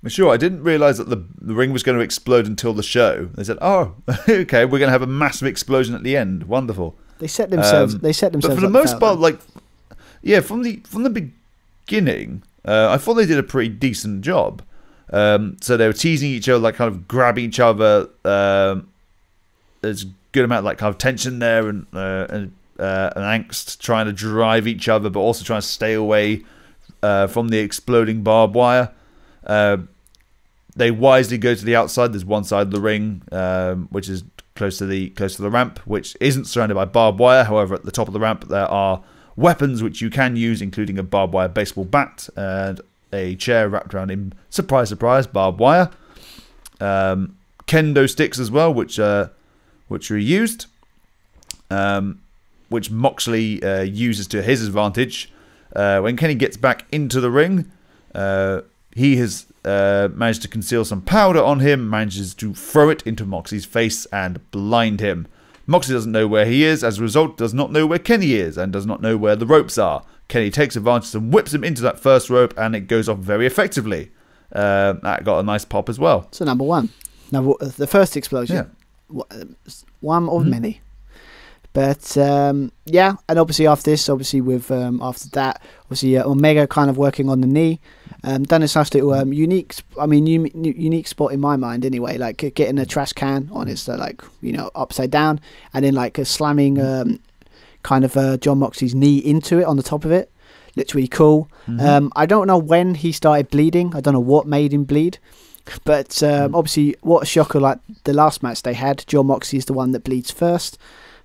Well, sure, I didn't realise that the ring was going to explode until the show. They said, "Oh, okay, we're going to have a massive explosion at the end. Wonderful." They set themselves. But for the most part, from the beginning, I thought they did a pretty decent job. So they were teasing each other, like kind of grabbing each other. There's a good amount of like kind of tension there and angst, trying to drive each other, but also trying to stay away from the exploding barbed wire. They wisely go to the outside. There's one side of the ring, which is close to the ramp, which isn't surrounded by barbed wire. However, at the top of the ramp there are weapons which you can use, including a barbed wire baseball bat and a chair wrapped around in surprise barbed wire, kendo sticks as well, which are used, which Moxley uses to his advantage. When Kenny gets back into the ring, he has managed to conceal some powder on him, manages to throw it into Moxley's face and blind him. Moxley doesn't know where he is, as a result does not know where Kenny is, and does not know where the ropes are. Kenny takes advantage and whips him into that first rope, and it goes off very effectively. That got a nice pop as well. So number one. Now, the first explosion. Yeah. One of many. But, and obviously after this, after that, Omega kind of working on the knee. Done this nice little unique spot in my mind anyway, like getting a trash can on it, so upside down, and then like slamming John Moxley's knee into it on the top of it. Literally cool. I don't know when he started bleeding. I don't know what made him bleed. But obviously, what a shocker, like the last match they had, John Moxley is the one that bleeds first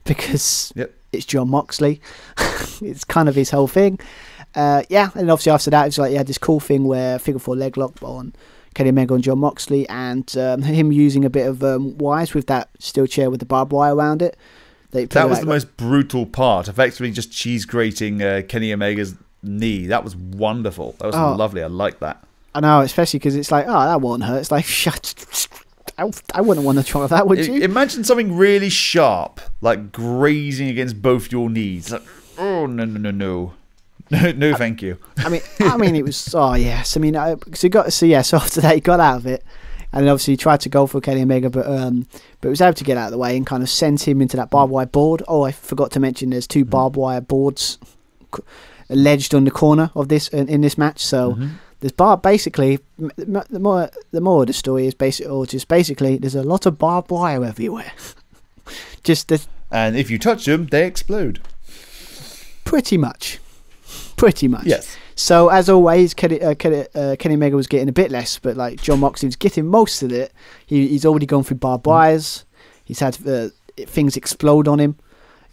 because it's John Moxley. It's kind of his whole thing. And obviously after that, it's like you had this cool thing where figure four leg lock on Kenny Omega and Jon Moxley, and him using a bit of wires with that steel chair with the barbed wire around it. That was the most brutal part, effectively just cheese grating Kenny Omega's knee. That was wonderful. That was lovely. I like that. I know, especially because it's like, that won't hurt. It's like, shut. I wouldn't want to try that, would you? Imagine something really sharp, like grazing against both your knees. Like, oh, no, thank you. I mean, it was, yes. I mean, so after that, he got out of it. And obviously he tried to go for Kenny Omega, but was able to get out of the way and kind of sent him into that barbed wire board. Oh, I forgot to mention there's 2 barbed wire boards alleged on the corner of this in this match. So there's basically the more of the story is basically there's a lot of barbed wire everywhere. And if you touch them, they explode. Pretty much. Yes. So as always, Kenny Omega was getting a bit less, but like Jon Moxley was getting most of it. He's already gone through barbed wires. He's had things explode on him.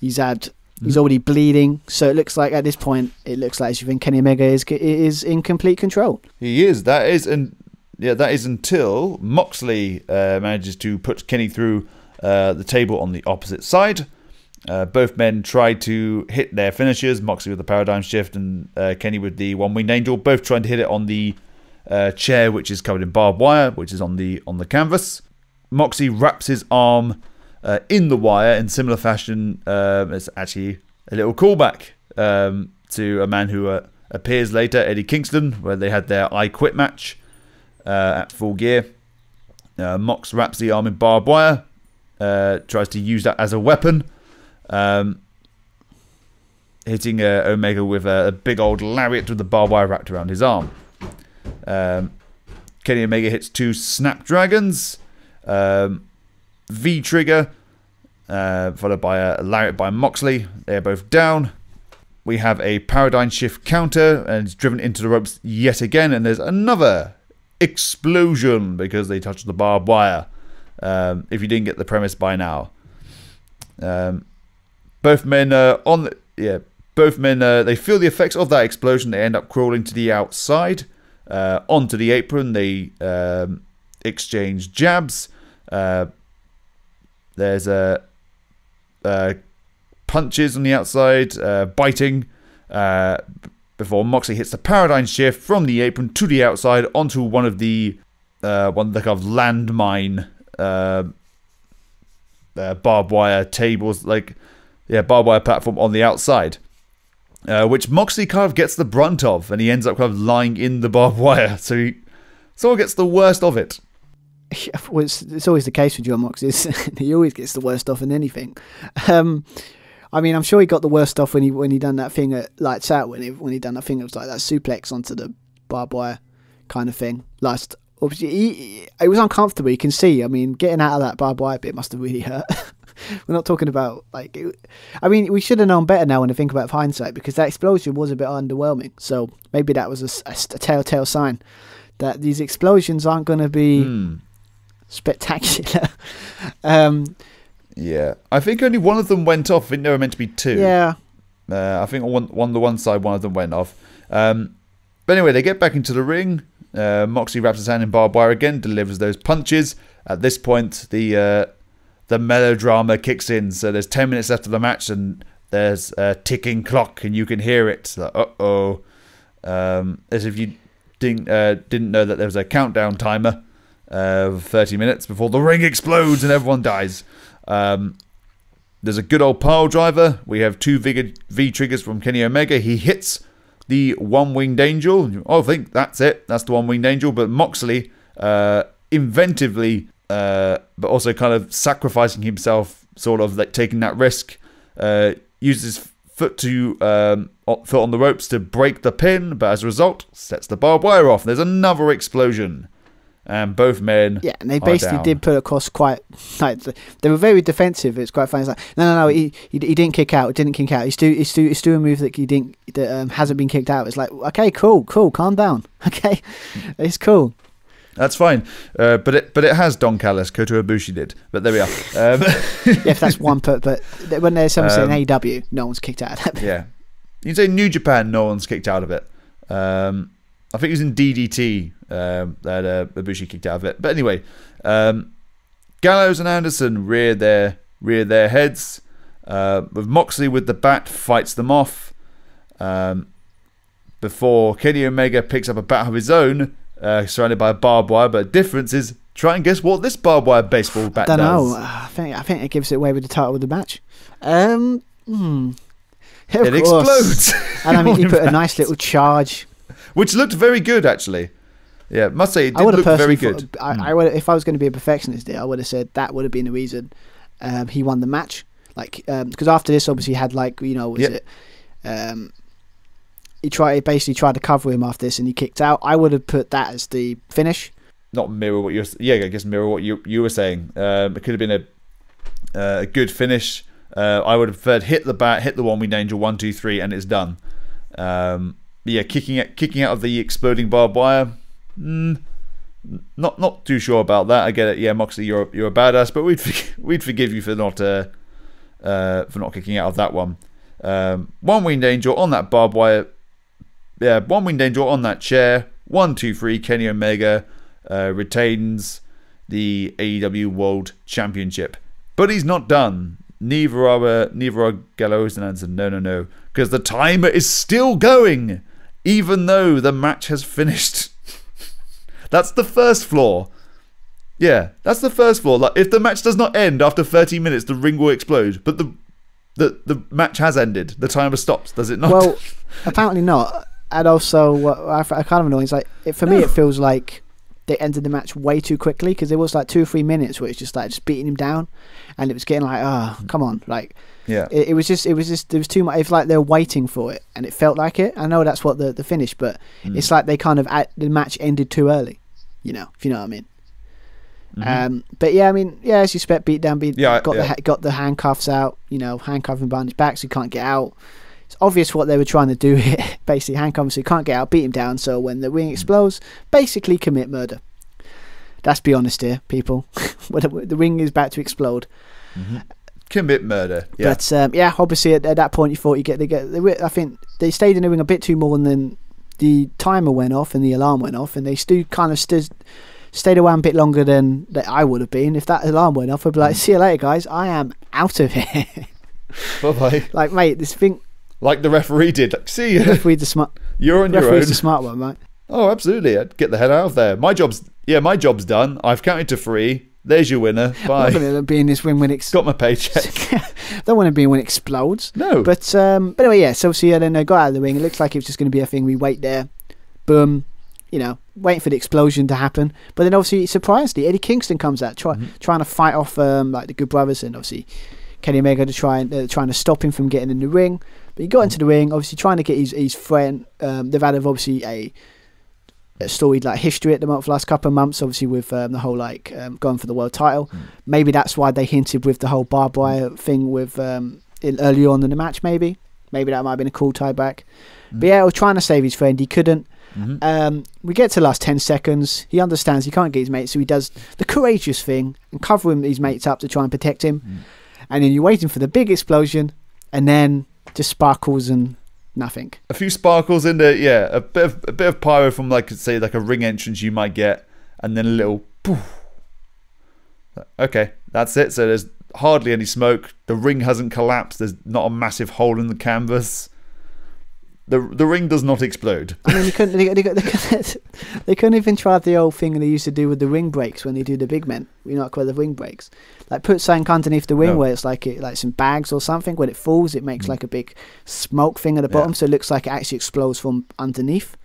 He's already bleeding. So it looks like at this point, as you think Kenny Omega is in complete control. He is. That is until Moxley manages to put Kenny through the table on the opposite side. Both men tried to hit their finishers, Moxley with the paradigm shift and Kenny with the one-winged angel, both trying to hit it on the chair which is covered in barbed wire, which is on the canvas. Moxley wraps his arm in the wire in similar fashion. It's actually a little callback to a man who appears later, Eddie Kingston, where they had their I Quit match at Full Gear. Mox wraps the arm in barbed wire, tries to use that as a weapon. Hitting Omega with a big old lariat with the barbed wire wrapped around his arm. Kenny Omega hits 2 snapdragons, V-trigger, followed by a lariat by Moxley. They're both down. We have a paradigm shift counter, and it's driven into the ropes yet again, and there's another explosion because they touched the barbed wire. If you didn't get the premise by now. Both men they feel the effects of that explosion. They end up crawling to the outside, onto the apron. They exchange jabs. There's punches on the outside, biting, before Moxley hits the paradigm shift from the apron to the outside onto one of the kind of landmine barbed wire tables, barbed wire platform on the outside, which Moxley kind of gets the brunt of, and he ends up kind of lying in the barbed wire, so he sort of gets the worst of it. Well, it's always the case with Jon Moxley. He always gets the worst off in anything. I mean, I'm sure he got the worst off when he done that thing at Lights Out, when he done that thing. It was like that suplex onto the barbed wire kind of thing. Obviously, it was uncomfortable. You can see. I mean, getting out of that barbed wire bit must have really hurt. We're not talking about we should have known better now when I think about hindsight, because that explosion was a bit underwhelming. So maybe that was a telltale sign that these explosions aren't going to be spectacular. Yeah, I think only one of them went off. I think there were meant to be 2. Yeah. I think on the one side, one of them went off. But anyway, they get back into the ring. Moxley wraps his hand in barbed wire again, delivers those punches. At this point, the melodrama kicks in. So there's 10 minutes left of the match, and there's a ticking clock, and you can hear it. Like, as if you didn't know that there was a countdown timer of 30 minutes before the ring explodes and everyone dies. There's a good old pile driver. We have 2 V-triggers from Kenny Omega. He hits the one-winged angel. I think that's it. That's the one-winged angel. But Moxley, inventively, but also kind of sacrificing himself, sort of like taking that risk, uses foot on the ropes to break the pin, but as a result, sets the barbed wire off. There's another explosion. And both men, and they basically did put across quite, they were very defensive. It's quite funny. It's like, no, he didn't kick out. Didn't kick out. He's doing a move that he didn't, that hasn't been kicked out. It's like, okay, cool, calm down. Okay, it's cool. That's fine. But it has Don Callis. Kota Ibushi did. But there we are. If that's one but when there's someone saying AEW, no one's kicked out of that. Yeah, you say New Japan, no one's kicked out of it. I think he was in DDT that Ibushi kicked out of it. But anyway, Gallows and Anderson rear their heads. With Moxley with the bat, fights them off. Before Kenny Omega picks up a bat of his own, surrounded by a barbed wire. But the difference is, try and guess what this barbed wire baseball bat does. I don't know. I think it gives it away with the title of the match. It explodes. And I mean, he put a nice little charge, which looked very good, actually. Yeah, must say it did look very good. I would, if I was going to be a perfectionist there, I would have said that would have been the reason he won the match. Like, because after this, obviously, he had he basically tried to cover him after this, and he kicked out. I would have put that as the finish. Not mirror what you're. Yeah, I guess mirror what you were saying. It could have been a good finish. I would have preferred hit the bat, hit the one winged angel, 1, 2, 3, and it's done. Yeah, kicking out of the exploding barbed wire. Not too sure about that. I get it. Yeah, Moxley, you're a badass, but we'd forgive you for not kicking out of that one. One winged angel on that barbed wire. Yeah, one winged angel on that chair. 1, 2, 3. Kenny Omega retains the AEW World Championship, but he's not done. Neither are Gallows and Anderson. No, because the timer is still going, even though the match has finished. That's the first flaw. Yeah, that's the first flaw. Like, if the match does not end after 30 minutes, the ring will explode. But the match has ended. The timer stops. Does it not? Well, apparently not. And also, what I kind of annoying is, like, for me, it feels like they ended the match way too quickly, because there was like 2 or 3 minutes where it's just beating him down, and it was getting like, come on, like, yeah, it was just there was too much. It's like they're waiting for it, and it felt like it. I know that's what the finish, but it's like they kind of the match ended too early, if you know what I mean. Mm-hmm. But yeah, I mean, yeah, as you expect, got the handcuffs out, handcuffing behind his back so he can't get out. It's obvious what they were trying to do here. Basically, handcuff him so he can't get out, beat him down, so when the ring explodes, basically commit murder. Let's be honest here, people. The ring is about to explode. Mm-hmm. Commit murder. Yeah. But yeah, obviously at that point you thought I think they stayed in the ring a bit too more, and then the timer went off and the alarm went off, and they still kind of stayed around a bit longer than I would have been. If that alarm went off, I'd be like, see you later, guys. I am out of here. Bye-bye. Like, mate, this thing... Like the referee did. Like, see you. You're on your own. Referee's the smart one, mate. Oh, absolutely. I'd get the head out of there. My job's done. I've counted to 3. There's your winner. Bye. I'm not going to be in this ring when it's... Got my paycheck. Don't want to be when it explodes. No. But anyway, yeah. So obviously, then they got out of the ring. It looks like it was just going to be a thing. We wait there. Boom. Waiting for the explosion to happen. But then obviously, surprisingly, Eddie Kingston comes out trying to fight off like the Good Brothers, and obviously Kenny Omega trying to stop him from getting in the ring. But he got into the ring, obviously trying to get his friend. They've had obviously a storied like history at the last couple of months, obviously with the whole going for the world title. Maybe that's why they hinted with the whole barbed wire thing with early on in the match. Maybe that might have been a cool tie back. But yeah, he was trying to save his friend. He couldn't. We get to the last 10 seconds. He understands he can't get his mate, so he does the courageous thing and cover his mates up to try and protect him. And then you're waiting for the big explosion, and then just sparkles and nothing. A few sparkles in there, yeah. A bit of pyro from say a ring entrance you might get, and then a little poof. Okay, that's it. So there's hardly any smoke. The ring hasn't collapsed. There's not a massive hole in the canvas. The ring does not explode. I mean, they couldn't even try the old thing they used to do with the ring breaks when they do the big men. Called the ring breaks. Like put something underneath the ring where it's like some bags or something. When it falls, it makes like a big smoke thing at the bottom, so it looks like it actually explodes from underneath.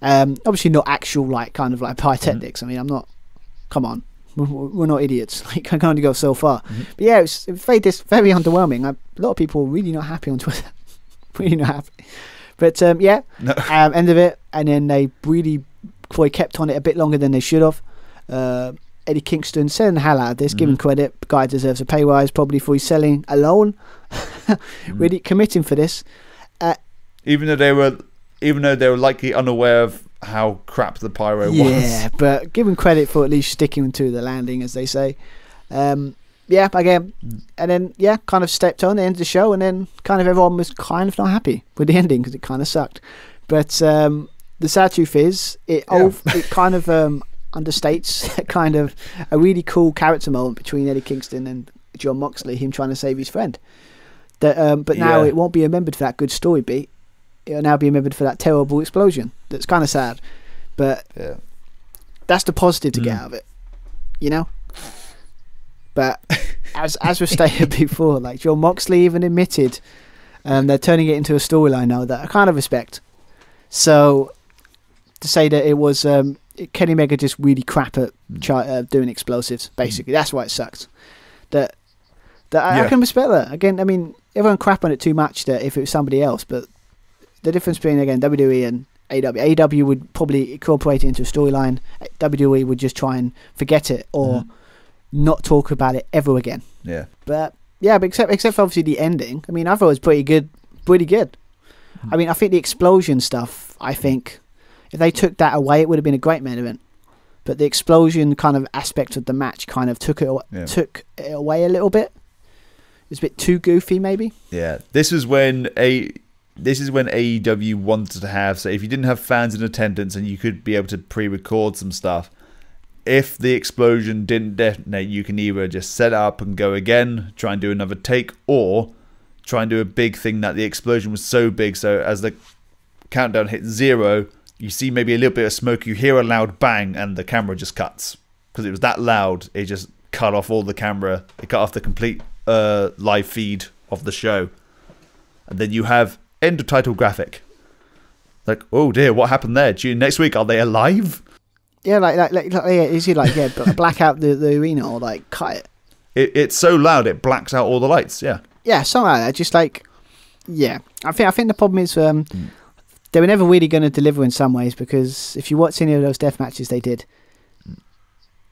Obviously not actual kind of pyrotechnics. I mean, I'm not. Come on, we're not idiots. I can only go so far. But yeah, it was very underwhelming. A lot of people were really not happy on Twitter. Really not happy. But yeah, end of it, and then they really probably kept on it a bit longer than they should have. Eddie Kingston selling the hell out of this, giving credit. The guy deserves a pay rise probably for his selling alone. Really committing for this. Even though they were likely unaware of how crap the pyro was. Yeah, but give him credit for at least sticking to the landing, as they say. Yeah, again, and then kind of stepped on the end of the show, and then kind of everyone was kind of not happy with the ending because it kind of sucked. But the sad truth is, it kind of understates kind of a really cool character moment between Eddie Kingston and Jon Moxley, him trying to save his friend. But now it won't be remembered for that good story beat. It'll now be remembered for that terrible explosion. That's kind of sad, but that's the positive to get out of it, you know. But as we've stated before, like Jon Moxley even admitted, they're turning it into a storyline now that I kind of respect. So to say that it was Kenny Omega just really crap at doing explosives, basically, that's why it sucked. I can respect that. Again, I mean, everyone crap on it too much that if it was somebody else, but the difference between, again, WWE and AEW would probably incorporate it into a storyline. WWE would just try and forget it or not talk about it ever again. Yeah. But except for obviously the ending, I mean, I thought it was pretty good. I mean, I think the explosion stuff, I think if they took that away, it would have been a great main event. But the explosion kind of aspect of the match kind of took it away a little bit. It was a bit too goofy, maybe. Yeah, this is when AEW wanted to have. So if you didn't have fans in attendance and you could be able to pre-record some stuff, if the explosion didn't detonate, you can either just set up and go again, try and do another take, or try and do a big thing that the explosion was so big. So as the countdown hits 0, you see maybe a little bit of smoke, you hear a loud bang, and the camera just cuts because it was that loud. It just cut off all the camera. It cut off the complete live feed of the show, and then you have end of title graphic. Like, oh dear, what happened there? Tune next week. Are they alive? Yeah, is he black out the arena or like cut it? It's so loud it blacks out all the lights. Yeah, something like that. Just like, I think the problem is they were never really going to deliver in some ways, because if you watch any of those death matches they did,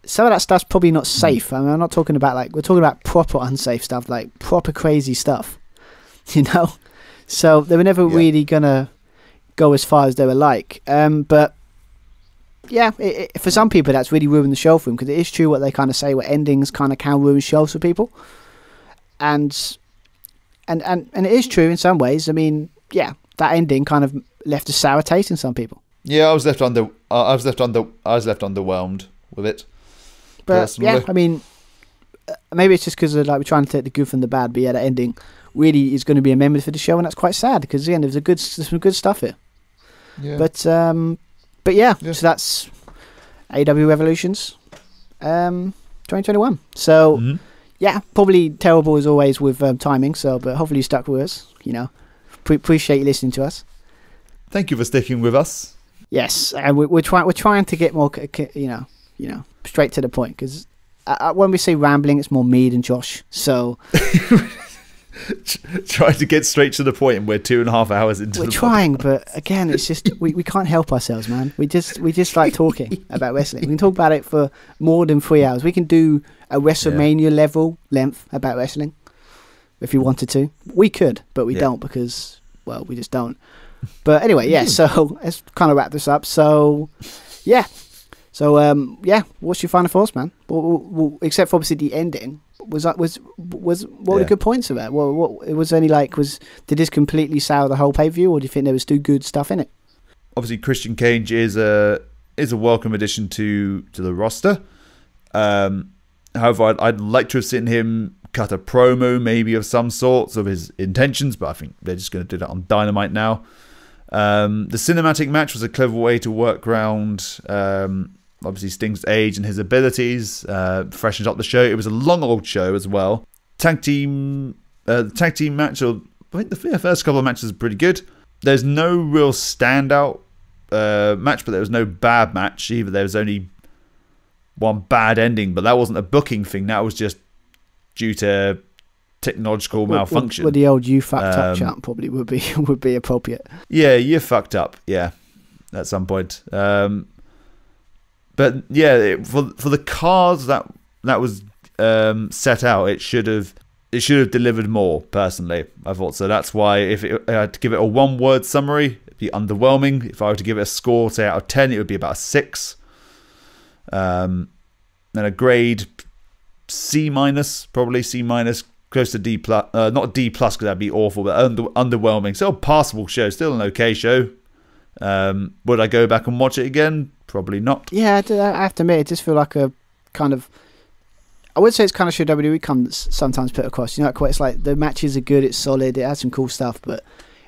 some of that stuff's probably not safe. I mean, I'm not talking about we're talking about proper unsafe stuff, like proper crazy stuff, you know. So they were never really gonna go as far as they were like. But yeah, for some people that's really ruined the show for them, because it is true what they kind of say, where endings kind of can ruin shows for people, and it is true in some ways. I mean, that ending kind of left a sour taste in some people. Yeah, I was left underwhelmed with it. But personally. I mean, maybe it's just because we're trying to take the good from the bad. But that ending really is going to be a memory for the show, and that's quite sad, because again, there's some good stuff here. Yeah. But so that's AEW Revolutions, 2021. So probably terrible as always with timing. So, but hopefully you stuck with us. You know, appreciate you listening to us. Thank you for sticking with us. Yes, and we're trying to get more, straight to the point, because when we say rambling, it's more me than Josh. So trying to get straight to the point, and we're 2.5 hours into. We're trying, but again, it's just we can't help ourselves, man. We just like talking about wrestling. We can talk about it for more than 3 hours. We can do a WrestleMania level length about wrestling if you wanted to. We could, but we don't, because we just don't. But anyway, so let's kind of wrap this up. So what's your final thoughts, man? Well, except for obviously the ending, what were the good points of it? What it was only did this completely sour the whole pay-per-view, or do you think there was still good stuff in it? Obviously, Christian Cage is a welcome addition to the roster. However, I'd like to have seen him cut a promo, maybe of some sorts, of his intentions, but I think they're just going to do that on Dynamite now. The cinematic match was a clever way to work around obviously Sting's age and his abilities, freshens up the show. It was a long old show as well. Tag team match, I think the first couple of matches are pretty good. There's no real standout match, but there was no bad match either. There was only one bad ending, but that wasn't a booking thing. That was just due to technological malfunction. Well, the old "you fucked up" chant probably would be appropriate. Yeah, you fucked up. Yeah, at some point. But yeah, for the cards that was set out, it should have delivered more. Personally, I thought so. That's why if I had to give it a one-word summary, it'd be underwhelming. If I were to give it a score, say out of 10, it would be about a 6. And a grade C-, probably C-, close to D+, not D+, because that'd be awful, but underwhelming. Still a passable show, still an okay show. Would I go back and watch it again? Probably not. Yeah, I have to admit, it just feel like a kind of... I would say it's kind of show WWE comes sometimes put across. You know, it's like the matches are good, it's solid, it has some cool stuff, but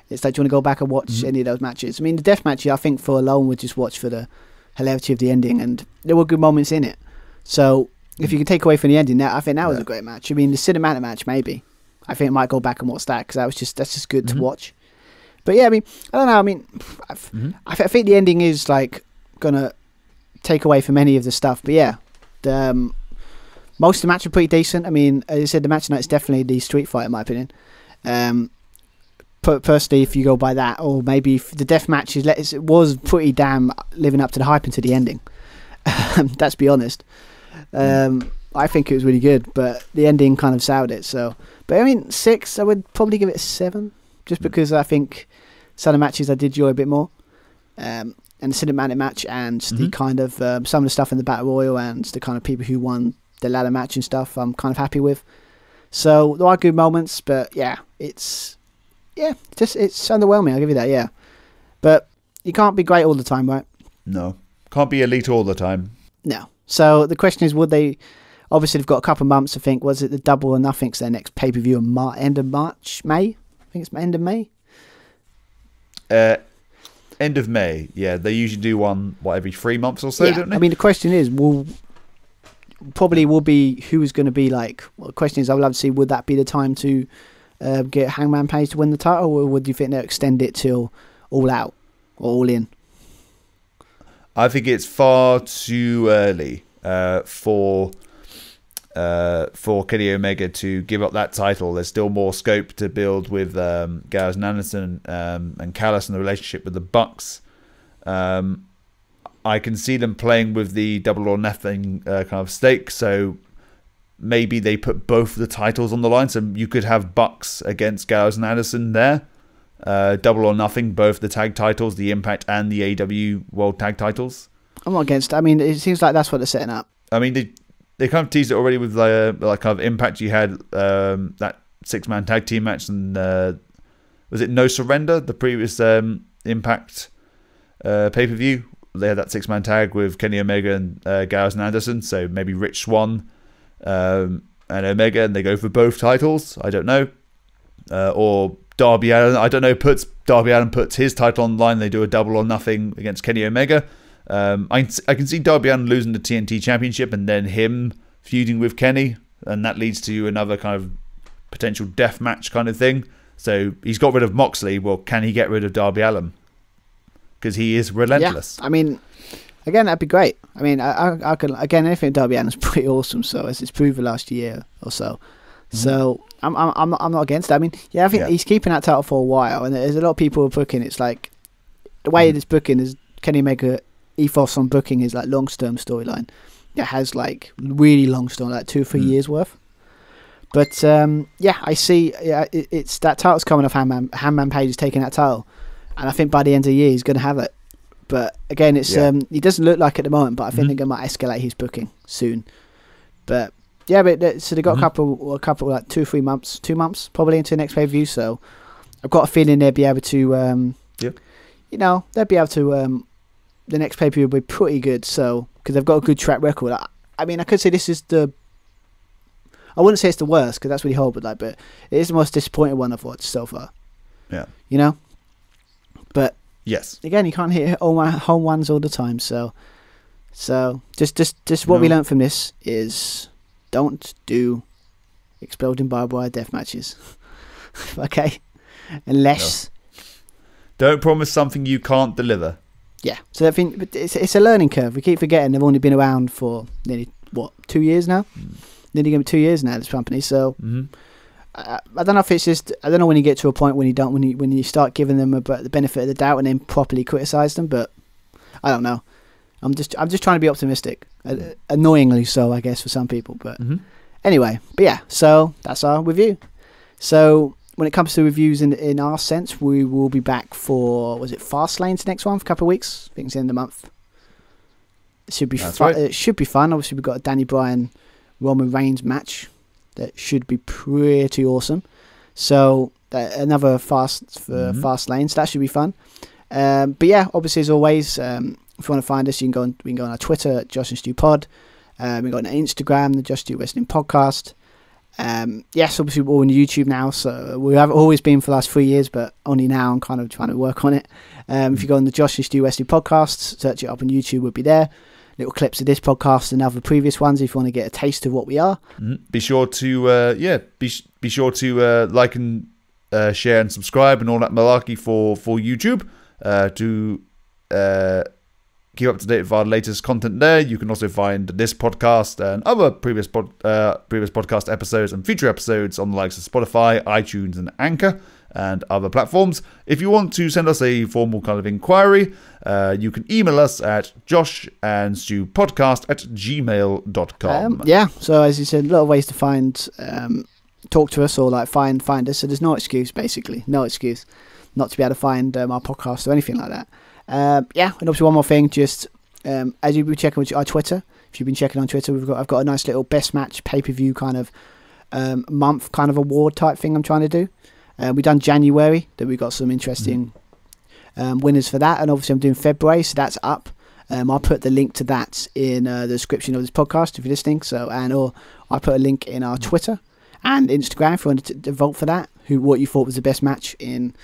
it's like, do you want to go back and watch any of those matches? I mean, the death matches, I think for alone would just watch for the hilarity of the ending, and there were good moments in it. So if you can take away from the ending, I think that was a great match. I mean, the cinematic match, maybe. I think I might go back and watch that, because that's just good to watch. But yeah, I mean, I don't know. I mean, I think the ending is like gonna take away from any of the stuff. But yeah, most of the match are pretty decent. I mean, as I said, the match tonight is definitely the street fight, in my opinion. Personally, if you go by that, or maybe if the death match it was pretty damn living up to the hype into the ending. Let's be honest. I think it was really good, but the ending kind of soured it. So, but I mean, 6, I would probably give it a 7, just because I think some of the matches I did enjoy a bit more. And the cinematic match and the kind of some of the stuff in the Battle Royal and the kind of people who won the ladder match and stuff, I'm kind of happy with. So there are good moments, but yeah, it's underwhelming. I'll give you that. Yeah, but you can't be great all the time, right? No, can't be elite all the time. No. So the question is, would they? Obviously, they've got a couple of months. I think was it the Double or Nothing's their next pay per view in end of March, May. I think it's end of May. End of May. Yeah, they usually do one every 3 months or so, don't they? I mean, the question is, will be who is going to be like. Well, the question is, I would love to see, would that be the time to get Hangman Page to win the title, or would you think they'll extend it till All Out or All In? I think it's far too early for Kenny Omega to give up that title. There's still more scope to build with Gallows and Anderson and Callis and the relationship with the Bucks. I can see them playing with the Double or Nothing kind of stake, so maybe they put both the titles on the line. So you could have Bucks against Gallows and Anderson there. Double or Nothing, both the tag titles, the Impact and the AEW World Tag titles. I'm not against it. I mean, it seems like that's what they're setting up. I mean, they kind of teased it already with like kind of Impact. You had that 6-man tag team match, and was it No Surrender, the previous Impact pay-per-view? They had that 6-man tag with Kenny Omega and Gallows and Anderson. So maybe Rich Swann and Omega, and they go for both titles. I don't know. Or Darby Allin, I don't know, Darby Allin puts his title on the line. They do a Double or Nothing against Kenny Omega. I can see Darby Allin losing the TNT Championship and then him feuding with Kenny, and that leads to another kind of potential death match kind of thing. So he's got rid of Moxley. Well, can he get rid of Darby Allin? Because he is relentless. Yeah, I mean, again, that'd be great. I mean, I could, again, I think Darby Allin's pretty awesome. So as it's proven last year or so. So I'm not against it. I mean, I think he's keeping that title for a while, and there's a lot of people who are booking. It's like the way it's booking is Kenny Omega ethos on booking is like long-term storyline. It has like really long story, like 2 or 3 years worth. But I see. It's that title's coming off Hangman Page is taking that title, and I think by the end of the year he's going to have it. But again, it's he doesn't look like it at the moment, but I think they might escalate his booking soon. But yeah, so they got a couple like 2 or 3 months, 2 months probably into the next pay-per-view. So I've got a feeling they'll be able to, they'll be able to. The next pay-per-view will be pretty good. So because they've got a good track record. I mean, I could say this is I wouldn't say it's the worst because that's really horrible, but it is the most disappointing one I've watched so far. Yeah, But yes, again, you can't hit all my home ones all the time. So just what we learned from this is don't do exploding barbed wire death matches. Okay, unless don't promise something you can't deliver. Yeah, so I think it's a learning curve. We keep forgetting they've only been around for nearly 2 years now. Nearly going to be 2 years now, this company. So I don't know if it's just, I don't know when you get to a point when you start giving them the benefit of the doubt and then properly criticise them, but I don't know. I'm just trying to be optimistic, annoyingly so, I guess, for some people. But anyway, so that's our review. So when it comes to reviews in our sense, we will be back for, was it Fastlane's next one for a couple of weeks? I think it's the end of the month. It should be fun. Right. It should be fun. Obviously, we've got a Danny Bryan Roman Reigns match that should be pretty awesome. So another Fastlane, so that should be fun. But yeah, obviously as always, if you want to find us, we can go on our Twitter at Josh and Stu Pod. We got on Instagram, the Josh Stu Wrestling Podcast. Yes, obviously we're all on YouTube now, so we have always been for the last 3 years, but only now I'm kind of trying to work on it. If you go on the Josh and Stu Wrestling Podcast, search it up on YouTube, we'll be there. Little clips of this podcast and other previous ones if you want to get a taste of what we are. Be sure to be sure to like and share and subscribe and all that malarkey for YouTube to keep up to date with our latest content there. You can also find this podcast and other previous podcast episodes and future episodes on the likes of Spotify, iTunes, and Anchor, and other platforms. If you want to send us a formal kind of inquiry, you can email us at joshandstewpodcast@gmail.com. So as you said, a lot of ways to find, talk to us or like find us. So there's no excuse, basically. No excuse not to be able to find our podcast or anything like that. And obviously one more thing, just as you've been checking our Twitter, if you've been checking on Twitter, I've got a nice little best match pay-per-view kind of month kind of award type thing I'm trying to do. We've done January, that we've got some interesting winners for that, and obviously I'm doing February, so that's up. I'll put the link to that in the description of this podcast if you're listening. Or I'll put a link in our Twitter and Instagram if you wanted to vote for that. What you thought was the best match and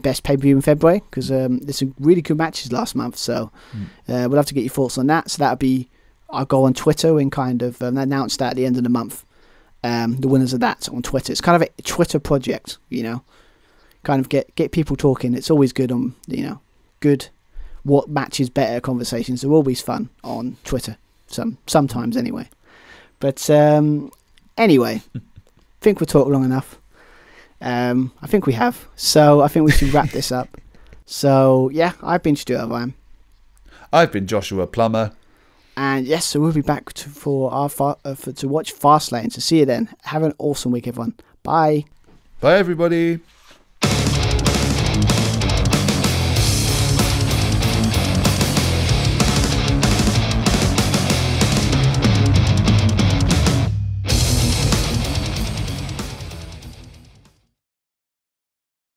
best pay-per-view in February, because there's some really good matches last month. So we'll have to get your thoughts on that. So that'll be, I'll go on Twitter and kind of announce that at the end of the month. The winners of that on Twitter. It's kind of a Twitter project, kind of get people talking. It's always good on, good what match is better conversations are always fun on Twitter. Sometimes anyway. But anyway, I think we've talked long enough. I think we have. So I think we should wrap this up. So yeah, I've been Stuart Ryan. I've been Joshua Plummer. And yes, so we'll be back to watch Fastlane. So see you then. Have an awesome week, everyone. Bye. Bye, everybody.